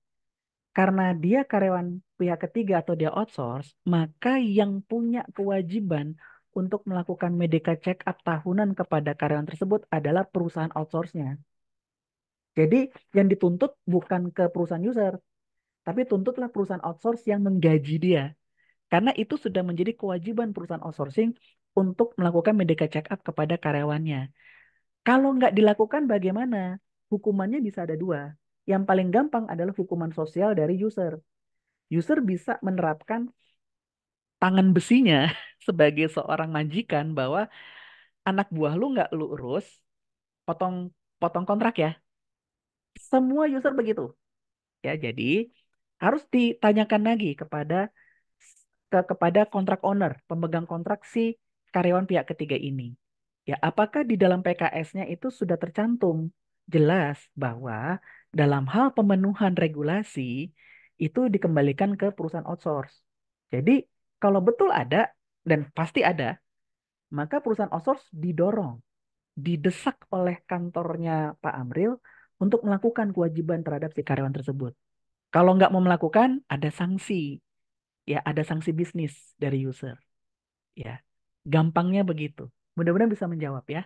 Karena dia karyawan pihak ketiga atau dia outsource, maka yang punya kewajiban untuk melakukan medical check up tahunan kepada karyawan tersebut adalah perusahaan outsource-nya. Jadi yang dituntut bukan ke perusahaan user, tapi tuntutlah perusahaan outsource yang menggaji dia. Karena itu sudah menjadi kewajiban perusahaan outsourcing untuk melakukan medical check up kepada karyawannya. Kalau nggak dilakukan bagaimana? Hukumannya bisa ada dua. Yang paling gampang adalah hukuman sosial dari user. User bisa menerapkan tangan besinya sebagai seorang majikan bahwa anak buah lu nggak lu urus, potong potong kontrak ya. Semua user begitu. Ya, jadi harus ditanyakan lagi kepada kontrak owner, pemegang kontrak si karyawan pihak ketiga ini. Ya, apakah di dalam PKS-nya itu sudah tercantum jelas bahwa dalam hal pemenuhan regulasi itu dikembalikan ke perusahaan outsource. Jadi, kalau betul ada dan pasti ada, maka perusahaan outsource didorong, didesak oleh kantornya Pak Amril untuk melakukan kewajiban terhadap si karyawan tersebut. Kalau nggak mau melakukan, ada sanksi. Ya, ada sanksi bisnis dari user. Ya, gampangnya begitu. Mudah-mudahan bisa menjawab ya.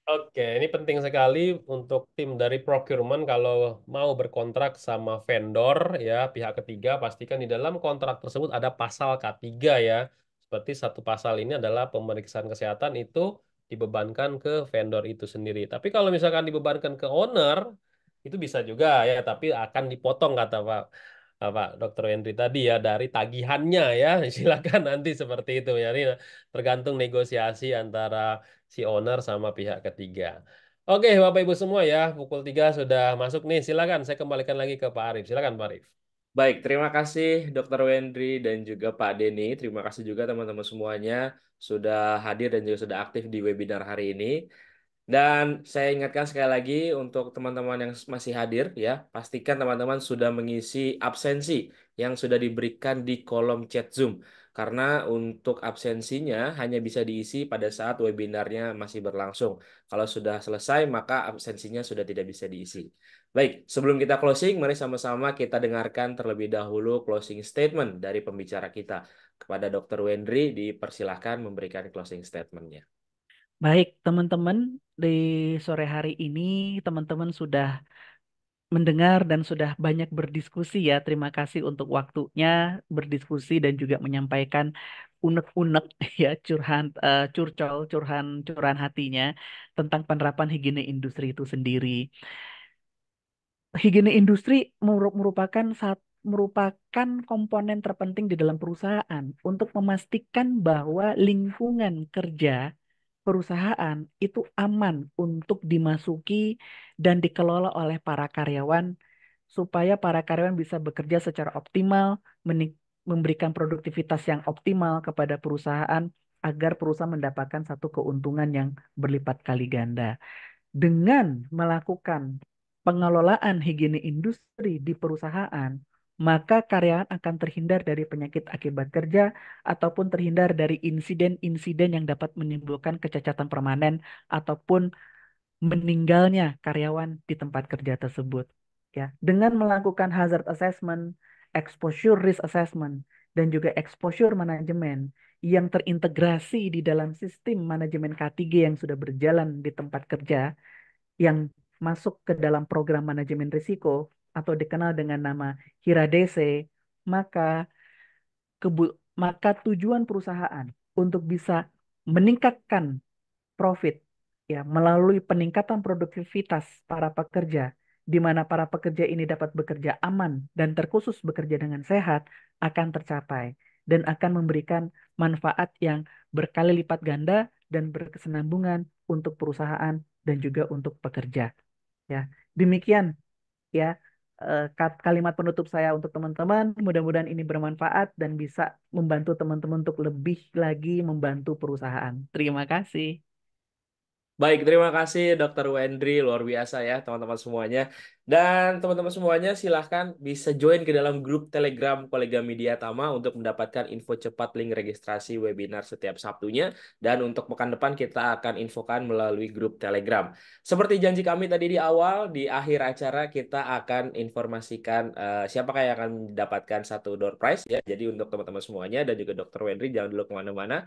Oke, ini penting sekali untuk tim dari procurement kalau mau berkontrak sama vendor ya pihak ketiga pastikan di dalam kontrak tersebut ada pasal K3 ya. Seperti satu pasal ini adalah pemeriksaan kesehatan itu dibebankan ke vendor itu sendiri. Tapi kalau misalkan dibebankan ke owner itu bisa juga ya, tapi akan dipotong kata Pak Dr. Henry tadi ya dari tagihannya ya. Silakan nanti seperti itu ya. Ini tergantung negosiasi antara si owner sama pihak ketiga. Oke, Bapak Ibu semua ya, pukul 3 sudah masuk nih. Silakan saya kembalikan lagi ke Pak Arif. Silakan Pak Arif. Baik, terima kasih Dokter Wendri dan juga Pak Denny. Terima kasih juga teman-teman semuanya sudah hadir dan juga sudah aktif di webinar hari ini. Dan saya ingatkan sekali lagi untuk teman-teman yang masih hadir ya, pastikan teman-teman sudah mengisi absensi yang sudah diberikan di kolom chat Zoom. Karena untuk absensinya hanya bisa diisi pada saat webinarnya masih berlangsung. Kalau sudah selesai, maka absensinya sudah tidak bisa diisi. Baik, sebelum kita closing, mari sama-sama kita dengarkan terlebih dahulu closing statement dari pembicara kita. Kepada Dr. Wendri, dipersilahkan memberikan closing statement-nya. Baik, teman-teman, di sore hari ini teman-teman sudah mendengar dan sudah banyak berdiskusi ya. Terima kasih untuk waktunya berdiskusi dan juga menyampaikan unek-unek ya, curahan hatinya tentang penerapan higiene industri itu sendiri. Higiene industri merupakan komponen terpenting di dalam perusahaan untuk memastikan bahwa lingkungan kerja perusahaan itu aman untuk dimasuki dan dikelola oleh para karyawan supaya para karyawan bisa bekerja secara optimal, memberikan produktivitas yang optimal kepada perusahaan agar perusahaan mendapatkan satu keuntungan yang berlipat kali ganda. Dengan melakukan pengelolaan higiene industri di perusahaan, maka karyawan akan terhindar dari penyakit akibat kerja ataupun terhindar dari insiden-insiden yang dapat menimbulkan kecacatan permanen ataupun meninggalnya karyawan di tempat kerja tersebut. Ya, dengan melakukan hazard assessment, exposure risk assessment, dan juga exposure management yang terintegrasi di dalam sistem manajemen K3 yang sudah berjalan di tempat kerja, yang masuk ke dalam program manajemen risiko atau dikenal dengan nama HIRA-DC, maka maka tujuan perusahaan untuk bisa meningkatkan profit ya melalui peningkatan produktivitas para pekerja di mana para pekerja ini dapat bekerja aman dan terkhusus bekerja dengan sehat akan tercapai dan akan memberikan manfaat yang berkali lipat ganda dan berkesinambungan untuk perusahaan dan juga untuk pekerja ya. Demikian ya kalimat penutup saya untuk teman-teman. Mudah-mudahan ini bermanfaat dan bisa membantu teman-teman untuk lebih lagi membantu perusahaan. Terima kasih. Baik, terima kasih Dokter Wendri, luar biasa ya teman-teman semuanya. Dan teman-teman semuanya silahkan bisa join ke dalam grup Telegram Kolega Media Tama untuk mendapatkan info cepat link registrasi webinar setiap Sabtunya. Dan untuk pekan depan kita akan infokan melalui grup Telegram. Seperti janji kami tadi di awal, di akhir acara kita akan informasikan siapakah yang akan mendapatkan satu door prize ya. Jadi untuk teman-teman semuanya dan juga Dokter Wendri jangan dulu kemana-mana.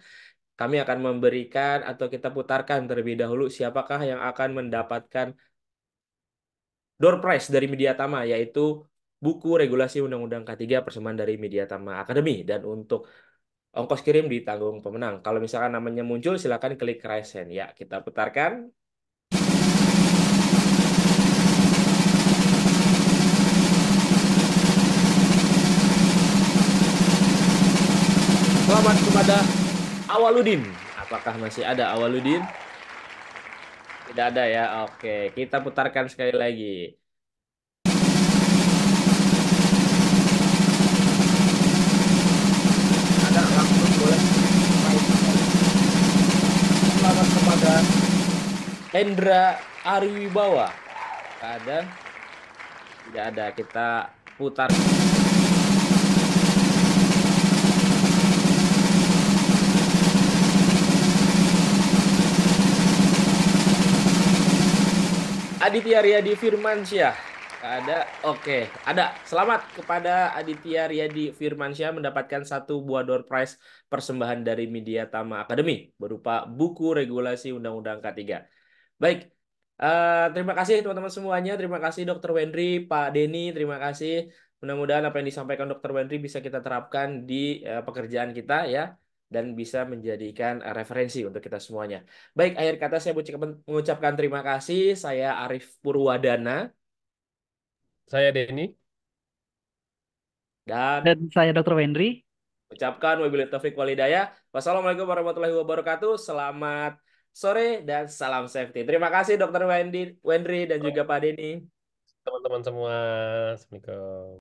Kami akan memberikan atau kita putarkan terlebih dahulu siapakah yang akan mendapatkan door prize dari Mediatama, yaitu buku regulasi Undang-Undang K3 persembahan dari Mediatama Academy. Dan untuk ongkos kirim ditanggung pemenang. Kalau misalkan namanya muncul, silakan klik raise hand. Ya, kita putarkan. Selamat kepada Awaludin. Apakah masih ada Awaludin? Tidak ada ya. Oke, kita putarkan sekali lagi. Ada langsung boleh. Selamat kepada Hendra Ariwibawa. Tidak ada. Tidak ada. Kita putar. Aditya Riyadi Firmansyah. Ada. Oke, ada. Selamat kepada Aditya Riyadi Firmansyah mendapatkan satu buah door prize persembahan dari Mediatama Academy berupa buku regulasi Undang-Undang K3. Baik. Terima kasih teman-teman semuanya. Terima kasih Dokter Wendri, Pak Denny. Terima kasih. Mudah-mudahan apa yang disampaikan Dokter Wendri bisa kita terapkan di pekerjaan kita ya dan bisa menjadikan referensi untuk kita semuanya. Baik, akhir kata saya mengucapkan terima kasih. Saya Arif Purwadana Saya Denny. dan Dan saya Dr. Wendri. ucapkan wabillahi taufiq walhidayah. Wassalamualaikum warahmatullahi wabarakatuh. Selamat sore dan salam safety. Terima kasih Dokter Wendri dan juga Pak Denny. Teman-teman semua. Assalamualaikum.